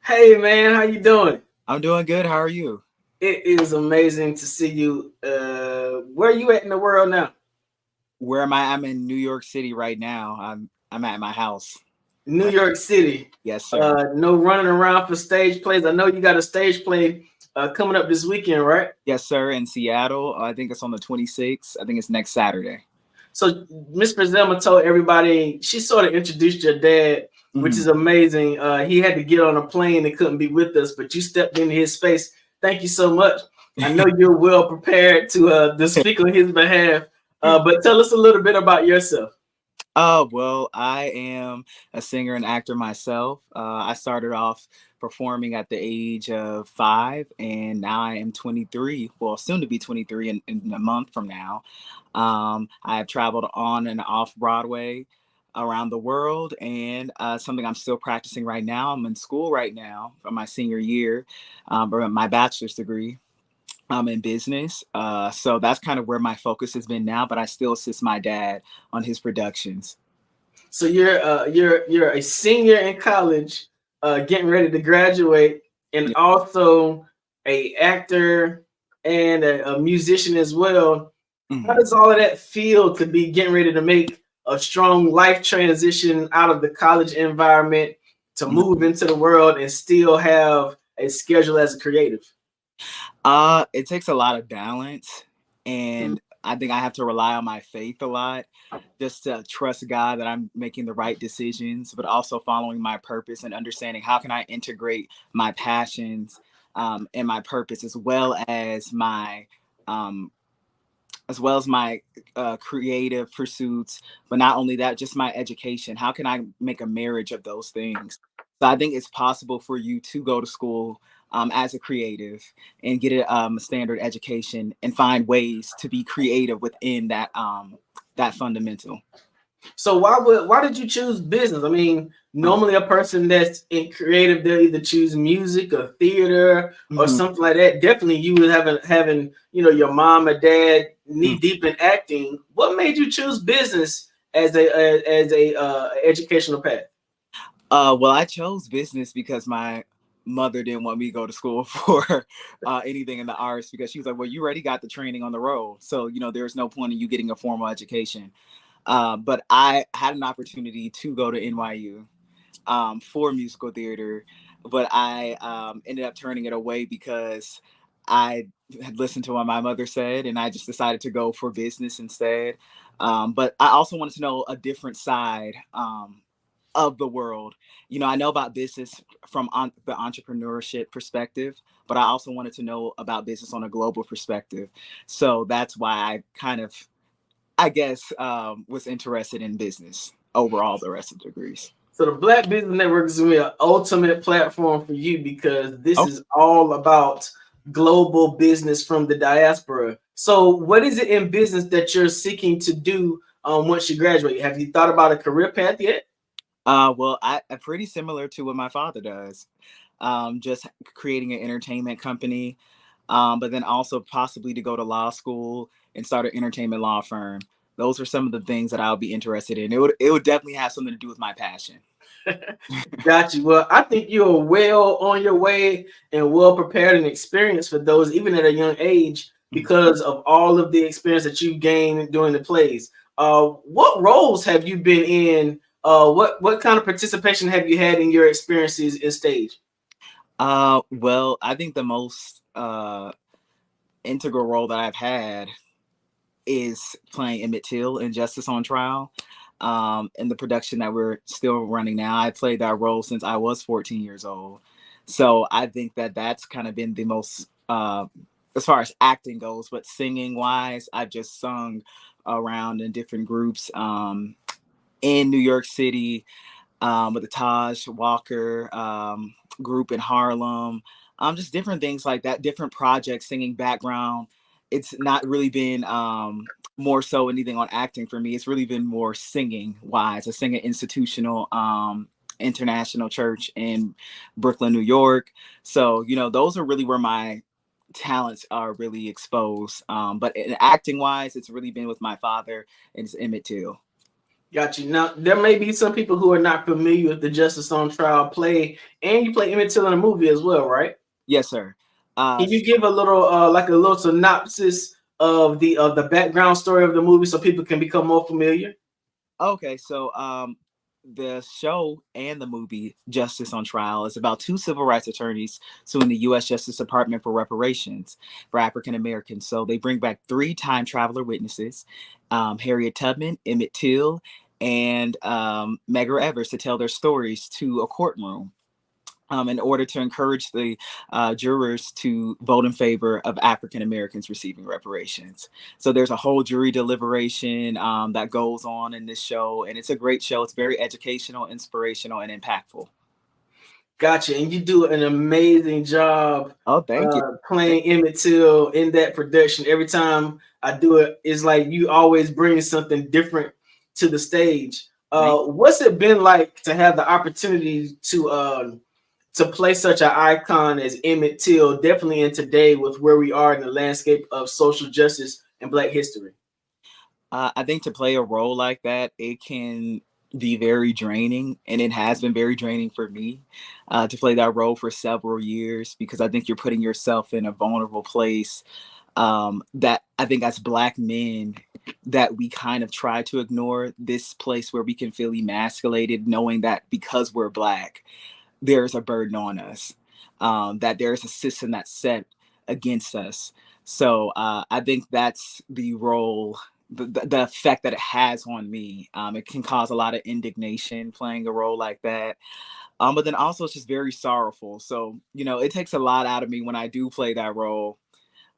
Hey, man, how you doing? I'm doing good. How are you? It is amazing to see you. Where are you at in the world now? Where am I? I'm in New York City right now. I'm at my house. New York City. Yes, sir. No running around for stage plays. I know you got a stage play coming up this weekend, right? Yes, sir. In Seattle. I think it's on the 26th. I think it's next Saturday. So Miss Zelma told everybody, she sort of introduced your dad, which is amazing. He had to get on a plane and couldn't be with us, but you stepped into his space. Thank you so much. I know you're well prepared to speak on his behalf, but tell us a little bit about yourself. Well, I am a singer and actor myself. I started off performing at the age of 5, and now I am 23. Well, soon to be 23 in a month from now. I have traveled on and off Broadway around the world, and something I'm still practicing right now. I'm in school right now for my senior year, for my bachelor's degree. I'm in business, so that's kind of where my focus has been now. But I still assist my dad on his productions. So you're a senior in college, getting ready to graduate, and also a actor and a musician as well. How does all of that feel to be getting ready to make a strong life transition out of the college environment to move into the world and still have a schedule as a creative? It takes a lot of balance, and I think I have to rely on my faith a lot, just to trust God that I'm making the right decisions, but also following my purpose and understanding how can I integrate my passions and my purpose um, as well as my creative pursuits, but not only that, just my education. How can I make a marriage of those things? So I think it's possible for you to go to school as a creative and get a standard education and find ways to be creative within that fundamental. So why did you choose business? I mean, normally a person that's in creative, they'll either choose music or theater or something like that. Definitely you would having your mom or dad knee deep in acting. What made you choose business as a educational path? Well, I chose business because my mother didn't want me to go to school for anything in the arts, because she was like, well, you already got the training on the road. So, there's no point in you getting a formal education. But I had an opportunity to go to NYU for musical theater, but I ended up turning it away because I had listened to what my mother said, and I just decided to go for business instead. But I also wanted to know a different side of the world. I know about business from the entrepreneurship perspective, but I also wanted to know about business on a global perspective. So that's why I guess, was interested in business over all the rest of the degrees. So the Black Business Network is going to be an ultimate platform for you because this is all about global business from the diaspora. So what is it in business that you're seeking to do once you graduate? Have you thought about a career path yet? Well, I pretty similar to what my father does. Just creating an entertainment company, but then also possibly to go to law school and start an entertainment law firm. Those are some of the things that I'll be interested in. It would definitely have something to do with my passion. Got you. Well, I think you're well on your way and well prepared and experienced for those, even at a young age, because of all of the experience that you've gained during the plays. What roles have you been in? What kind of participation have you had in your experiences in stage? Well, I think the most integral role that I've had is playing Emmett Till in Justice on Trial. In the production that we're still running now, I played that role since I was 14 years old. So I think that that's kind of been the most, as far as acting goes, but singing wise, I've just sung around in different groups in New York City, with the Taj Walker group in Harlem, just different things like that, different projects, singing background. It's not really been more so anything on acting for me. It's really been more singing wise. I sing at institutional international church in Brooklyn, New York. So, those are really where my talents are really exposed. But in acting wise, it's really been with my father, and it's Emmett Till. Got you. Now, there may be some people who are not familiar with the Justice on Trial play, and you play Emmett Till in a movie as well, right? Yes, sir. Can you give a little, like a little synopsis of the background story of the movie so people can become more familiar? Okay, so the show and the movie Justice on Trial is about two civil rights attorneys suing the U.S. Justice Department for reparations for African Americans. So they bring back three time traveler witnesses, Harriet Tubman, Emmett Till, and Medgar Evers, to tell their stories to a courtroom. In order to encourage the jurors to vote in favor of African Americans receiving reparations. So there's a whole jury deliberation that goes on in this show, and it's a great show. It's very educational, inspirational, and impactful. Gotcha. And you do an amazing job. Oh, thank you. Playing Emmett Till in that production. Every time I do it, it's like you always bring something different to the stage. What's it been like to have the opportunity to play such an icon as Emmett Till, definitely in today with where we are in the landscape of social justice and Black history? I think to play a role like that, it can be very draining, and it has been very draining for me to play that role for several years, because I think you're putting yourself in a vulnerable place that I think as Black men that we kind of try to ignore, this place where we can feel emasculated, knowing that because we're Black, there's a burden on us, that there's a system that's set against us. So I think that's the role, the effect that it has on me. It can cause a lot of indignation playing a role like that. But then also it's just very sorrowful. So, you know, it takes a lot out of me when I do play that role.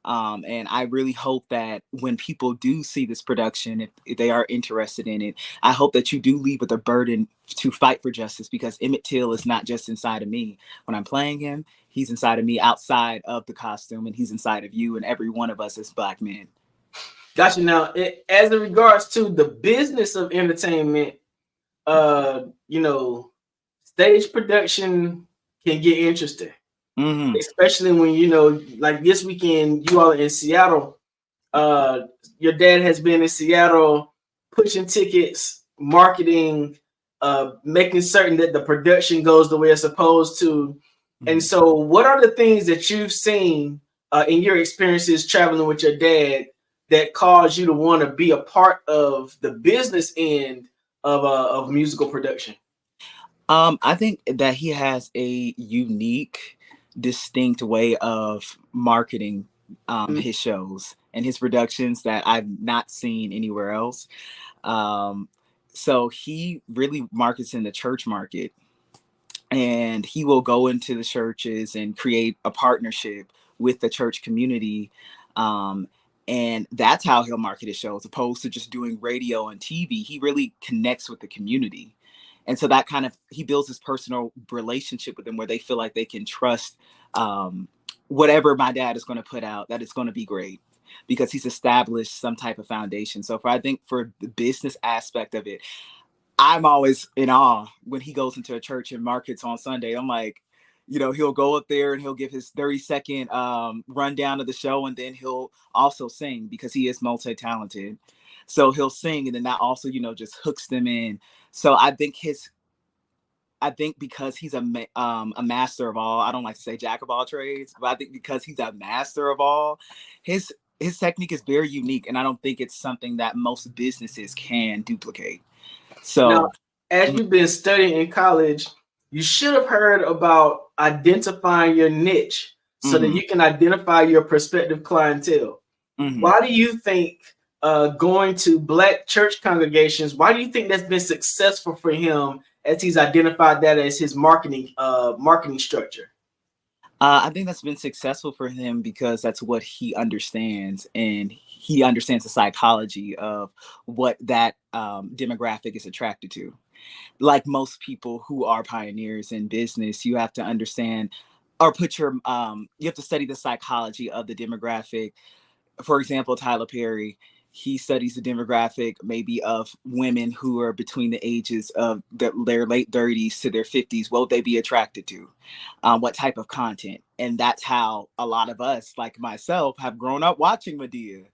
And I really hope that when people do see this production, if they are interested in it, I hope that you do leave with a burden to fight for justice, because Emmett Till is not just inside of me. When I'm playing him, he's inside of me outside of the costume, and he's inside of you and every one of us as Black men. Gotcha. Now, as in regards to the business of entertainment, you know, stage production can get interesting. Mm-hmm. Especially when, you know, like this weekend, you all are in Seattle. Your dad has been in Seattle pushing tickets, marketing, making certain that the production goes the way it's supposed to. Mm-hmm. And so what are the things that you've seen in your experiences traveling with your dad that caused you to want to be a part of the business end of musical production? I think that he has a unique, distinct way of marketing his shows and his productions that I've not seen anywhere else. So he really markets in the church market, and he will go into the churches and create a partnership with the church community. And that's how he'll market his show, as opposed to just doing radio and TV. He really connects with the community. And so that kind of, he builds this personal relationship with them where they feel like they can trust whatever my dad is going to put out, that it's going to be great, because he's established some type of foundation. So I think for the business aspect of it, I'm always in awe when he goes into a church and markets on Sunday. I'm like, you know, he'll go up there and he'll give his 30-second rundown of the show, and then he'll also sing, because he is multi-talented. So he'll sing, and then that also, you know, just hooks them in. So I think because he's a master of all, I don't like to say jack of all trades, but I think because he's a master of all, his technique is very unique, and I don't think it's something that most businesses can duplicate. So now, as you've been studying in college, you should have heard about identifying your niche so that you can identify your prospective clientele. Mm-hmm. Why do you think going to Black church congregations, why do you think that's been successful for him, as he's identified that as his marketing structure? I think that's been successful for him because that's what he understands, and he understands the psychology of what that demographic is attracted to. Like most people who are pioneers in business, you have to understand, or you have to study the psychology of the demographic. For example, Tyler Perry, he studies the demographic maybe of women who are between the ages of their late 30s to their 50s. What would they be attracted to? What type of content? And that's how a lot of us, like myself, have grown up watching Madea.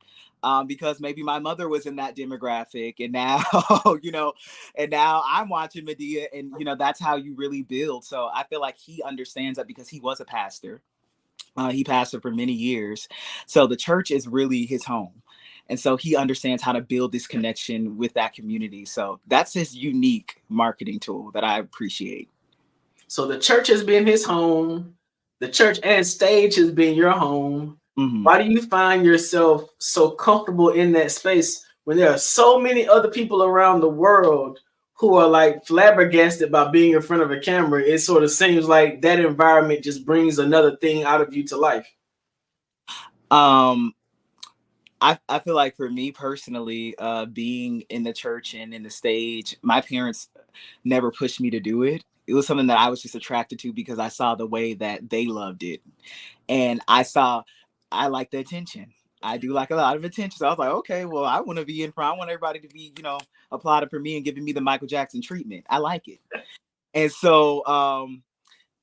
Because maybe my mother was in that demographic, and now, you know, and now I'm watching Madea, and, you know, that's how you really build. So I feel like he understands that because he was a pastor. He pastored for many years. So the church is really his home. And so he understands how to build this connection with that community. So that's his unique marketing tool that I appreciate. So the church has been his home. The church and stage has been your home. Mm-hmm. Why do you find yourself so comfortable in that space when there are so many other people around the world who are like flabbergasted by being in front of a camera? It sort of seems like that environment just brings another thing out of you to life. I feel like for me personally, being in the church and in the stage, my parents never pushed me to do it. It was something that I was just attracted to because I saw the way that they loved it. And I like the attention. I do like a lot of attention. So I was like, okay, well, I want to be in front. I want everybody to be, you know, applauding for me and giving me the Michael Jackson treatment. I like it. And so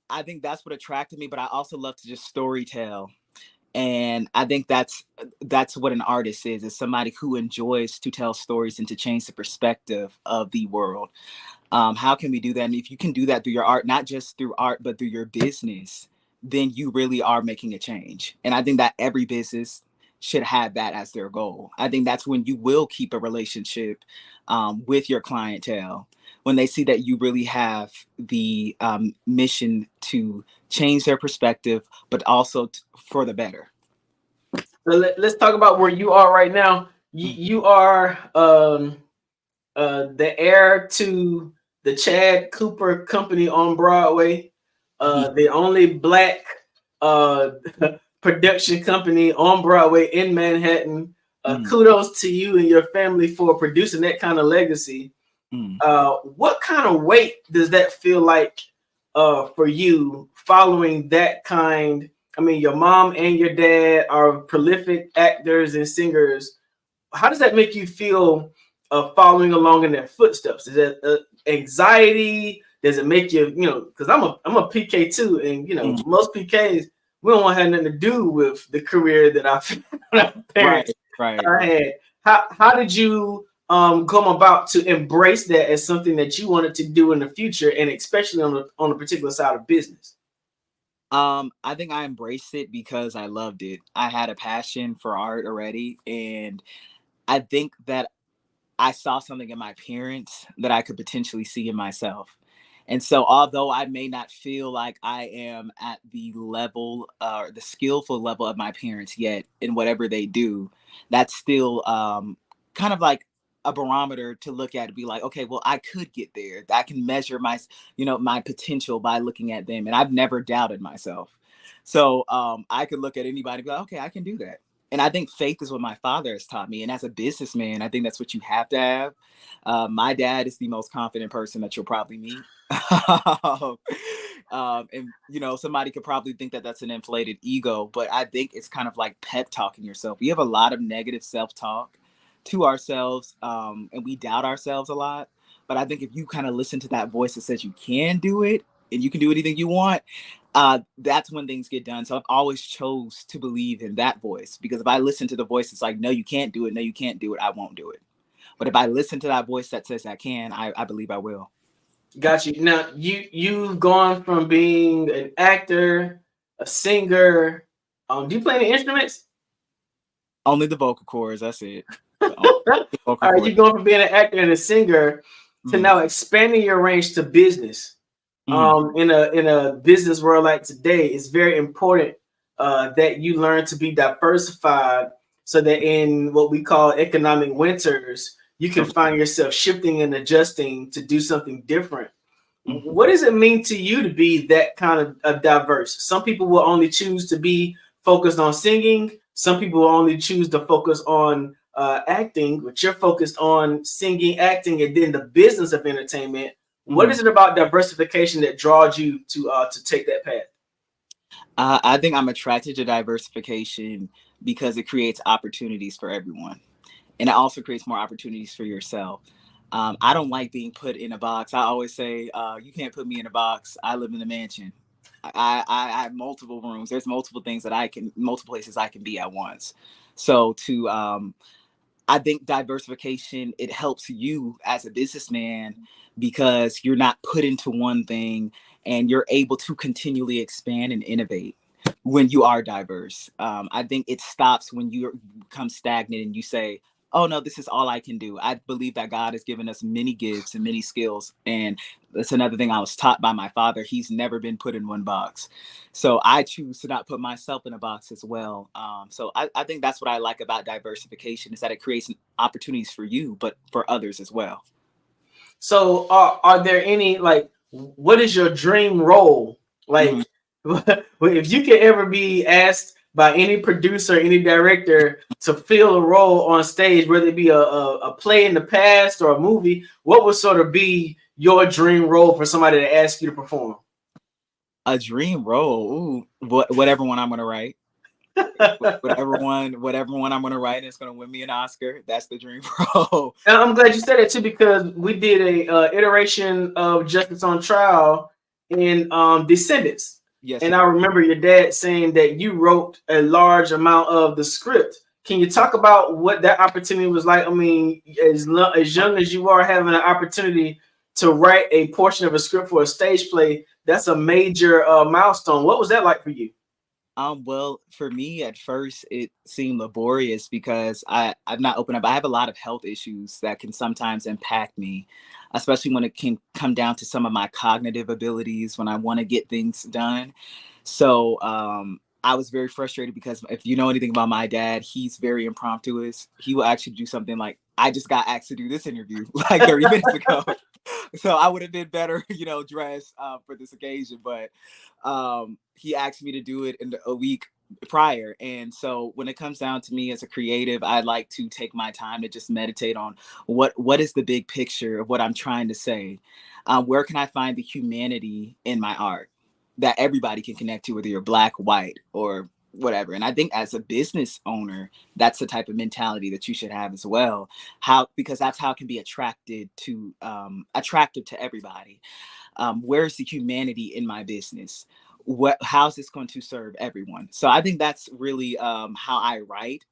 I think that's what attracted me. But I also love to just storytell. And I think that's what an artist is somebody who enjoys to tell stories and to change the perspective of the world. How can we do that? And if you can do that through your art, not just through art, but through your business, then you really are making a change. And I think that every business should have that as their goal. I think that's when you will keep a relationship with your clientele, when they see that you really have the mission to change their perspective, but also for the better. So let's talk about where you are right now. You are the heir to the Chad Cooper Company on Broadway, the only Black production company on Broadway in Manhattan. Kudos to you and your family for producing that kind of legacy. What kind of weight does that feel like for you following that kind? I mean, your mom and your dad are prolific actors and singers. How does that make you feel following along in their footsteps? Is that anxiety? Does it make you, because I'm a PK too, and most PKs, we don't want to have nothing to do with the career that our parents had. How did you come about to embrace that as something that you wanted to do in the future, and especially on a particular side of business? I think I embraced it because I loved it. I had a passion for art already, and I think that I saw something in my parents that I could potentially see in myself. And so although I may not feel like I am at the level or the skillful level of my parents yet in whatever they do, that's still kind of like a barometer to look at and be like, okay, well, I could get there. I can measure my, my potential by looking at them. And I've never doubted myself. So I could look at anybody and be like, okay, I can do that. And I think faith is what my father has taught me. And as a businessman, I think that's what you have to have. My dad is the most confident person that you'll probably meet. And, somebody could probably think that that's an inflated ego, but I think it's kind of like pep talking yourself. We have a lot of negative self-talk to ourselves, and we doubt ourselves a lot. But I think if you kind of listen to that voice that says you can do it and you can do anything you want, that's when things get done. So I've always chose to believe in that voice, because if I listen to the voice that's like, no, you can't do it. No, you can't do it. I won't do it. But if I listen to that voice that says I can, I believe I will. Got you. Now you've gone from being an actor, a singer. Do you play any instruments? Only the vocal cords. That's it. All right, you're going from being an actor and a singer to now expanding your range to business. In a business world like today, it's very important that you learn to be diversified, so that in what we call economic winters, you can find yourself shifting and adjusting to do something different. What does it mean to you to be that kind of diverse? Some people will only choose to be focused on singing. Some people will only choose to focus on acting, but you're focused on singing, acting, and then the business of entertainment. What is it about diversification that draws you to take that path? I think I'm attracted to diversification because it creates opportunities for everyone. And it also creates more opportunities for yourself. I don't like being put in a box. I always say, you can't put me in a box. I live in a mansion. I have multiple rooms. There's multiple things multiple places I can be at once. So I think diversification, it helps you as a businessman because you're not put into one thing, and you're able to continually expand and innovate when you are diverse. I think it stops when you become stagnant and you say, oh no, this is all I can do. I believe that God has given us many gifts and many skills. And that's another thing I was taught by my father. He's never been put in one box. So I choose to not put myself in a box as well. So I think that's what I like about diversification, is that it creates opportunities for you, but for others as well. So are there any, what is your dream role? If you could ever be asked by any producer, any director to fill a role on stage, whether it be a play in the past or a movie, what would sort of be your dream role for somebody to ask you to perform? A dream role? Ooh, whatever one I'm going to write. whatever one I'm going to write, and it's going to win me an Oscar. That's the dream role. And I'm glad you said that too, because we did a iteration of Justice on Trial in Descendants. Yes, and I remember your dad saying that you wrote a large amount of the script. Can you talk about what that opportunity was like? I mean, as young as you are, having an opportunity to write a portion of a script for a stage play, that's a major milestone. What was that like for you? Well, for me at first it seemed laborious because I've not opened up. I have a lot of health issues that can sometimes impact me, especially when it can come down to some of my cognitive abilities when I want to get things done. So I was very frustrated because if you know anything about my dad, he's very impromptu. He will actually do something like, I just got asked to do this interview like 30 minutes ago. So I would have been better, dressed for this occasion. But he asked me to do it in a week prior. And so when it comes down to me as a creative, I like to take my time to just meditate on what is the big picture of what I'm trying to say. Where can I find the humanity in my art that everybody can connect to, whether you're black, white, or whatever. And I think as a business owner, that's the type of mentality that you should have as well. Because that's how it can be attractive to everybody. Where's the humanity in my business? How's this going to serve everyone? So I think that's really how I write.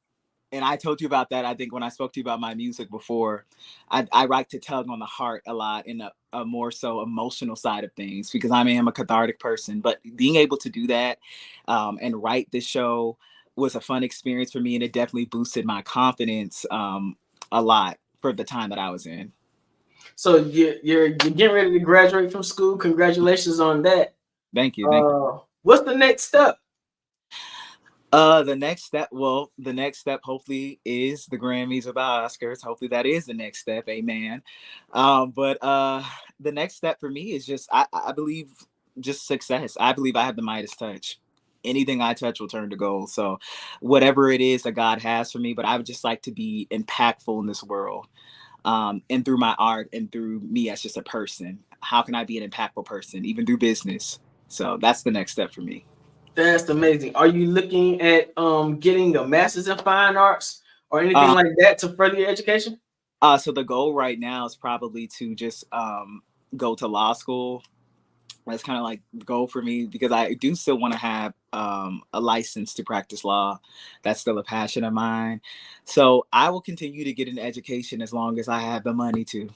And I told you about that, I think, when I spoke to you about my music before. I like to tug on the heart a lot in a more so emotional side of things, because I am a cathartic person. But being able to do that and write this show was a fun experience for me. And it definitely boosted my confidence a lot for the time that I was in. So you're getting ready to graduate from school. Congratulations on that. Thank you. Thank you. What's the next step? The next step hopefully is the Grammys or the Oscars. Hopefully that is the next step. Amen. But the next step for me is just, I believe, just success. I believe I have the Midas touch. Anything I touch will turn to gold. So whatever it is that God has for me, but I would just like to be impactful in this world. And through my art and through me as just a person. How can I be an impactful person, even through business? So that's the next step for me. That's amazing. Are you looking at getting a master's in fine arts or anything like that to further your education? So the goal right now is probably to just go to law school. That's kind of like the goal for me, because I do still want to have a license to practice law. That's still a passion of mine. So I will continue to get an education as long as I have the money to.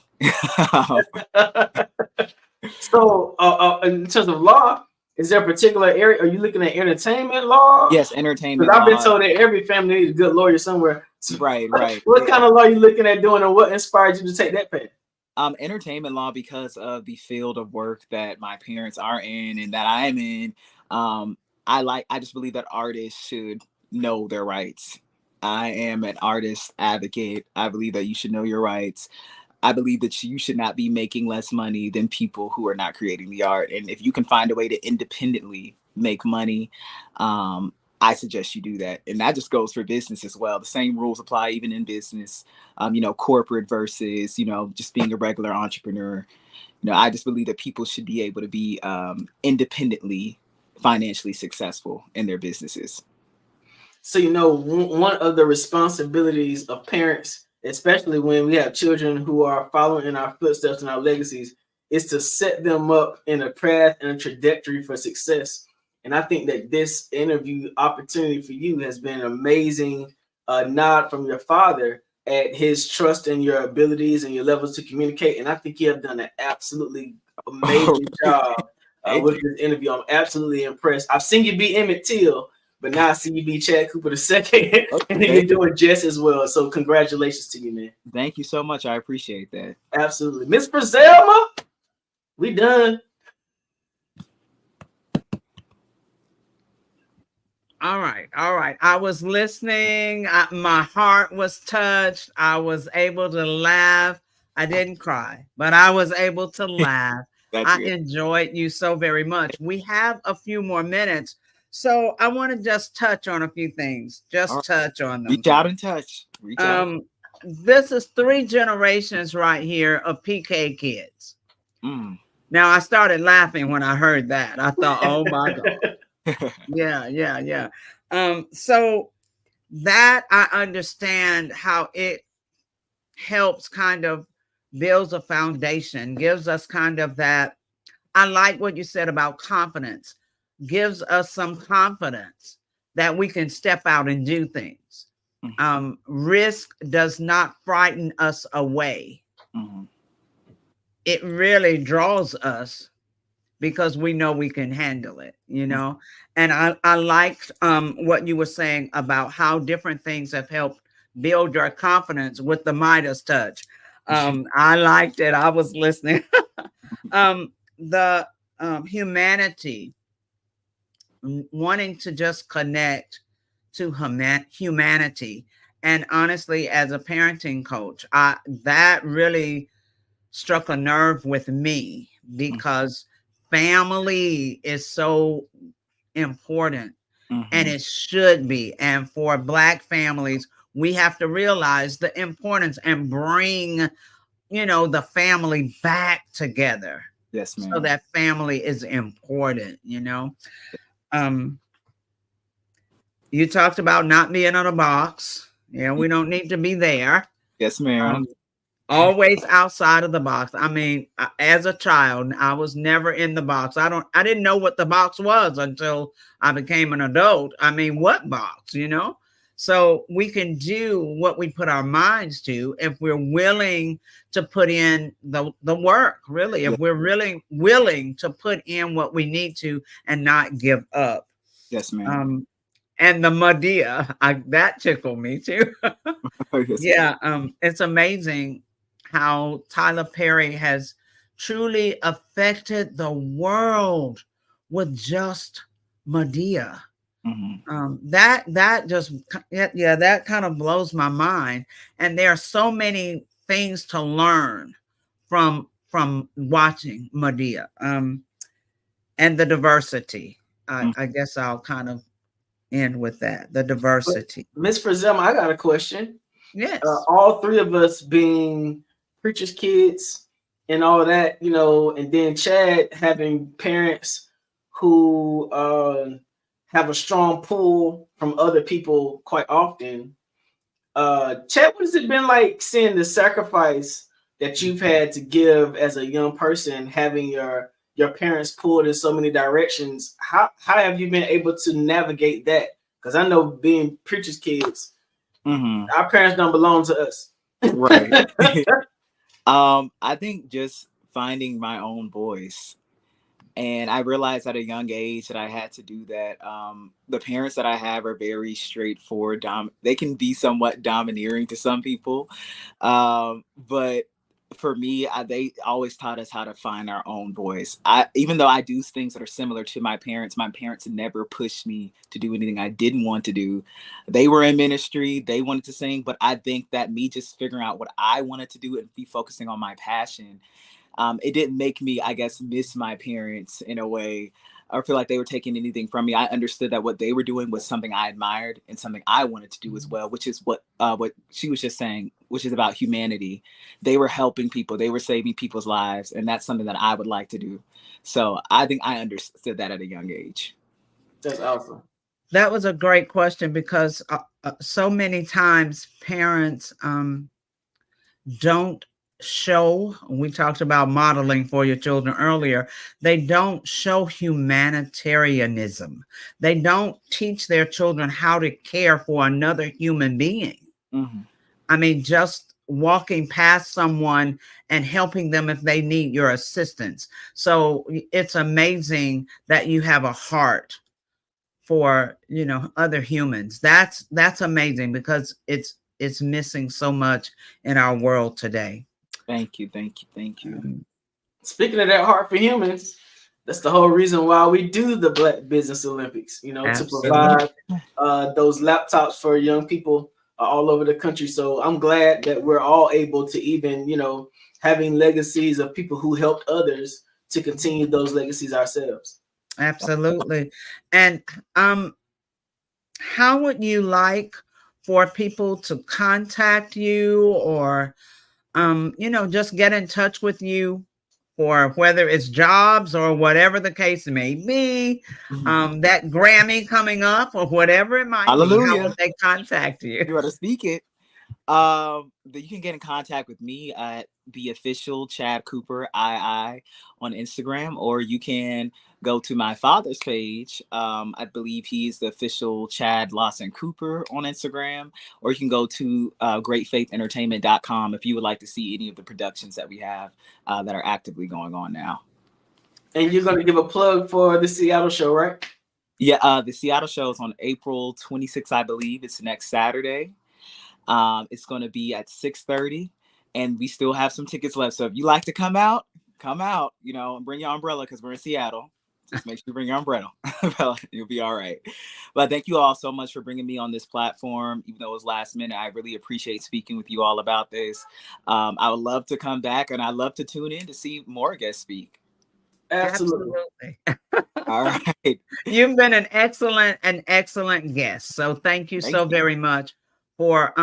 So in terms of law, is there a particular area? Are you looking at entertainment law? Yes, entertainment law. I've been law. told that every family needs a good lawyer somewhere. So Right. What kind of law are you looking at doing, and what inspired you to take that path? Entertainment law, because of the field of work that my parents are in and that I am in. I just believe that artists should know their rights. I am an artist advocate. I believe that you should know your rights. I believe that you should not be making less money than people who are not creating the art. And if you can find a way to independently make money, I suggest you do that. And that just goes for business as well. The same rules apply even in business, corporate versus, just being a regular entrepreneur. I just believe that people should be able to be independently financially successful in their businesses. So, one of the responsibilities of parents, especially when we have children who are following in our footsteps and our legacies, is to set them up in a path and a trajectory for success. And I think that this interview opportunity for you has been an amazing nod from your father at his trust in your abilities and your levels to communicate. And I think you have done an absolutely amazing job with this interview. I'm absolutely impressed. I've seen you be Emmett Till, but now I see you be Chad Cooper II, and then you're doing just as well. So congratulations to you, man. Thank you so much. I appreciate that. Absolutely. Miss Brizelma, we done. All right. I was listening. My heart was touched. I was able to laugh. I didn't cry, but I was able to laugh. I enjoyed you so very much. We have a few more minutes, so I want to just touch on a few things. Touch on them. Reach out and touch. This is 3 generations right here of PK kids. Now, I started laughing when I heard that. I thought, oh my God. Yeah. So that I understand how it helps kind of builds a foundation, gives us kind of that. I like what you said about confidence, gives us some confidence that we can step out and do things. Risk does not frighten us away. It really draws us because we know we can handle it, you know. And I liked what you were saying about how different things have helped build your confidence with the Midas touch. I liked it. I was listening. The humanity, wanting to just connect to humanity. And honestly, as a parenting coach, that really struck a nerve with me, because family is so important, and it should be. And for Black families, we have to realize the importance and bring, you know, the family back together. Yes, ma'am. So that family is important, you know. You talked about not being on a box. Yeah, we don't need to be there. Yes, ma'am. Always outside of the box. I mean, as a child, I was never in the box. I didn't know what the box was until I became an adult. I mean, what box, you know? So we can do what we put our minds to if we're willing to put in the work, really. If we're really willing to put in what we need to and not give up. Yes, ma'am. And the Madea, that tickled me too. Yes, yeah, it's amazing how Tyler Perry has truly affected the world with just Madea. That just, yeah, that kind of blows my mind. And there are so many things to learn from watching Madea. And the diversity. I guess I'll kind of end with that, the diversity. Miss Frizema, I got a question. Yes. All three of us being preachers' kids and all that, you know, and then Chad having parents who have a strong pull from other people quite often. Chad, what has it been like seeing the sacrifice that you've had to give as a young person, having your parents pulled in so many directions? How have you been able to navigate that? Because I know being preachers' kids, our parents don't belong to us. Right. I think just finding my own voice. And I realized at a young age that I had to do that. The parents that I have are very straightforward. They can be somewhat domineering to some people. But for me, they always taught us how to find our own voice. Even though I do things that are similar to my parents never pushed me to do anything I didn't want to do. They were in ministry, they wanted to sing, but I think that me just figuring out what I wanted to do and be focusing on my passion, it didn't make me, I guess, miss my parents in a way or feel like they were taking anything from me. I understood that what they were doing was something I admired and something I wanted to do as well, which is what she was just saying, which is about humanity. They were helping people. They were saving people's lives. And that's something that I would like to do. So I think I understood that at a young age. That's awesome. That was a great question, because so many times parents don't show, we talked about modeling for your children earlier, they don't show humanitarianism. They don't teach their children how to care for another human being. I mean, just walking past someone and helping them if they need your assistance. So it's amazing that you have a heart for, you know, other humans. That's amazing, because it's missing so much in our world today. Thank you. Speaking of that heart for humans, that's the whole reason why we do the Black Business Olympics, you know, Absolutely. to provide those laptops for young people all over the country. So I'm glad that we're all able to even, you know, having legacies of people who helped others to continue those legacies ourselves. Absolutely. And how would you like for people to contact you, or you know, just get in touch with you for whether it's jobs or whatever the case may be, that Grammy coming up or whatever it might be? How would they contact you? You better speak it. You can get in contact with me at the official Chad Cooper II on Instagram, or you can go to my father's page. I believe he's the official Chad Lawson Cooper on Instagram, or you can go to greatfaithentertainment.com if you would like to see any of the productions that we have that are actively going on now. And you're going to give a plug for the Seattle show, right? Yeah, the Seattle show is on April 26th, I believe. It's next Saturday. It's going to be at 6:30, and we still have some tickets left. So if you like to come out, and bring your umbrella because we're in Seattle. Just make sure you bring your umbrella. You'll be all right. But thank you all so much for bringing me on this platform. Even though it was last minute, I really appreciate speaking with you all about this. I would love to come back, and I'd love to tune in to see more guests speak. Absolutely. All right. You've been an excellent guest. So thank you so very much for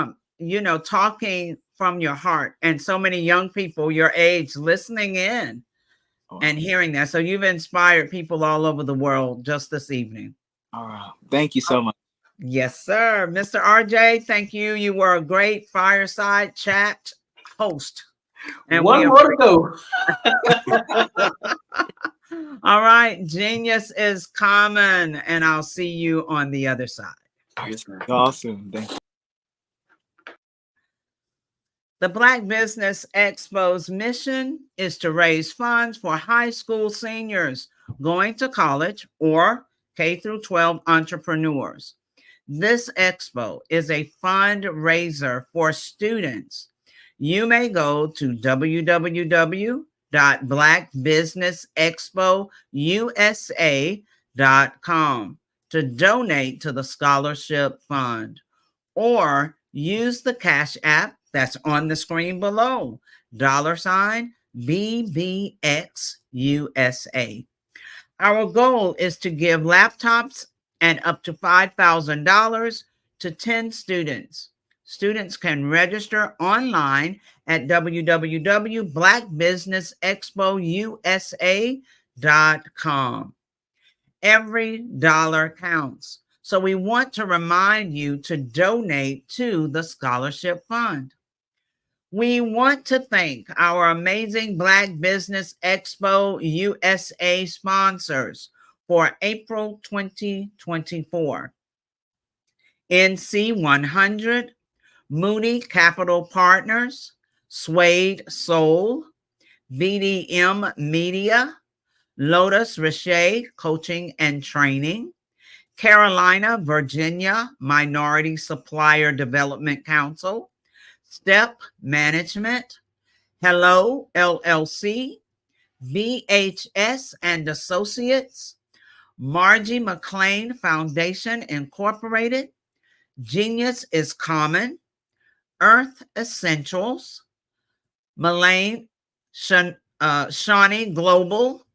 talking from your heart, and so many young people your age listening in and hearing that. So you've inspired people all over the world just this evening. All right. Thank you so much. Yes, sir. Mr. RJ, thank you. You were a great fireside chat host. And one more to go. All right. Genius is common, and I'll see you on the other side. Awesome. Thank you. The Black Business Expo's mission is to raise funds for high school seniors going to college or K-12 entrepreneurs. This expo is a fundraiser for students. You may go to www.blackbusinessexpousa.com to donate to the scholarship fund, or use the Cash App that's on the screen below, $BBXUSA. Our goal is to give laptops and up to $5,000 to 10 students. Students can register online at www.blackbusinessexpousa.com. Every dollar counts. So we want to remind you to donate to the scholarship fund. We want to thank our amazing Black Business Expo USA sponsors for April 2024. NC 100, Moody Capital Partners, Suede Soul, BDM Media, Lotus Richey Coaching and Training, Carolina, Virginia Minority Supplier Development Council, Step Management, Hello LLC, VHS and Associates, Margie McLean Foundation Incorporated, Genius is Common, Earth Essentials, Malaine Shawnee Global,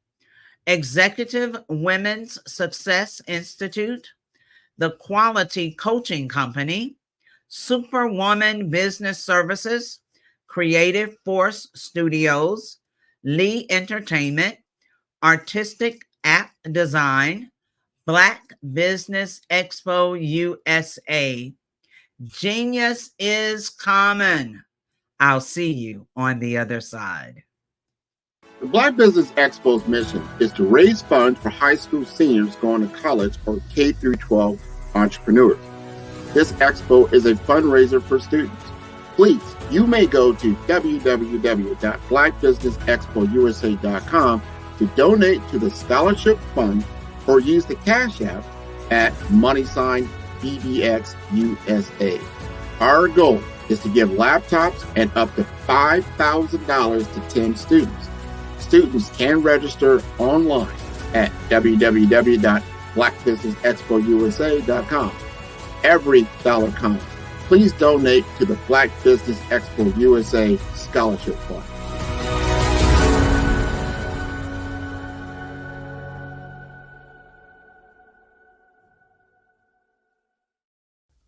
Executive Women's Success Institute, The Quality Coaching Company, Superwoman Business Services, Creative Force Studios, Lee Entertainment, Artistic App Design, Black Business Expo USA. Genius is common. I'll see you on the other side. The Black Business Expo's mission is to raise funds for high school seniors going to college or K-12 entrepreneurs. This expo is a fundraiser for students. Please, you may go to www.blackbusinessexpousa.com to donate to the scholarship fund, or use the Cash App at $BBXUSA. Our goal is to give laptops and up to $5,000 to 10 students. Students can register online at www.blackbusinessexpousa.com. Every dollar counts. Please donate to the Black Business Expo USA Scholarship Fund.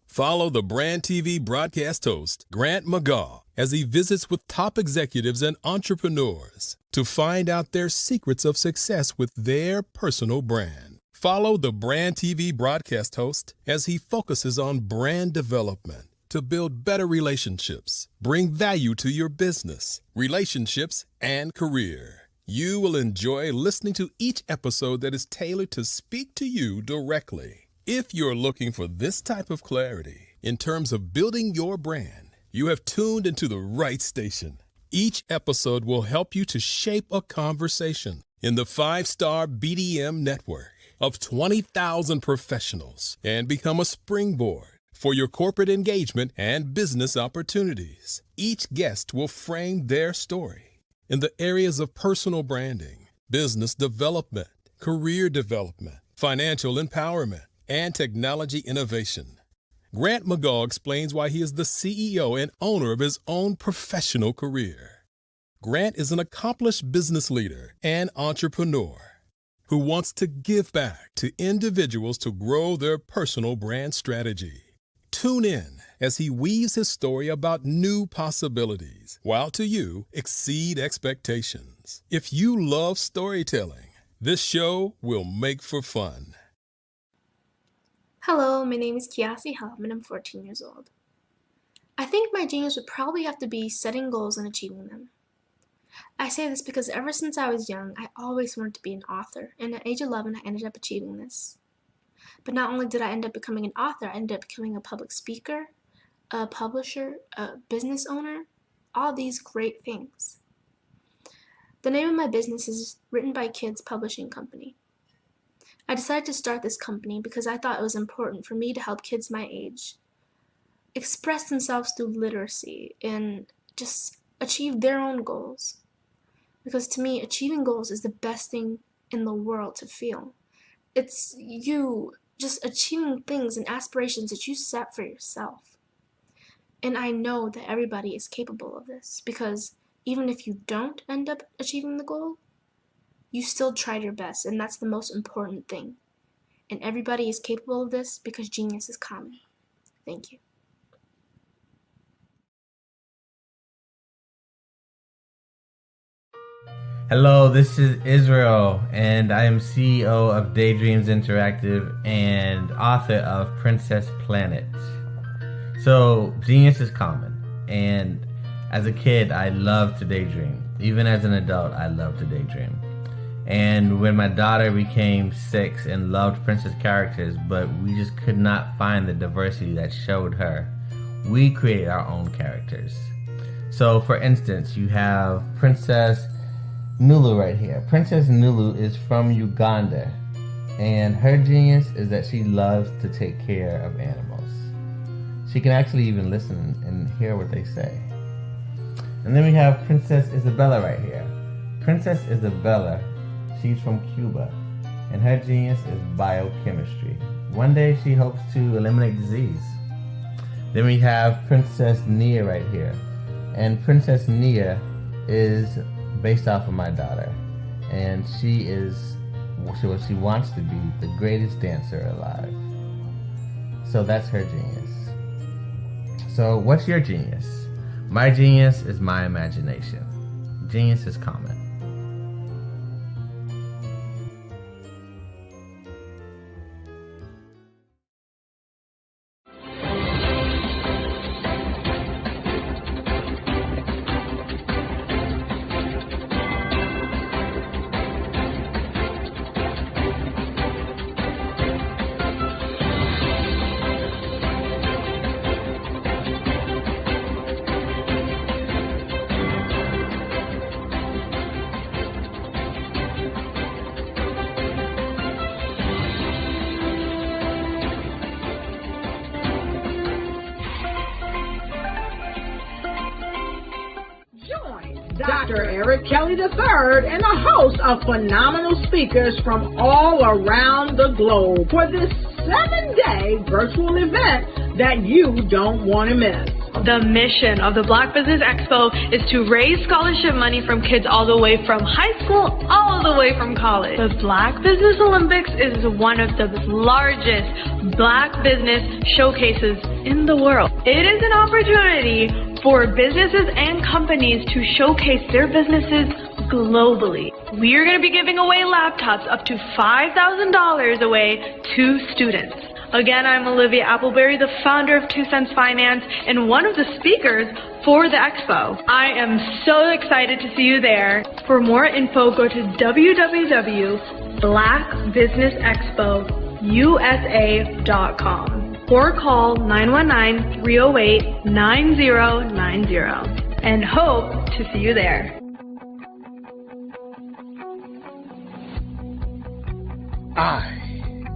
Follow the Brand TV broadcast host, Grant McGaw, as he visits with top executives and entrepreneurs to find out their secrets of success with their personal brand. Follow the Brand TV broadcast host as he focuses on brand development to build better relationships, bring value to your business, relationships, and career. You will enjoy listening to each episode that is tailored to speak to you directly. If you're looking for this type of clarity in terms of building your brand, you have tuned into the right station. Each episode will help you to shape a conversation, in the 5-star BDM network of 20,000 professionals and become a springboard for your corporate engagement and business opportunities. Each guest will frame their story in the areas of personal branding, business development, career development, financial empowerment, and technology innovation. Grant McGaugh explains why he is the CEO and owner of his own professional career. Grant is an accomplished business leader and entrepreneur who wants to give back to individuals to grow their personal brand strategy. Tune in as he weaves his story about new possibilities, while to you exceed expectations. If you love storytelling, this show will make for fun. Hello, my name is Kiasi Helm and I'm 14 years old. I think my genius would probably have to be setting goals and achieving them. I say this because ever since I was young, I always wanted to be an author, and at age 11, I ended up achieving this. But not only did I end up becoming an author, I ended up becoming a public speaker, a publisher, a business owner, all these great things. The name of my business is Written by Kids Publishing Company. I decided to start this company because I thought it was important for me to help kids my age express themselves through literacy and just achieve their own goals. Because to me, achieving goals is the best thing in the world to feel. It's you just achieving things and aspirations that you set for yourself. And I know that everybody is capable of this, because even if you don't end up achieving the goal, you still tried your best, and that's the most important thing. And everybody is capable of this because genius is common. Thank you. Hello, this is Israel, and I am CEO of Daydreams Interactive and author of Princess Planet. So, genius is common, and as a kid, I loved to daydream. Even as an adult, I loved to daydream. And when my daughter became 6 and loved princess characters, but we just could not find the diversity that showed her, we created our own characters. So, for instance, you have Princess Nulu right here. Princess Nulu is from Uganda, and her genius is that she loves to take care of animals. She can actually even listen and hear what they say. And then we have Princess Isabella right here. Princess Isabella, she's from Cuba, and her genius is biochemistry. One day she hopes to eliminate disease. Then we have Princess Nia right here, and Princess Nia is based off of my daughter, and she wants to be the greatest dancer alive. So that's her genius. So what's your genius? My genius is my imagination. Genius is common. Dr. Eric Kelly III and a host of phenomenal speakers from all around the globe for this 7-day virtual event that you don't want to miss. The mission of the Black Business Expo is to raise scholarship money from kids all the way from high school, all the way from college. The Black Business Olympics is one of the largest Black business showcases in the world. It is an opportunity for businesses and companies to showcase their businesses globally. We are going to be giving away laptops up to $5,000 away to students. Again, I'm Olivia Appleberry, the founder of 2 Cents Finance and one of the speakers for the expo. I am so excited to see you there. For more info, go to www.blackbusinessexpousa.com or call 919-308-9090 and hope to see you there. I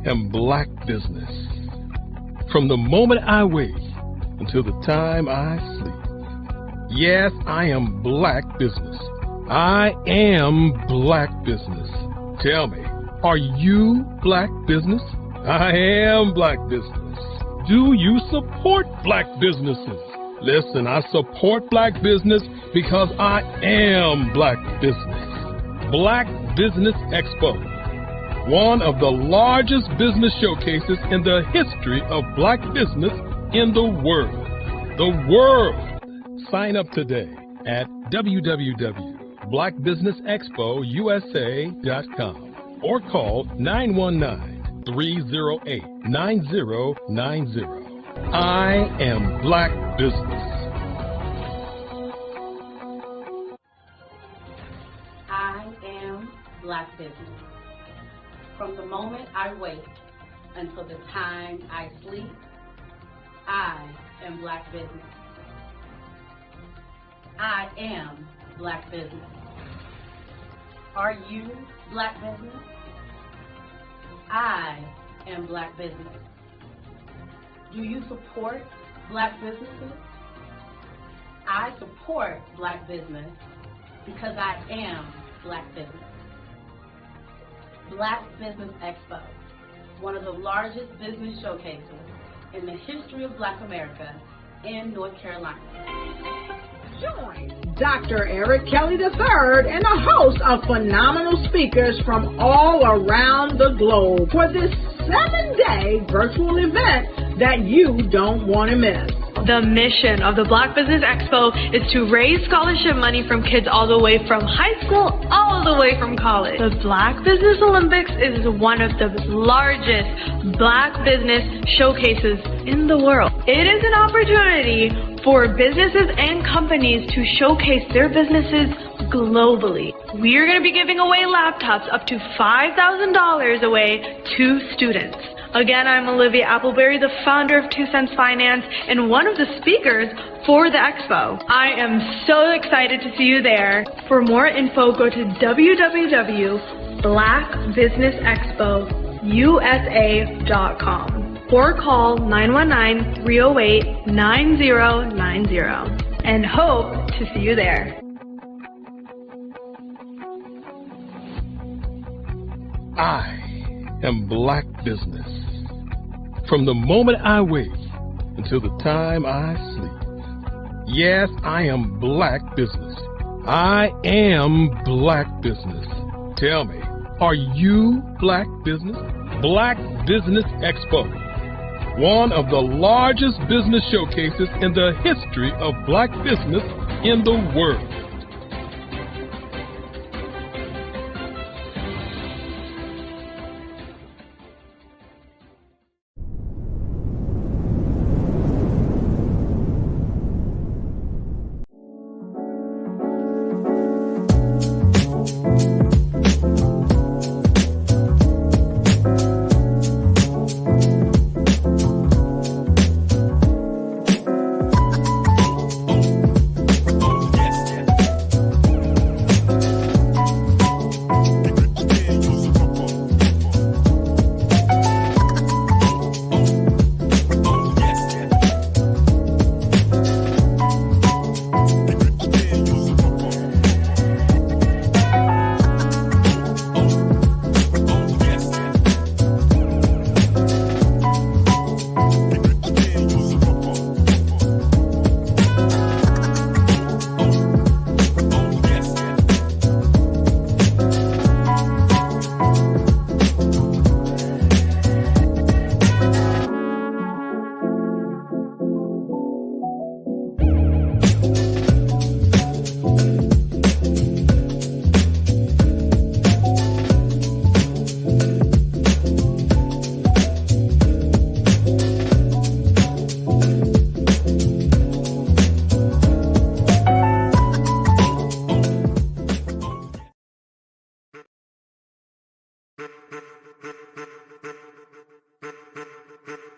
am Black Business. From the moment I wake until the time I sleep. Yes, I am Black Business. I am Black Business. Tell me, are you Black Business? I am Black Business. Do you support Black businesses? Listen, I support Black business because I am Black Business. Black Business Expo, one of the largest business showcases in the history of Black business in the world. The world! Sign up today at www.blackbusinessexpousa.com or call 919-308-9090. I am Black Business. I am Black Business. From the moment I wake until the time I sleep, I am Black Business. I am Black Business. Are you Black Business? I am Black Business. Do you support Black businesses? I support Black business because I am Black business. Black Business Expo, one of the largest business showcases in the history of Black America in North Carolina. Join Dr. Eric Kelly III and a host of phenomenal speakers from all around the globe for this 7-day virtual event that you don't want to miss. The mission of the Black Business Expo is to raise scholarship money from kids all the way from high school all the way from college. The Black Business Olympics is one of the largest Black business showcases in the world. It is an opportunity for businesses and companies to showcase their businesses globally. We are going to be giving away laptops up to $5,000 away to students. Again, I'm Olivia Appleberry, the founder of 2 Cents Finance and one of the speakers for the expo. I am so excited to see you there. For more info, go to www.blackbusinessexpousa.com or call 919-308-9090 and hope to see you there. I am Black Business. From the moment I wake until the time I sleep. Yes, I am Black Business. I am Black Business. Tell me, are you Black Business? Black Business Expo, one of the largest business showcases in the history of Black business in the world.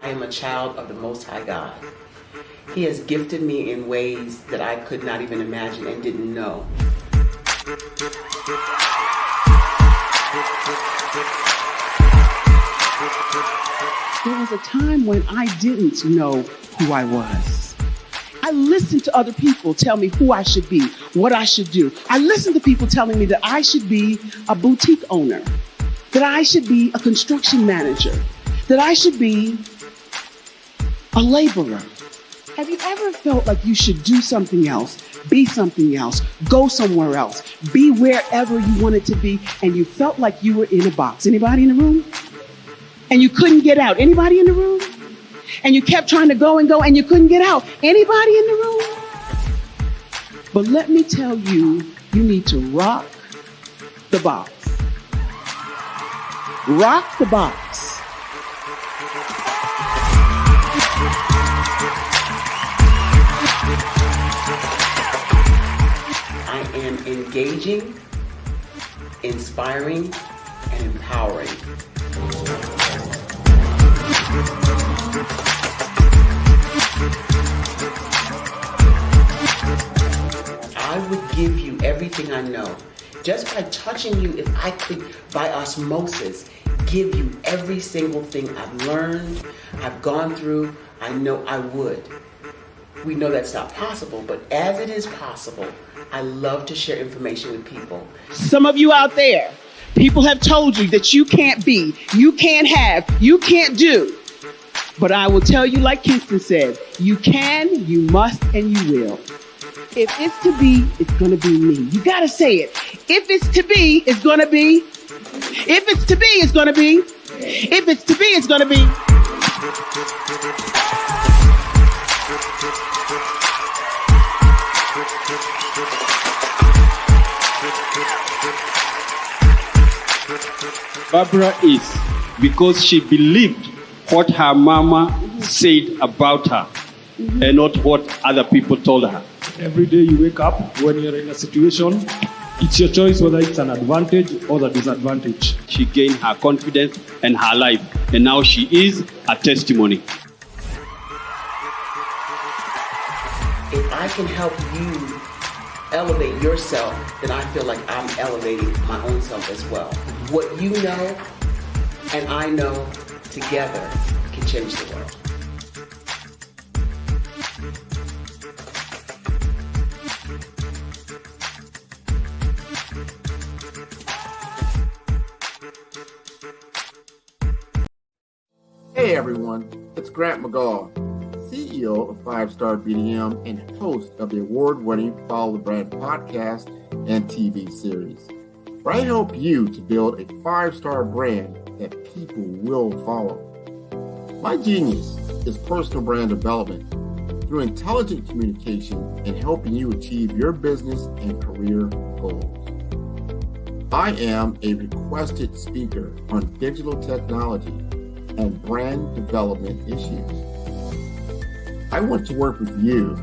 I am a child of the Most High God. He has gifted me in ways that I could not even imagine and didn't know. There was a time when I didn't know who I was. I listened to other people tell me who I should be, what I should do. I listened to people telling me that I should be a boutique owner, that I should be a construction manager, that I should be a laborer. Have you ever felt like you should do something else, be something else, go somewhere else, be wherever you wanted to be, and you felt like you were in a box? Anybody in the room? And you couldn't get out? Anybody in the room? And you kept trying to go and you couldn't get out? Anybody in the room? But let me tell you, you need to rock the box. Rock the box. I am engaging, inspiring, and empowering. I would give you everything I know. Just by touching you, if I could, by osmosis, give you every single thing I've learned, I've gone through, I know I would. We know that's not possible, but as it is possible, I love to share information with people. Some of you out there, people have told you that you can't be, you can't have, you can't do. But I will tell you, like Kingston said, you can, you must, and you will. If it's to be, it's going to be me. You got to say it. If it's to be, it's going to be. If it's to be, it's going to be. If it's to be, it's going to be. Barbara is because she believed what her mama said about her and not what other people told her. Every day you wake up, when you're in a situation, it's your choice whether it's an advantage or the disadvantage. She gained her confidence and her life, and now she is a testimony. If I can help you elevate yourself, then I feel like I'm elevating my own self as well. What you know and I know together can change the world. Hey everyone, it's Grant McGaw, CEO of 5 Star BDM and host of the award-winning Follow the Brand podcast and TV series, where I help you to build a 5-star brand that people will follow. My genius is personal brand development through intelligent communication and helping you achieve your business and career goals. I am a requested speaker on digital technology and brand development issues. I want to work with you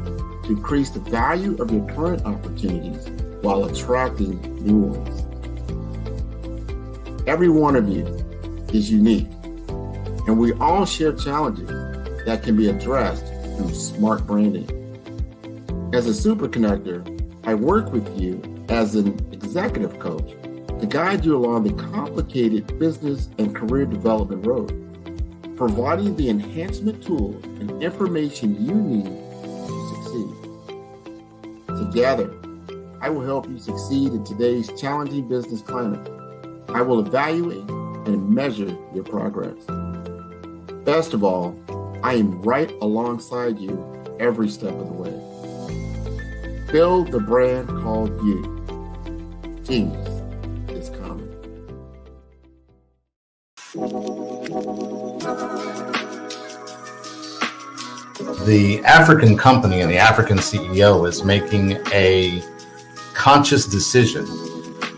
to increase the value of your current opportunities while attracting new ones. Every one of you is unique, and we all share challenges that can be addressed through smart branding. As a super connector, I work with you as an executive coach to guide you along the complicated business and career development road, providing the enhancement tools and information you need to succeed. Together, I will help you succeed in today's challenging business climate. I will evaluate and measure your progress. Best of all, I am right alongside you every step of the way. Build the brand called you. Genius is coming. The African company and the African CEO is making a conscious decision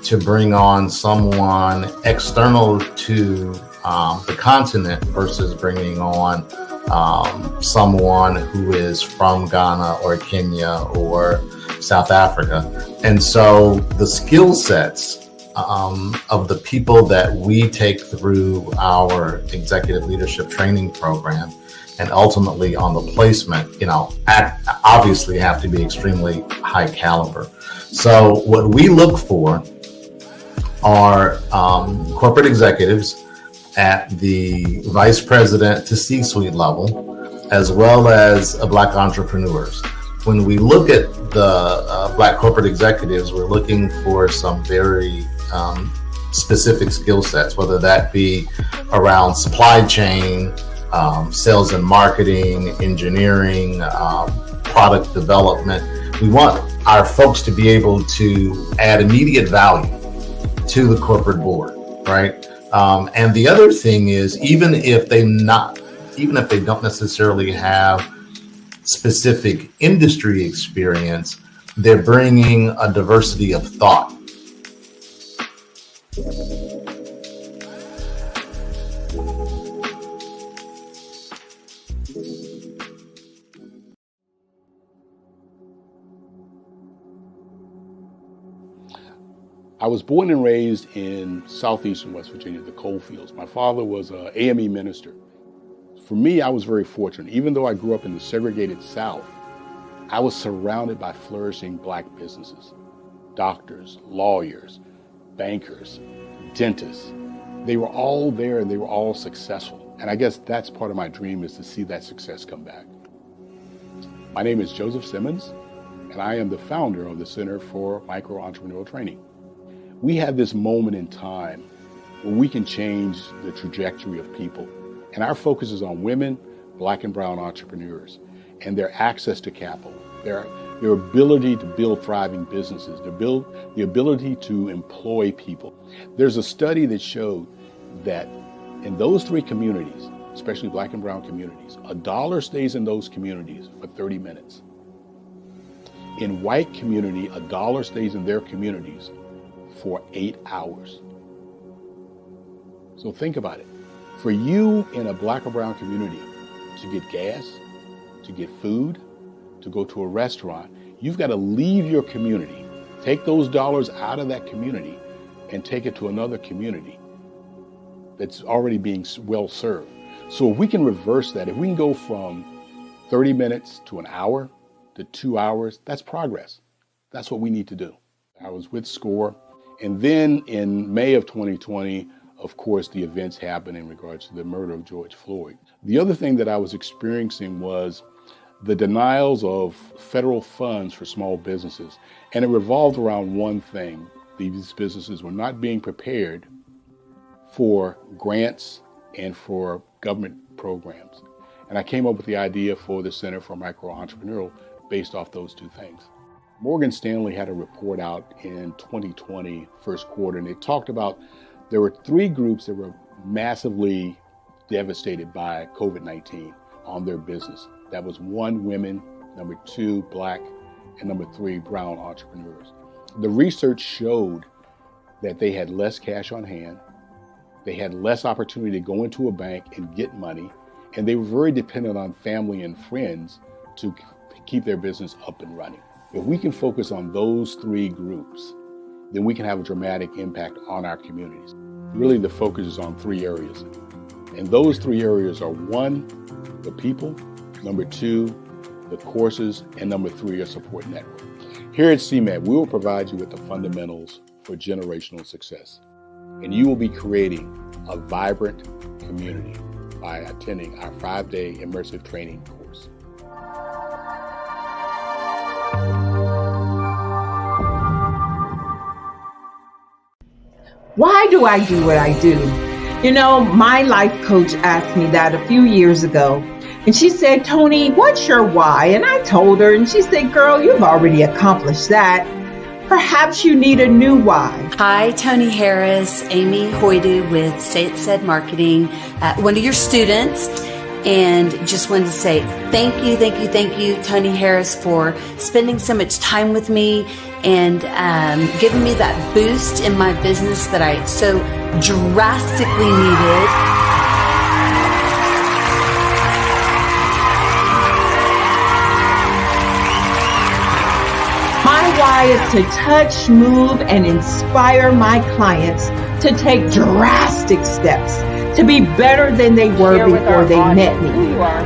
to bring on someone external to the continent versus bringing on someone who is from Ghana or Kenya or South Africa. And so the skill sets of the people that we take through our executive leadership training program and ultimately on the placement, obviously have to be extremely high caliber. So what we look for are corporate executives at the vice president to C-suite level, as well as Black entrepreneurs. When we look at the Black corporate executives, we're looking for some very specific skill sets, whether that be around supply chain, sales and marketing, engineering, product development. We want our folks to be able to add immediate value to the corporate board, right? And the other thing is, even if they don't necessarily have specific industry experience, they're bringing a diversity of thought. I was born and raised in southeastern West Virginia, the coal fields. My father was an AME minister. For me, I was very fortunate. Even though I grew up in the segregated South, I was surrounded by flourishing Black businesses, doctors, lawyers, bankers, dentists. They were all there and they were all successful. And I guess that's part of my dream, is to see that success come back. My name is Joseph Simmons, and I am the founder of the Center for Micro-Entrepreneurial Training. We have this moment in time where we can change the trajectory of people. And our focus is on women, Black and brown entrepreneurs, and their access to capital, their ability to build thriving businesses, the ability to employ people. There's a study that showed that in those three communities, especially Black and brown communities, $1 stays in those communities for 30 minutes. In white community, $1 stays in their communities for 8 hours. So think about it. For you in a Black or brown community to get gas, to get food, to go to a restaurant, you've got to leave your community, take those dollars out of that community and take it to another community that's already being well served. So if we can reverse that, if we can go from 30 minutes to an hour to 2 hours, that's progress. That's what we need to do. I was with SCORE. And then in May of 2020, of course, the events happened in regards to the murder of George Floyd. The other thing that I was experiencing was the denials of federal funds for small businesses. And it revolved around one thing. These businesses were not being prepared for grants and for government programs. And I came up with the idea for the Center for Micro-Entrepreneurial based off those two things. Morgan Stanley had a report out in 2020, first quarter, and it talked about there were 3 groups that were massively devastated by COVID-19 on their business. That was 1, women, number 2, Black, and number 3, brown entrepreneurs. The research showed that they had less cash on hand, they had less opportunity to go into a bank and get money, and they were very dependent on family and friends to keep their business up and running. If we can focus on those 3 groups, then we can have a dramatic impact on our communities. Really, the focus is on 3 areas. And those 3 areas are 1, the people, number 2, the courses, and number 3, a support network. Here at CMAT, we will provide you with the fundamentals for generational success. And you will be creating a vibrant community by attending our 5-day immersive training course. Why do I do what I do? You know, my life coach asked me that a few years ago. And she said, Tony, what's your why? And I told her, and she said, girl, you've already accomplished that. Perhaps you need a new why. Hi, Tony Harris, Amy Hoydu with Say It Said Marketing, one of your students. And just wanted to say thank you, Tony Harris, for spending so much time with me and giving me that boost in my business that I so drastically needed. My why is to touch, move, and inspire my clients to take drastic steps to be better than they were before they met me.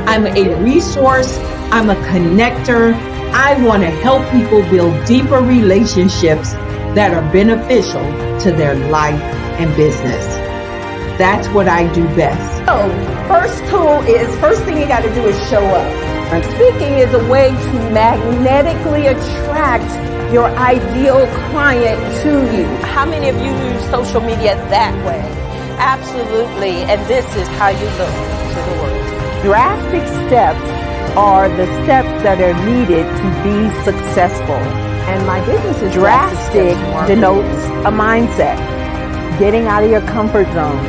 I'm a resource. I'm a connector. I want to help people build deeper relationships that are beneficial to their life and business. That's what I do best. So, first thing you got to do is show up. And speaking is a way to magnetically attract your ideal client to you. How many of you use social media that way? Absolutely. And this is how you look to the world. Drastic steps are the steps that are needed to be successful. And my business is drastic denotes a mindset. Getting out of your comfort zone.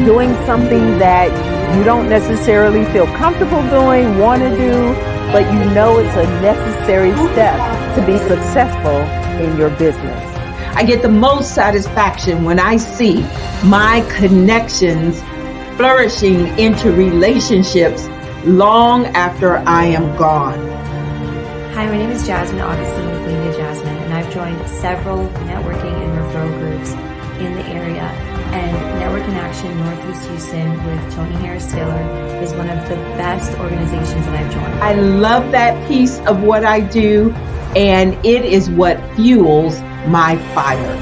Doing something that you don't necessarily feel comfortable doing, want to do, but you know it's a necessary step to be successful in your business. I get the most satisfaction when I see my connections flourishing into relationships long after I am gone. Hi, my name is Jasmine Augustine with Media Jasmine, and I've joined several networking and referral groups in the area. And Network in Action Northeast Houston with Tony Harris Taylor is one of the best organizations that I've joined. I love that piece of what I do, and it is what fuels my fire.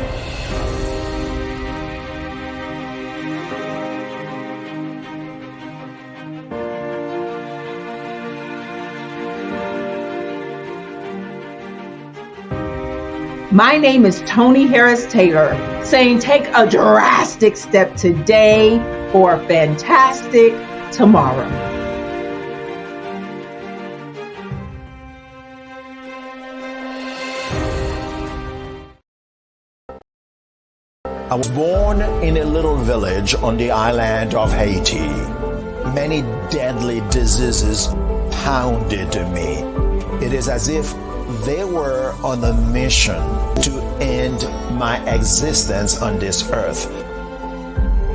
My name is Tony Harris Taylor, saying take a drastic step today for a fantastic tomorrow. I was born in a little village on the island of Haiti. Many deadly diseases pounded me. It is as if they were on a mission to end my existence on this earth.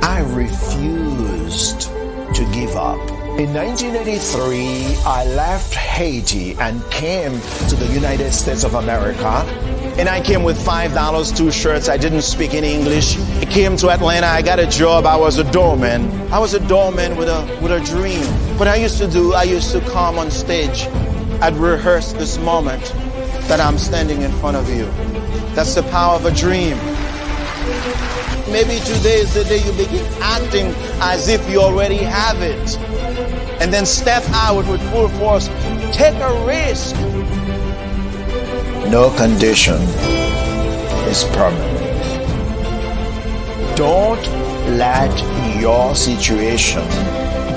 I refused to give up. In 1983, I left Haiti and came to the United States of America. And I came with $5, 2 shirts. I didn't speak any English. I came to Atlanta. I got a job. I was a doorman. I was a doorman with a dream. What I used to come on stage. I'd rehearse this moment that I'm standing in front of you. That's the power of a dream. Maybe today is the day you begin acting as if you already have it. And then step out with full force. Take a risk. No condition is permanent. Don't let your situation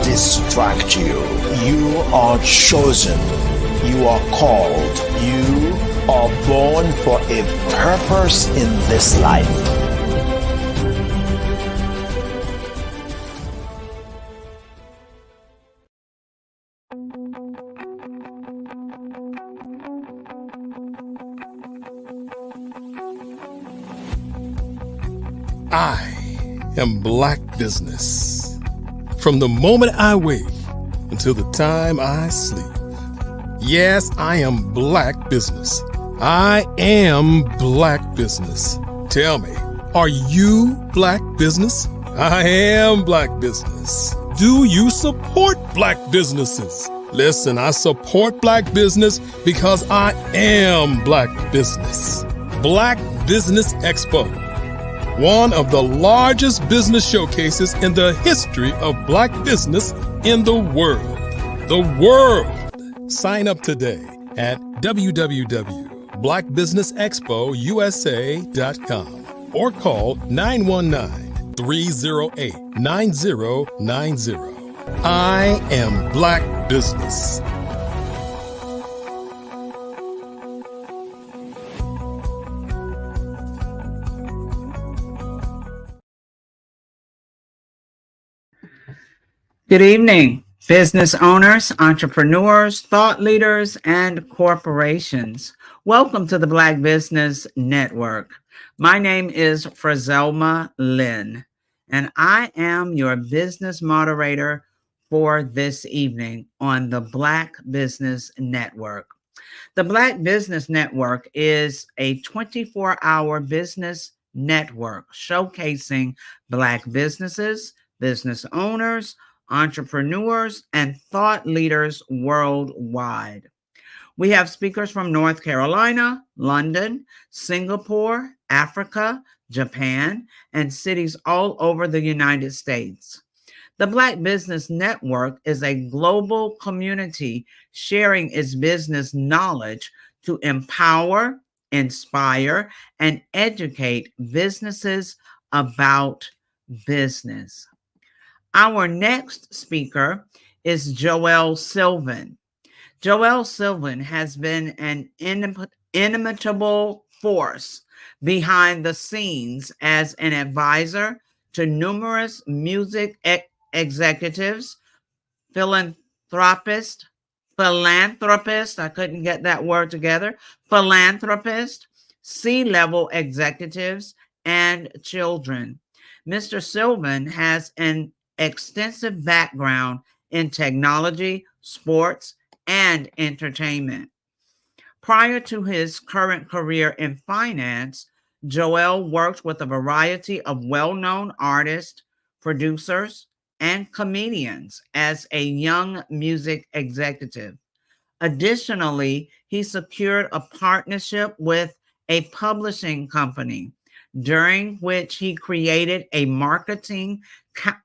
distract you. You are chosen. You are called. You are born for a purpose in this life. I am Black Business. From the moment I wake until the time I sleep. Yes, I am Black Business. I am Black Business. Tell me, are you Black Business? I am Black Business. Do you support Black businesses? Listen, I support Black business because I am Black Business. Black Business Expo, one of the largest business showcases in the history of Black business in the world. The world! Sign up today at www.blackbusinessexpousa.com or call 919-308-9090. I am Black Business. Good evening, business owners, entrepreneurs, thought leaders, and corporations. Welcome to the Black Business Network. My name is Frazelma Lynn, and I am your business moderator for this evening on the Black Business Network. The Black Business Network is a 24-hour business network showcasing Black businesses, business owners, entrepreneurs, and thought leaders worldwide. We have speakers from North Carolina, London, Singapore, Africa, Japan, and cities all over the United States. The Black Business Network is a global community sharing its business knowledge to empower, inspire, and educate businesses about business. Our next speaker is Joelle Sylvan. Joelle Sylvan has been an inimitable force behind the scenes as an advisor to numerous music executives, philanthropists, I couldn't get that word together, philanthropists, C-level executives, and children. Mr. Sylvan has an extensive background in technology, sports, and entertainment. Prior to his current career in finance, Joelle worked with a variety of well-known artists, producers, and comedians as a young music executive. Additionally, he secured a partnership with a publishing company, during which he created a marketing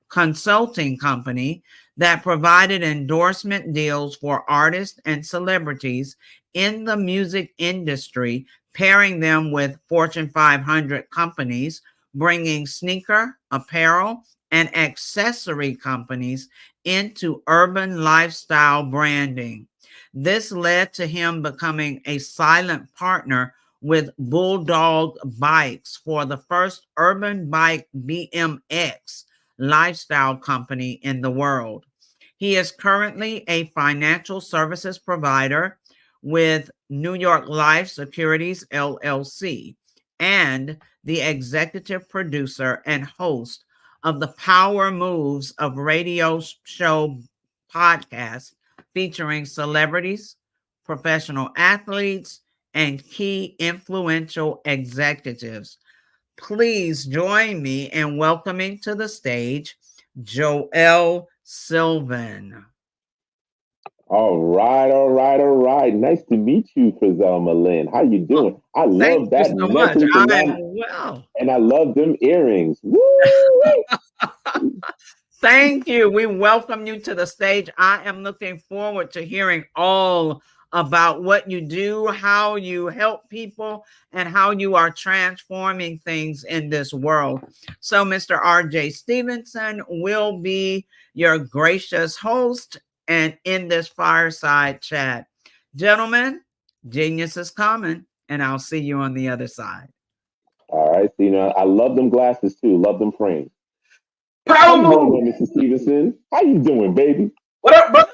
consulting company that provided endorsement deals for artists and celebrities in the music industry, pairing them with Fortune 500 companies, bringing sneaker, apparel, and accessory companies into urban lifestyle branding. This led to him becoming a silent partner with Bulldog Bikes for the first urban bike BMX lifestyle company in the world. He is currently a financial services provider with New York Life Securities LLC and the executive producer and host of the Power Moves of radio show podcast featuring celebrities, professional athletes, and key influential executives. Please join me in welcoming to the stage Joelle Sylvan. All right. Nice to meet you, Frizelma Lynn. How you doing? I love that so necklace and I love them earrings. Woo! Thank you. We welcome you to the stage. I am looking forward to hearing all about what you do, how you help people, and how you are transforming things in this world. So Mr. R.J. Stevenson will be your gracious host and in this fireside chat. Gentlemen, genius is coming, and I'll see you on the other side. All right. So, I love them glasses too. Love them frames. How you doing, Mr. Stevenson? How you doing, baby? What up, brother?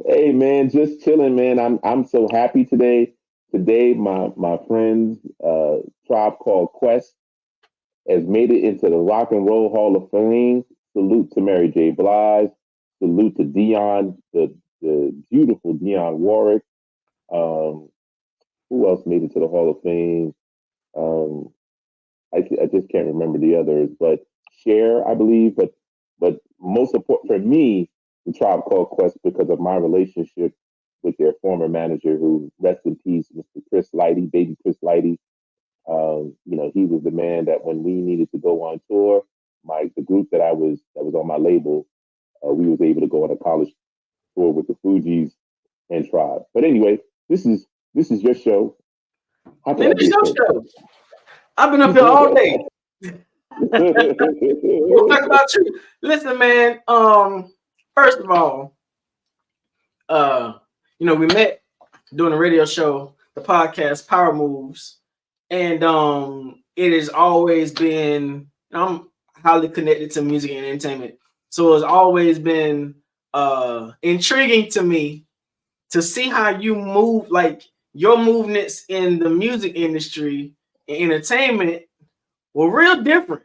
Hey, man, just chilling, man. I'm so happy today. Today, my friend's Tribe Called Quest has made it into the Rock and Roll Hall of Fame. Salute to Mary J. Blige. Salute to Dionne, the beautiful Dionne Warwick. Who else made it to the Hall of Fame? I just can't remember the others, but Cher, I believe. But most important for me, the Tribe Called Quest, because of my relationship with their former manager, who rest in peace, Mr. Chris Lighty, baby Chris Lighty. He was the man that when we needed to go on tour, the group that was on my label, we was able to go on a college tour with the Fugees and Tribe. But anyway, this is your show. Man, it's your show. I've been up here all day. We'll talk about you. Listen, man. First of all, we met doing a radio show, the podcast Power Moves, and it has always been. I'm highly connected to music and entertainment, so it's always been intriguing to me to see how you move, like your movements in the music industry and entertainment were real different.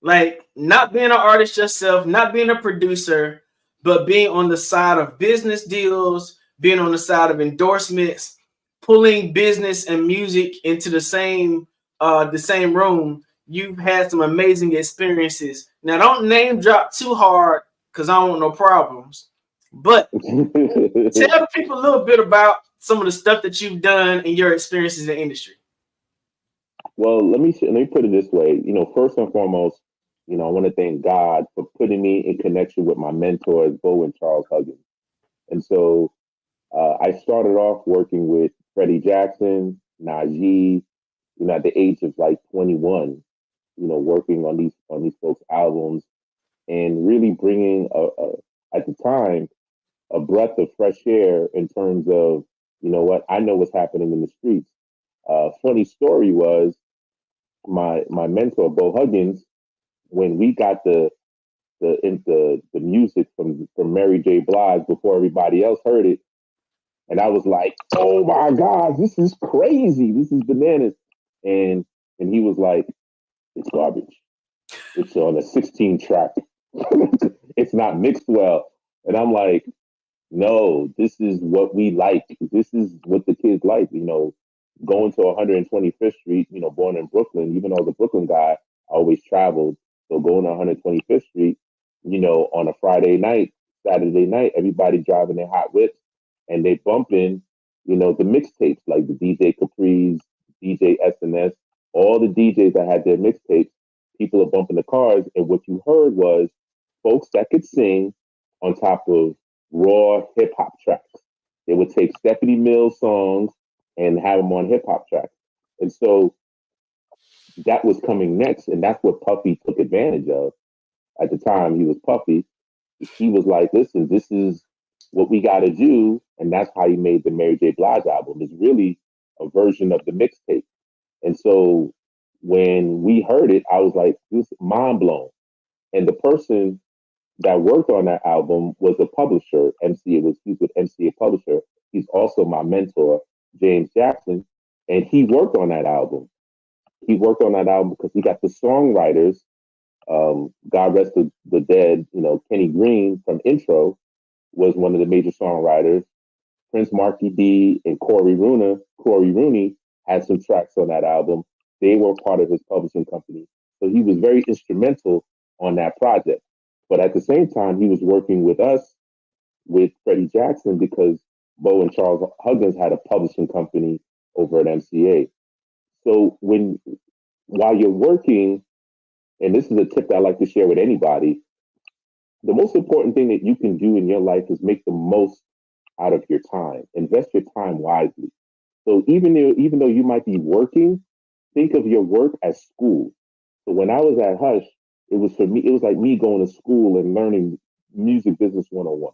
Like not being an artist yourself, not being a producer, but being on the side of business deals, being on the side of endorsements, pulling business and music into the same room. You've had some amazing experiences. Now, don't name drop too hard because I don't want no problems. But tell people a little bit about some of the stuff that you've done and your experiences in the industry. Well, let me put it this way. First and foremost, I want to thank God for putting me in connection with my mentors, Bo and Charles Huggins. And so I started off working with Freddie Jackson, Najee, at the age of like 21, working on these folks' albums and really bringing at the time a breath of fresh air in terms of, what, I know what's happening in the streets. Funny story was my mentor Bo Huggins, when we got the music from Mary J. Blige before everybody else heard it, and I was like, "Oh my God, this is crazy! This is bananas!" And he was like, "It's garbage. It's on a 16 track. It's not mixed well." And I'm like, "No, this is what we like. This is what the kids like." Going to 125th Street. Born in Brooklyn, even though I was a Brooklyn guy, I always traveled. So going to 125th Street, on a Friday night, Saturday night, everybody driving their hot whips and they bumping, the mixtapes like the DJ Capri's, DJ SNS, all the DJs that had their mixtapes. People are bumping the cars, and what you heard was folks that could sing on top of raw hip hop tracks. They would take Stephanie Mills songs and have them on hip hop tracks. And so that was coming next, and that's what Puffy took advantage of. At the time, he was Puffy. He was like, "Listen, this is what we got to do," and that's how he made the Mary J. Blige album. It's really a version of the mixtape. And so when we heard it, I was like, "This is mind blown." And the person that worked on that album was a publisher, he's with MCA Publisher. He's also my mentor, James Jackson, and he worked on that album. He worked on that album because he got the songwriters. God rest the dead, Kenny Green from Intro was one of the major songwriters. Prince Marky D and Corey Rooney had some tracks on that album. They were part of his publishing company. So he was very instrumental on that project. But at the same time, he was working with us, with Freddie Jackson, because Bo and Charles Huggins had a publishing company over at MCA. So while you're working, and this is a tip that I like to share with anybody, the most important thing that you can do in your life is make the most out of your time. Invest your time wisely. So even though you might be working, think of your work as school. So when I was at Hush, it was like me going to school and learning music business 101.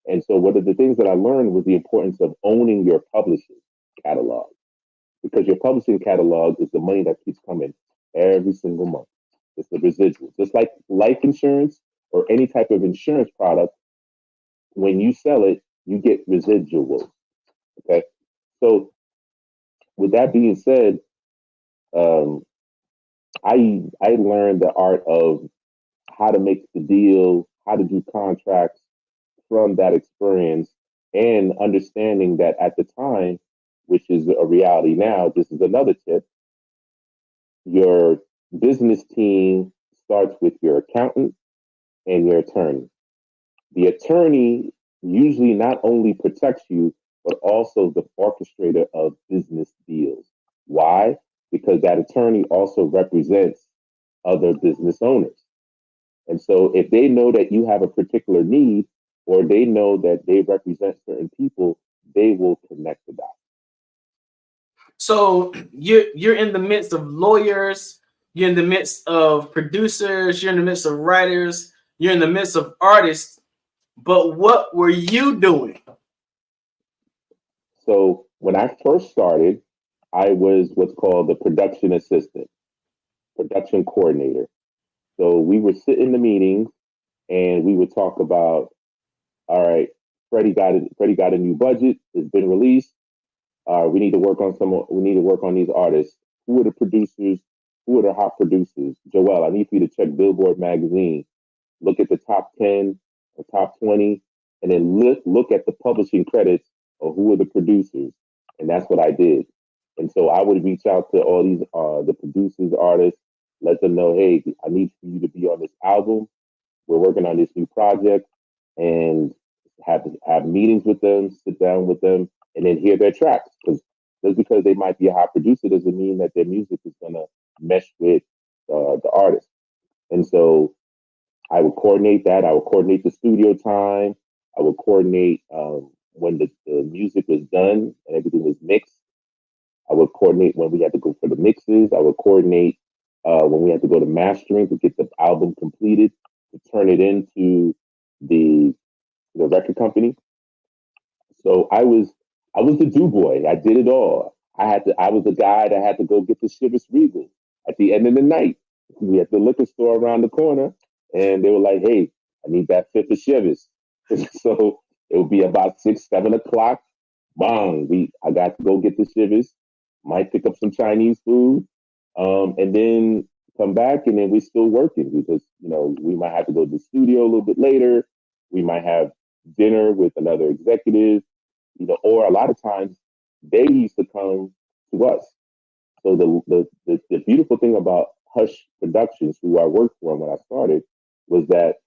And so one of the things that I learned was the importance of owning your publishing catalog, because your publishing catalog is the money that keeps coming every single month. It's the residual. Just like life insurance or any type of insurance product, when you sell it, you get residuals. Okay. So with that being said, I learned the art of how to make the deal, how to do contracts from that experience, and understanding that at the time, which is a reality now, this is another tip. Your business team starts with your accountant and your attorney. The attorney usually not only protects you, but also the orchestrator of business deals. Why? Because that attorney also represents other business owners. And so if they know that you have a particular need, or they know that they represent certain people, they will connect the dots. So you're in the midst of lawyers, you're in the midst of producers, you're in the midst of writers, you're in the midst of artists, but what were you doing? So when I first started, I was what's called the production assistant, production coordinator. So we would sit in the meetings and we would talk about, all right, Freddie got a new budget, it's been released. We need to work on these artists. Who are the producers? Who are the hot producers? Joel, I need for you to check Billboard magazine. Look at the top 10 or top 20, and then look at the publishing credits of who are the producers. And that's what I did. And so I would reach out to all these the producers, artists, let them know, hey, I need for you to be on this album. We're working on this new project, and have meetings with them, sit down with them, and then hear their tracks. Because just because they might be a hot producer doesn't mean that their music is going to mesh with the artist. And so I would coordinate that. I would coordinate the studio time. I would coordinate when the music was done and everything was mixed. I would coordinate when we had to go for the mixes. I would coordinate when we had to go to mastering to get the album completed, to turn it into the record company. So I was the do boy. I did it all. I was the guy that had to go get the Chivas Regal at the end of the night. We had the liquor store around the corner, and they were like, "Hey, I need that fifth of Chivas." So it would be about 6, 7 o'clock. Bang! I got to go get the Chivas. Might pick up some Chinese food, and then come back, and then we're still working because we might have to go to the studio a little bit later. We might have dinner with another executive, or a lot of times they used to come to us. So the beautiful thing about Hush Productions, who I worked for when I started, was that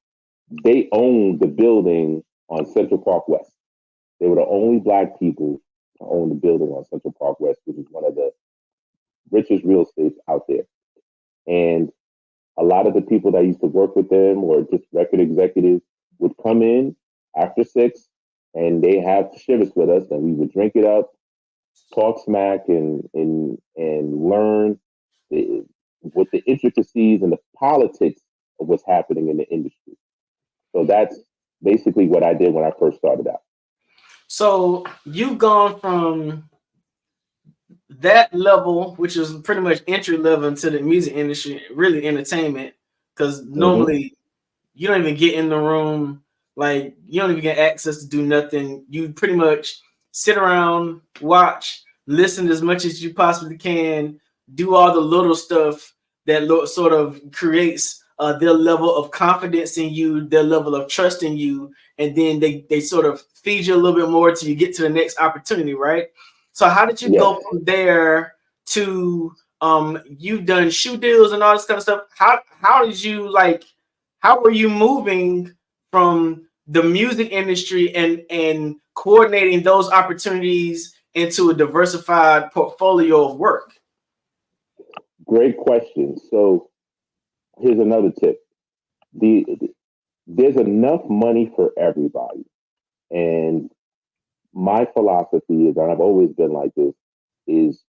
they owned the building on Central Park West. They were the only Black people to own the building on Central Park West, which is one of the richest real estates out there. And a lot of the people that used to work with them or just record executives would come in after 6 and they have Chivas with us, and we would drink it up, talk smack, and learn what the intricacies and the politics of what's happening in the industry. So that's basically what I did when I first started out. So you've gone from that level, which is pretty much entry level into the music industry, really entertainment, because normally you don't even get in the room. Like, you don't even get access to do nothing. You pretty much sit around, watch, listen as much as you possibly can, do all the little stuff that sort of creates their level of confidence in you, their level of trust in you, and then they sort of feed you a little bit more till you get to the next opportunity, right? So how did you go from there to you've done shoe deals and all this kind of stuff? How did you how were you moving from the music industry and coordinating those opportunities into a diversified portfolio of work? Great question. So here's another tip. There's enough money for everybody. And my philosophy is, and I've always been like this, is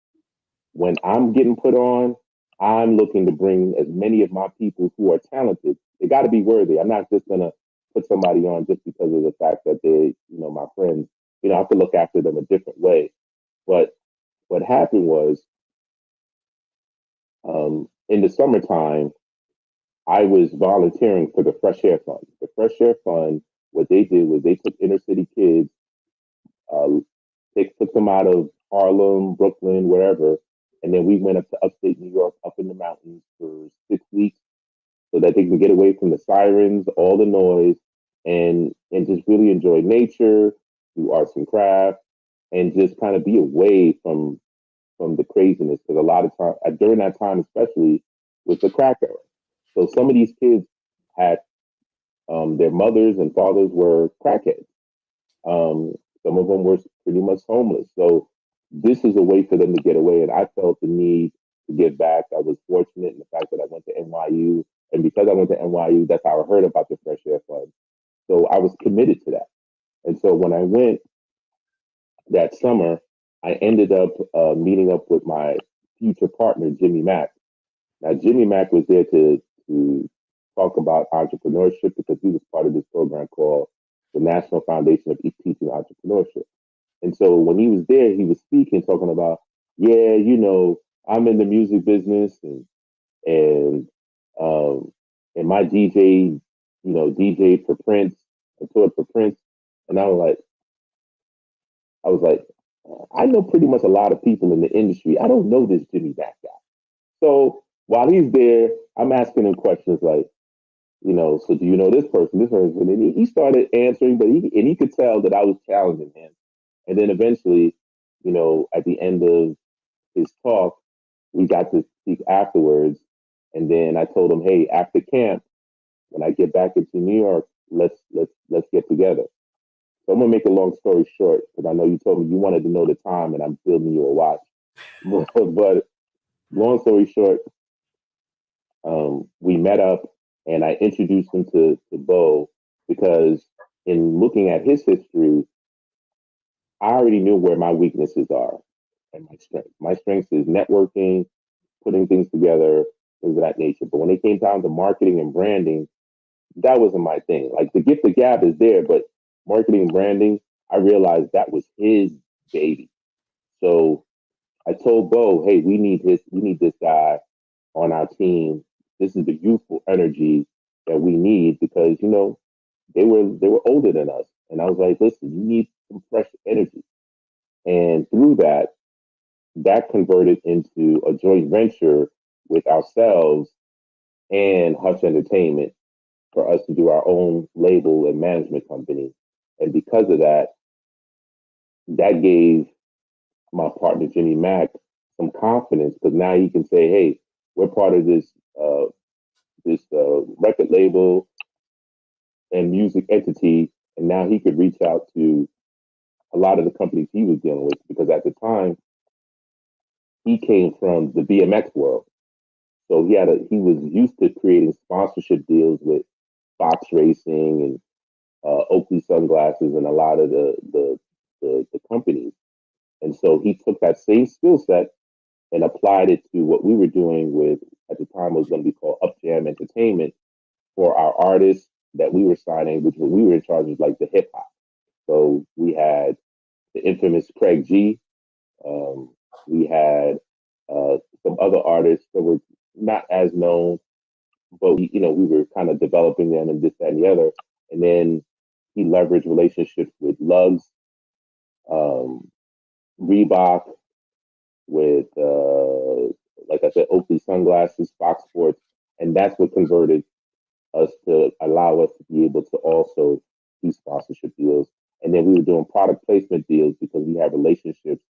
when I'm getting put on, I'm looking to bring as many of my people who are talented. They got to be worthy. I'm not just going to put somebody on just because of the fact that they, my friends. I have to look after them a different way. But what happened was, in the summertime, I was volunteering for the Fresh Air Fund. The Fresh Air Fund, what they did was they took inner city kids, they took them out of Harlem, Brooklyn, wherever, and then we went up to upstate New York, up in the mountains for 6 weeks, so that they can get away from the sirens, all the noise, and just really enjoy nature, do arts and crafts, and just kind of be away from the craziness. Because a lot of time during that time, especially with the crack era, so some of these kids had their mothers and fathers were crackheads. Some of them were pretty much homeless. So this is a way for them to get away. And I felt the need to give back. I was fortunate in the fact that I went to NYU. And because I went to NYU, that's how I heard about the Fresh Air Fund. So I was committed to that. And so when I went that summer, I ended up meeting up with my future partner, Jimmy Mack. Now, Jimmy Mack was there to talk about entrepreneurship because he was part of this program called the National Foundation of Teaching Entrepreneurship. And so when he was there, he was speaking, talking about, I'm in the music business and my DJ, DJ for Prince, I toured for Prince. And I was like, I know pretty much a lot of people in the industry. I don't know this Jimmy Mack guy. So while he's there, I'm asking him questions like, so do you know this person, And he started answering, but he could tell that I was challenging him. And then eventually, at the end of his talk, we got to speak afterwards. And then I told him, hey, after camp, when I get back into New York, let's get together. So I'm gonna make a long story short because I know you told me you wanted to know the time, and I'm building you a watch. But long story short, we met up, and I introduced him to Bo because in looking at his history, I already knew where my weaknesses are and my strength. My strength is networking, putting things together, things of that nature. But when it came down to marketing and branding, that wasn't my thing. Like the gift of gab is there, but marketing and branding, I realized that was his baby. So I told Bo, hey, we need this guy on our team. This is the youthful energy that we need because, they were older than us. And I was like, listen, you need some fresh energy. And through that converted into a joint venture with ourselves and Hush Entertainment for us to do our own label and management company. And because of that, that gave my partner Jimmy Mack some confidence because now he can say, "Hey, we're part of this record label and music entity," and now he could reach out to a lot of the companies he was dealing with because at the time he came from the BMX world, so he was used to creating sponsorship deals with Fox Racing and Oakley Sunglasses and a lot of the companies. And so he took that same skill set and applied it to what we were doing with, at the time, it was going to be called Up Jam Entertainment for our artists that we were signing, which we were in charge of like the hip hop. So we had the infamous Craig G. We had some other artists that were not as known, but we were kind of developing them and this, that, and the other. And then he leveraged relationships with Lugs, Reebok, with like I said, Oakley Sunglasses, Fox Sports, and that's what converted us to allow us to be able to also do sponsorship deals. And then we were doing product placement deals because we have relationships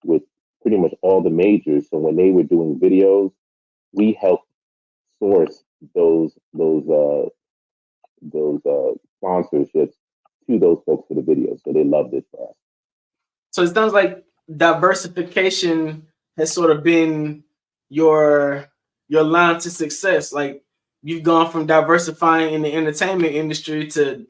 with pretty much all the majors. So when they were doing videos, we helped source those sponsorships to those folks for the videos. So they loved it for us. So it sounds like diversification has sort of been your line to success. Like you've gone from diversifying in the entertainment industry to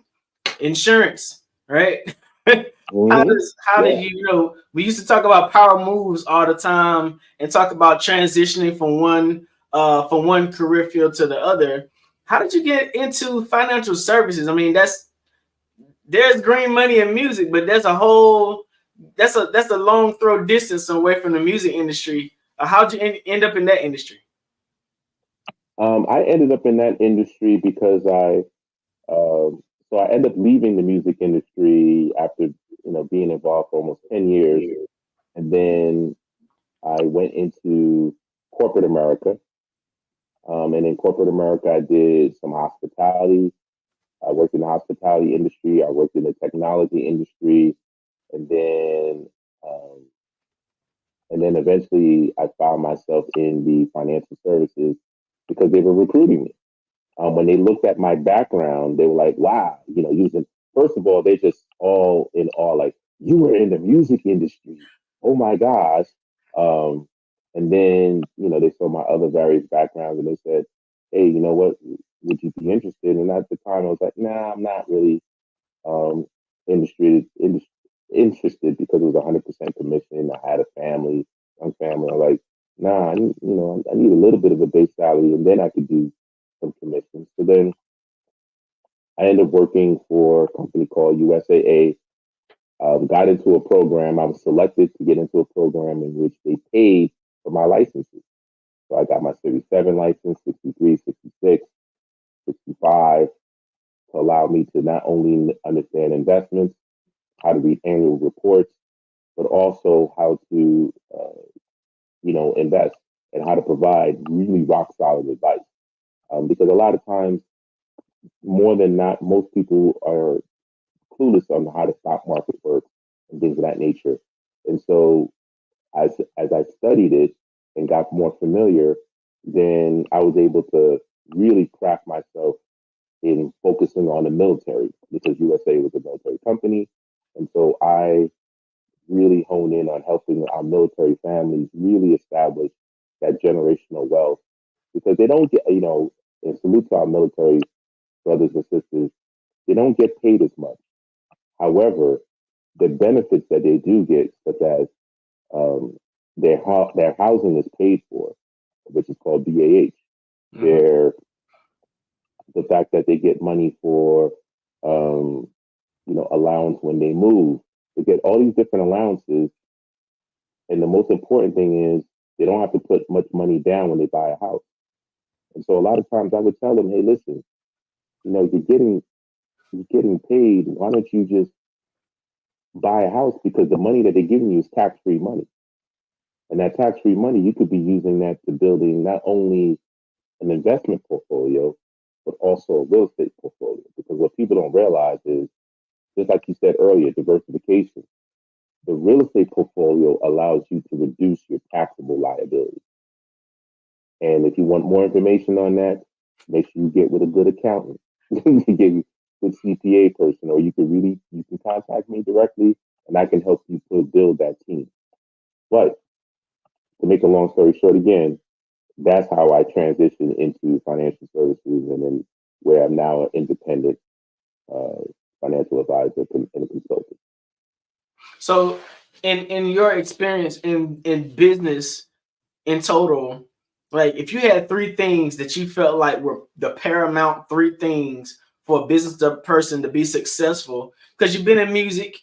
insurance, right? How did you we used to talk about power moves all the time and talk about transitioning from one career field to the other. How did you get into financial services? I mean, there's green money in music, but that's a long throw distance away from the music industry. How'd you end up in that industry? I ended up in that industry because I ended up leaving the music industry after being involved for almost 10 years, and then I went into corporate America. And in corporate America, I did some hospitality. I worked in the hospitality industry. I worked in the technology industry, and then eventually I found myself in the financial services because they were recruiting me. When they looked at my background, they were like, "Wow, first of all, they're just all in awe, like you were in the music industry. Oh my gosh!" And then they saw my other various backgrounds, and they said, "Hey, you know what? Would you be interested?" And at the time, I was like, "Nah, I'm not really interested because it was 100% commission. I had a family, young family. I'm like, nah, I need a little bit of a base salary, and then I could do some commissions." So then I ended up working for a company called USAA. Got into a program. I was selected to get into a program in which they paid for my licenses. So I got my Series 7 license, 63, 66, 65, to allow me to not only understand investments, how to read annual reports, but also how to, invest and how to provide really rock solid advice. Because a lot of times, more than not, most people are clueless on how the stock market works and things of that nature. And so as I studied it and got more familiar, then I was able to really craft myself in focusing on the military because USA was a military company. And so I really hone in on helping our military families really establish that generational wealth, because they don't get, and salute to our military brothers and sisters, they don't get paid as much. However, the benefits that they do get, such as their housing is paid for, which is called BAH. Their the fact that they get money for allowance when they move. They get all these different allowances, and the most important thing is they don't have to put much money down when they buy a house. And so a lot of times I would tell them, hey, listen, you're getting paid. Why don't you just buy a house? Because the money that they're giving you is tax-free money. And that tax-free money, you could be using that to building not only an investment portfolio, but also a real estate portfolio. Because what people don't realize is, just like you said earlier, diversification. The real estate portfolio allows you to reduce your taxable liability. And if you want more information on that, make sure you get with a good accountant, you get with CPA person, or you can contact me directly, and I can help you build that team. But to make a long story short, again, that's how I transitioned into financial services, and then where I'm now an independent financial advisor and a consultant. So, in your experience in business in total, like if you had three things that you felt like were the paramount three things for a business person to be successful, because you've been in music,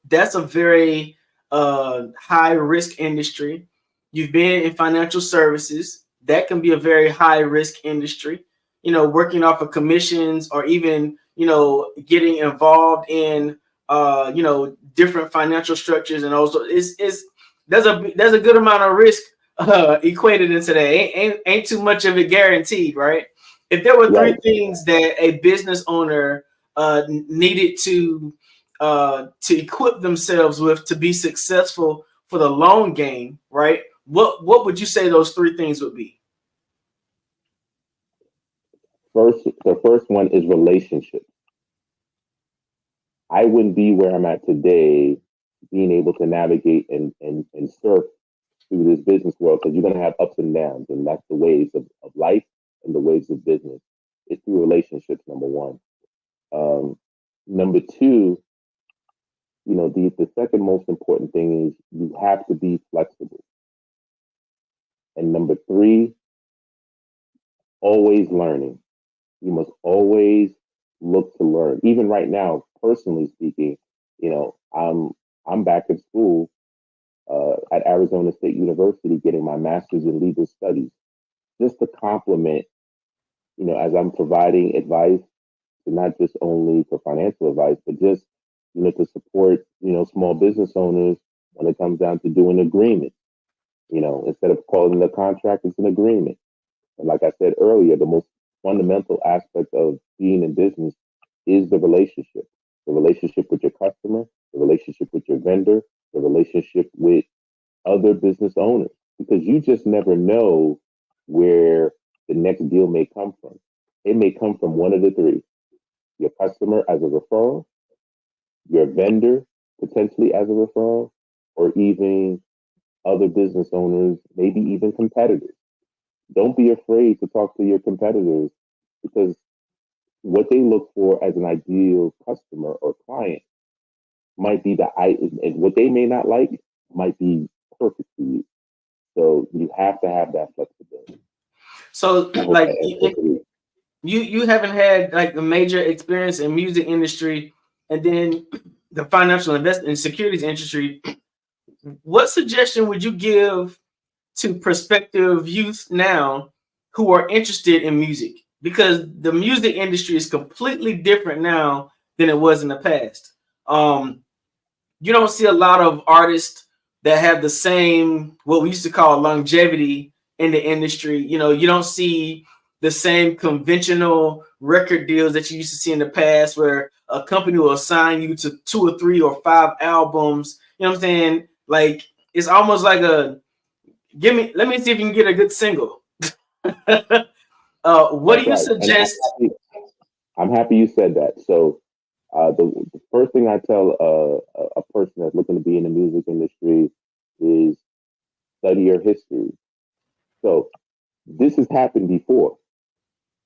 that's a very high risk industry. You've been in financial services, that can be a very high risk industry. Working off of commissions, or even getting involved in different financial structures, and also there's a good amount of risk equated into that. Ain't too much of it guaranteed, right? If there were three things that a business owner needed to equip themselves with to be successful for the long game, right? What would you say those three things would be? The first one is relationships. I wouldn't be where I'm at today, being able to navigate and surf through this business world, because you're going to have ups and downs, and that's the waves of life and the waves of business. It's through relationships, number one. Number two, the second most important thing is you have to be flexible. And number three, always learning. You must always look to learn. Even right now, personally speaking, I'm back in school at Arizona State University, getting my master's in legal studies, just to complement, as I'm providing advice, not just only for financial advice, but just, to support, small business owners when it comes down to doing agreements. Instead of calling it a contract, it's an agreement. And like I said earlier, the most fundamental aspect of being in business is the relationship with your customer, the relationship with your vendor, the relationship with other business owners, because you just never know where the next deal may come from. It may come from one of the three: your customer as a referral, your vendor potentially as a referral, or even other business owners, maybe even competitors. Don't be afraid to talk to your competitors, because what they look for as an ideal customer or client might be and what they may not like might be perfect for you. So you have to have that flexibility. So like you haven't had like a major experience in music industry and then the financial investment and securities industry. What suggestion would you give to prospective youth now who are interested in music? Because the music industry is completely different now than it was in the past. You don't see a lot of artists that have the same, what we used to call longevity in the industry. You don't see the same conventional record deals that you used to see in the past, where a company will assign you to 2 or 3 or 5 albums. You know what I'm saying? Like, it's almost like let me see if you can get a good single. What do you suggest? I'm happy you said that. So The first thing I tell a person that's looking to be in the music industry is study your history. So this has happened before.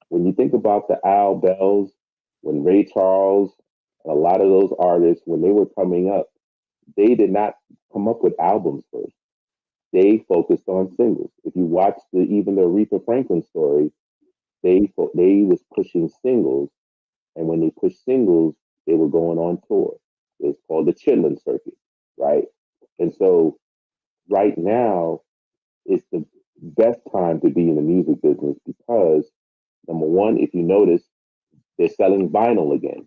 When you think about the Al Bells, when Ray Charles, and a lot of those artists, when they were coming up, they did not come up with albums first. They focused on singles. If you watch even the Aretha Franklin story, they was pushing singles, and when they pushed singles, they were going on tour. It's called the chitlin circuit, right? And so right now, it's the best time to be in the music business because number one, if you notice, they're selling vinyl again.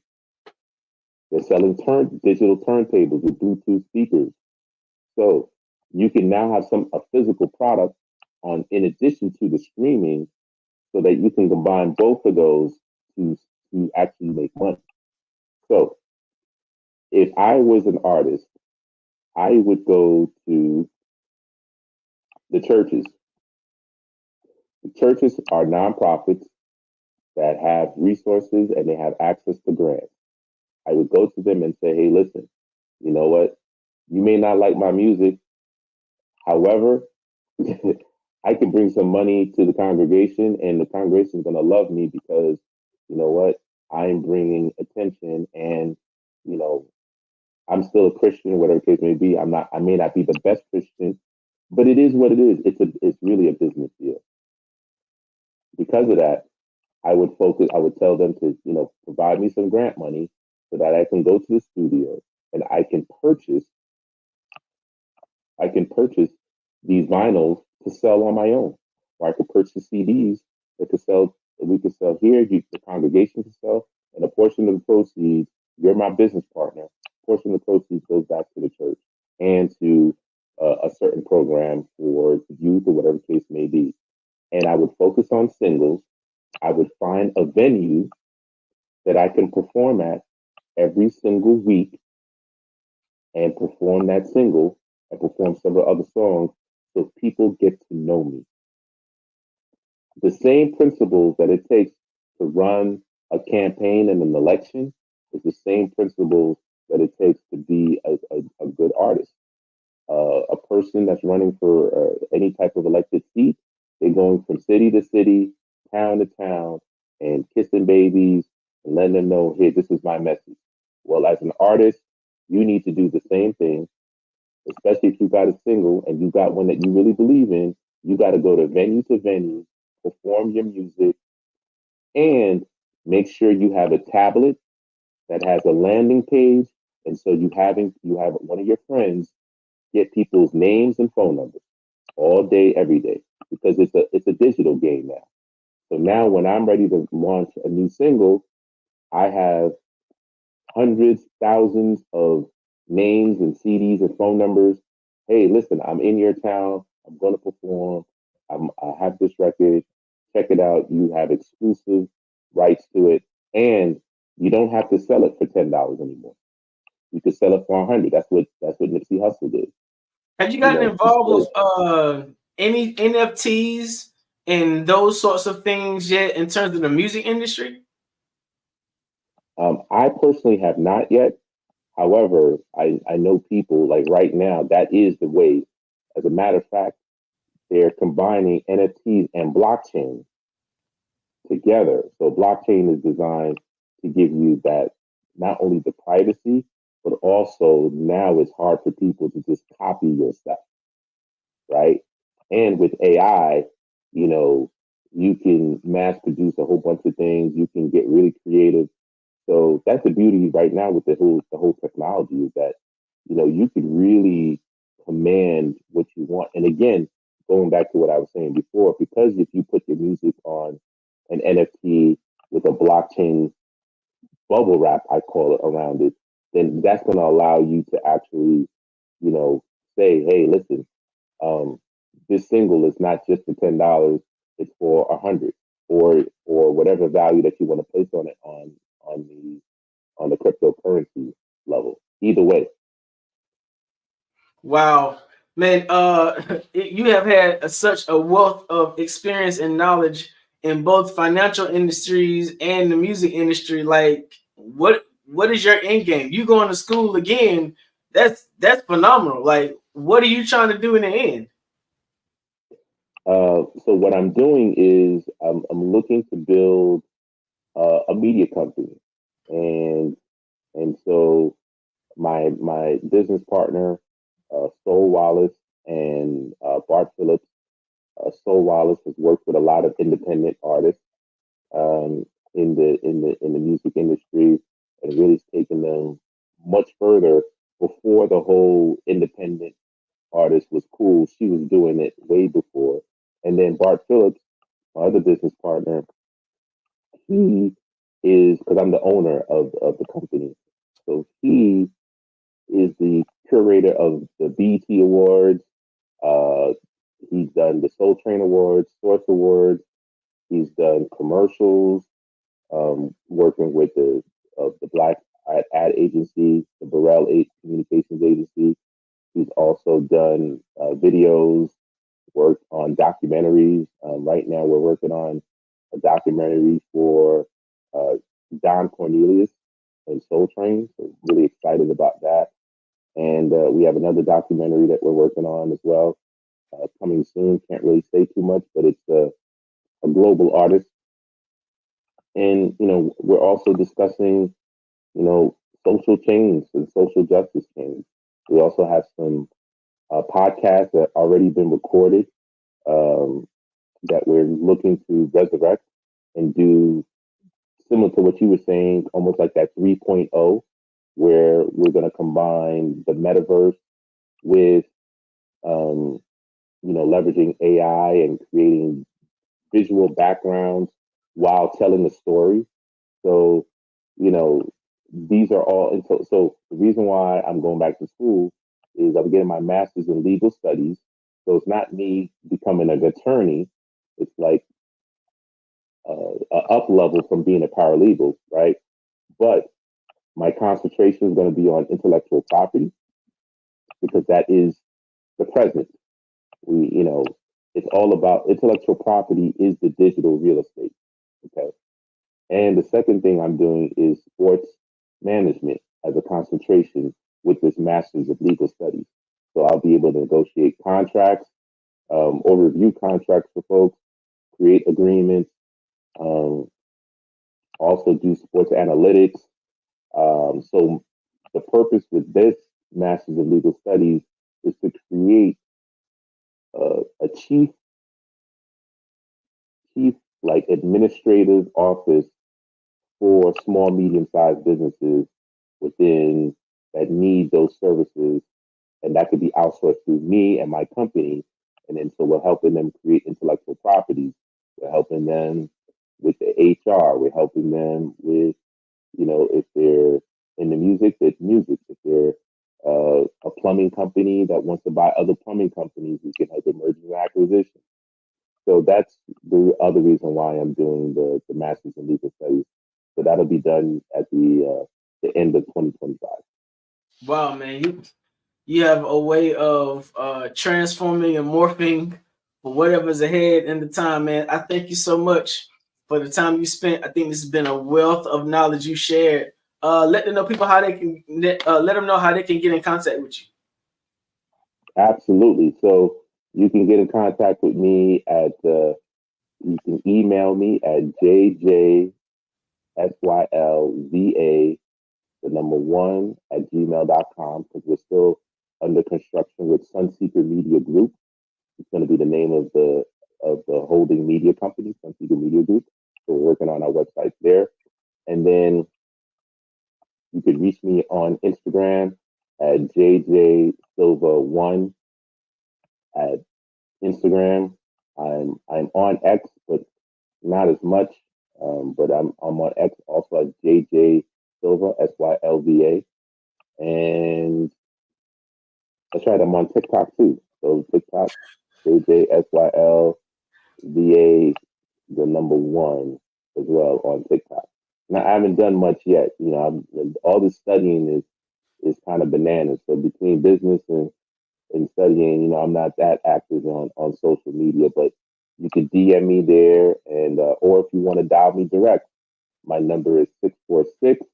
They're selling digital turntables with Bluetooth speakers. So you can now have a physical product on in addition to the streaming, so that you can combine both of those to actually make money. So if I was an artist, I would go to the churches. The churches are nonprofits that have resources and they have access to grants. I would go to them and say, hey, listen, you know what? You may not like my music. However, I can bring some money to the congregation and the congregation is going to love me because, you know what? I'm bringing attention and, you know, I'm still a Christian, whatever the case may be. I may not be the best Christian, but it is what it is. It's really a business deal. Because of that, I would tell them to, you know, provide me some grant money so that I can go to the studio and I can purchase these vinyls to sell on my own. Or I could purchase CDs that we could sell here, the congregation can sell, and a portion of the proceeds, you're my business partner, a portion of the proceeds goes back to the church and to a certain program for youth or whatever the case may be. And I would focus on singles. I would find a venue that I can perform at every single week and perform that single and perform several other songs so people get to know me. The same principles that it takes to run a campaign and an election is the same principles that it takes to be a good artist. A person that's running for any type of elected seat, they're going from city to city, town to town, and kissing babies and letting them know, hey, this is my message. Well, as an artist, you need to do the same thing, especially if you got a single and you got one that you really believe in. You got to go to venue, perform your music, and make sure you have a tablet that has a landing page. And so you have one of your friends get people's names and phone numbers all day, every day, because it's a digital game now. So now when I'm ready to launch a new single, I have hundreds, thousands of names and CDs and phone numbers. Hey, listen, I'm in your town. I'm going to perform. I have this record. Check it out. You have exclusive rights to it. And you don't have to sell it for $10 anymore. You can sell it for $100. That's what Nipsey Hussle did. Have you gotten involved with any NFTs and those sorts of things yet in terms of the music industry? I personally have not yet. However, I know people like right now, that is the way. As a matter of fact, they're combining NFTs and blockchain together. So blockchain is designed to give you that, not only the privacy, but also now it's hard for people to just copy your stuff, right? And with AI, you know, you can mass produce a whole bunch of things. You can get really creative. So that's the beauty right now with the whole technology is that, you know, you can really command what you want. And again, going back to what I was saying before, because if you put your music on an NFT with a blockchain bubble wrap, I call it, around it, then that's going to allow you to actually, you know, say, hey, listen, this single is not just for $10, it's for $100 or whatever value that you want to place on it on the cryptocurrency level. Either way. Wow, man, you have had such a wealth of experience and knowledge in both financial industries and the music industry. Like, what what is your end game? You going to school again? That's phenomenal. Like, what are you trying to do in the end? So what I'm doing is I'm looking to build a media company, and so my business partner, Sol Wallace and Bart Phillips. Sol Wallace has worked with a lot of independent artists um, in the music industry, and really has taken them much further. Before the whole independent artist was cool, she was doing it way before. And then Bart Phillips, my other business partner, he is, because I'm the owner of the company, so he is the curator of the BET Awards. Uh, he's done the Soul Train Awards, Source Awards. He's done commercials, working with the Black ad agency, the Burrell Communications Agency. He's also done videos, worked on documentaries. Right now, we're working on a documentary for uh, Don Cornelius and Soul Train. So really excited about that. And we have another documentary that we're working on as well, coming soon. Can't really say too much, but it's a global artist. And we're also discussing social change and social justice change. We also have some podcasts that already been recorded, um, that we're looking to resurrect and do similar to what you were saying, almost like that 3.0, where we're going to combine the metaverse with um, leveraging AI and creating visual backgrounds while telling the story. So, these are all, and so the reason why I'm going back to school is I'm getting my master's in legal studies. So it's not me becoming an attorney. It's like a up level from being a paralegal, right? But my concentration is going to be on intellectual property, because that is the present. It's all about intellectual property is the digital real estate. Okay. And the second thing I'm doing is sports management as a concentration with this master's of legal studies. So I'll be able to negotiate contracts, or review contracts for folks, create agreements, um, also do sports analytics. So the purpose with this master's of legal studies is to create a chief like administrative office for small, medium-sized businesses within that need those services, and that could be outsourced through me and my company. And then so we're helping them create intellectual properties. We're helping them with the HR. We're helping them with, if they're in the music, it's music. If they're a plumbing company that wants to buy other plumbing companies, we can help with mergers and acquisitions. So that's the other reason why I'm doing the master's in legal studies. So that'll be done at the end of 2025. Wow, man, you have a way of transforming and morphing for whatever's ahead in the time, man. I thank you so much for the time you spent. I think this has been a wealth of knowledge you shared. Let them know people how they can let them know how they can get in contact with you. Absolutely. So you can get in contact with me at you can email me at jjsylva @gmail.com, because we're still under construction with Sunseeker Media Group. It's going to be the name of the holding media company, Sunseeker Media Group. So we're working on our website there. And then you can reach me on Instagram at jjsilva1 at Instagram. I'm on X, but not as much. But I'm on X also at JJ Silva, SYLVA. And that's right, I'm on TikTok too. So TikTok, JJSYLVA, the number 1 as well on TikTok. Now I haven't done much yet. All this studying is kind of bananas. So between business and studying, I'm not that active on social media, but you can DM me there, and or if you want to dial me direct, my number is 646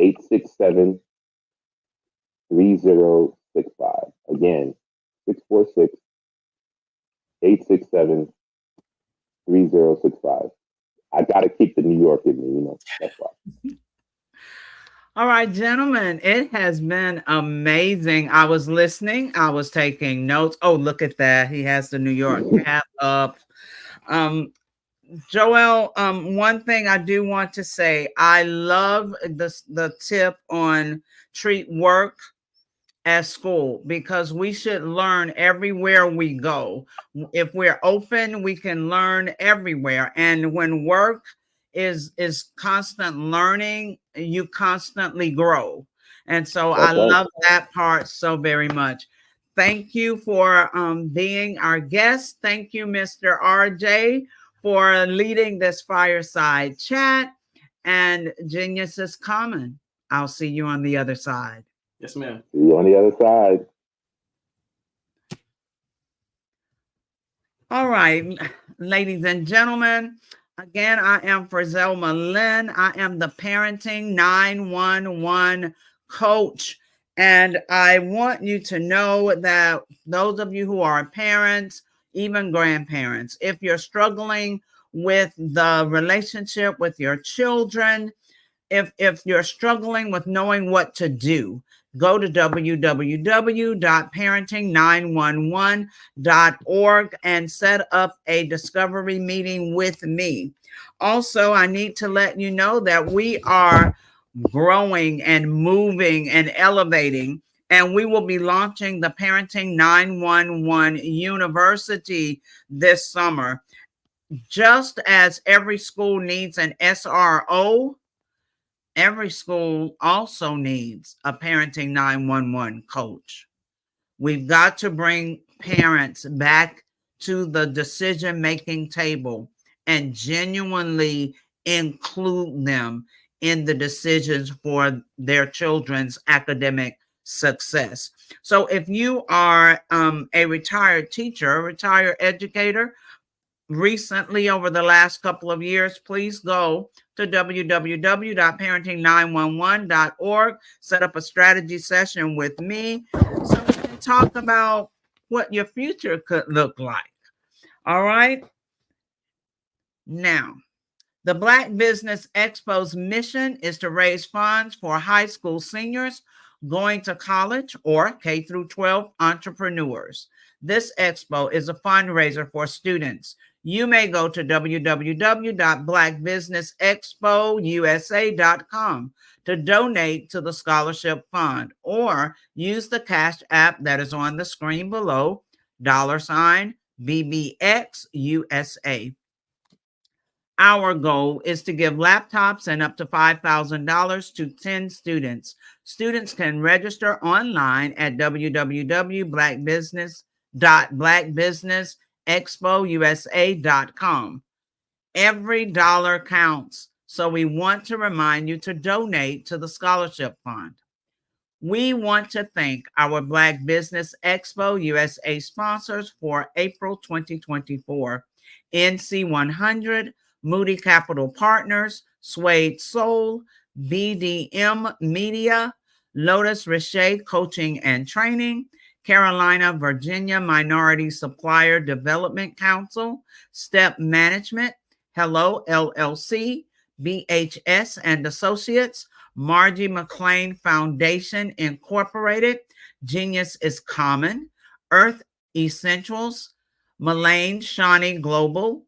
867-3065. Again, 646-867-3065. I got to keep the New York in me, that's why. All right, gentlemen, it has been amazing. I was listening, I was taking notes. Oh, look at that. He has the New York cap up. Joel, one thing I do want to say, I love the tip on treat work as school, because we should learn everywhere we go. If we're open, we can learn everywhere. And when work is constant learning, you constantly grow. And so I love that part so very much. Thank you for being our guest. Thank you, Mr. RJ, for leading this fireside chat. And Genius is Common. I'll see you on the other side. Yes, ma'am. See you on the other side. All right, ladies and gentlemen, again, I am Frizelma Lynn. I am the Parenting 911 coach. And I want you to know that those of you who are parents, even grandparents, if you're struggling with the relationship with your children, if you're struggling with knowing what to do, go to www.parenting911.org and set up a discovery meeting with me. Also, I need to let you know that we are growing and moving and elevating, and we will be launching the Parenting 911 University this summer. Just as every school needs an SRO, every school also needs a Parenting 911 coach. We've got to bring parents back to the decision-making table and genuinely include them in the decisions for their children's academic success. So if you are a retired teacher, a retired educator, recently over the last couple of years, please go to www.parenting911.org, set up a strategy session with me so we can talk about what your future could look like. All right. Now, the Black Business Expo's mission is to raise funds for high school seniors going to college or K through 12 entrepreneurs. This expo is a fundraiser for students. You may go to www.blackbusinessexpousa.com to donate to the scholarship fund, or use the Cash App that is on the screen below, $BBXUSA. Our goal is to give laptops and up to $5,000 to 10 students. Students can register online at www.blackbusinessexpousa.com. Every dollar counts, so we want to remind you to donate to the scholarship fund. We want to thank our Black Business Expo USA sponsors for April 2024. NC100, Moody Capital Partners, Suede Soul, BDM Media, Lotus Richey Coaching and Training, Carolina, Virginia Minority Supplier Development Council, Step Management, Hello LLC, BHS and Associates, Margie McLean Foundation Incorporated, Genius is Common, Earth Essentials, Mullane Shawnee Global,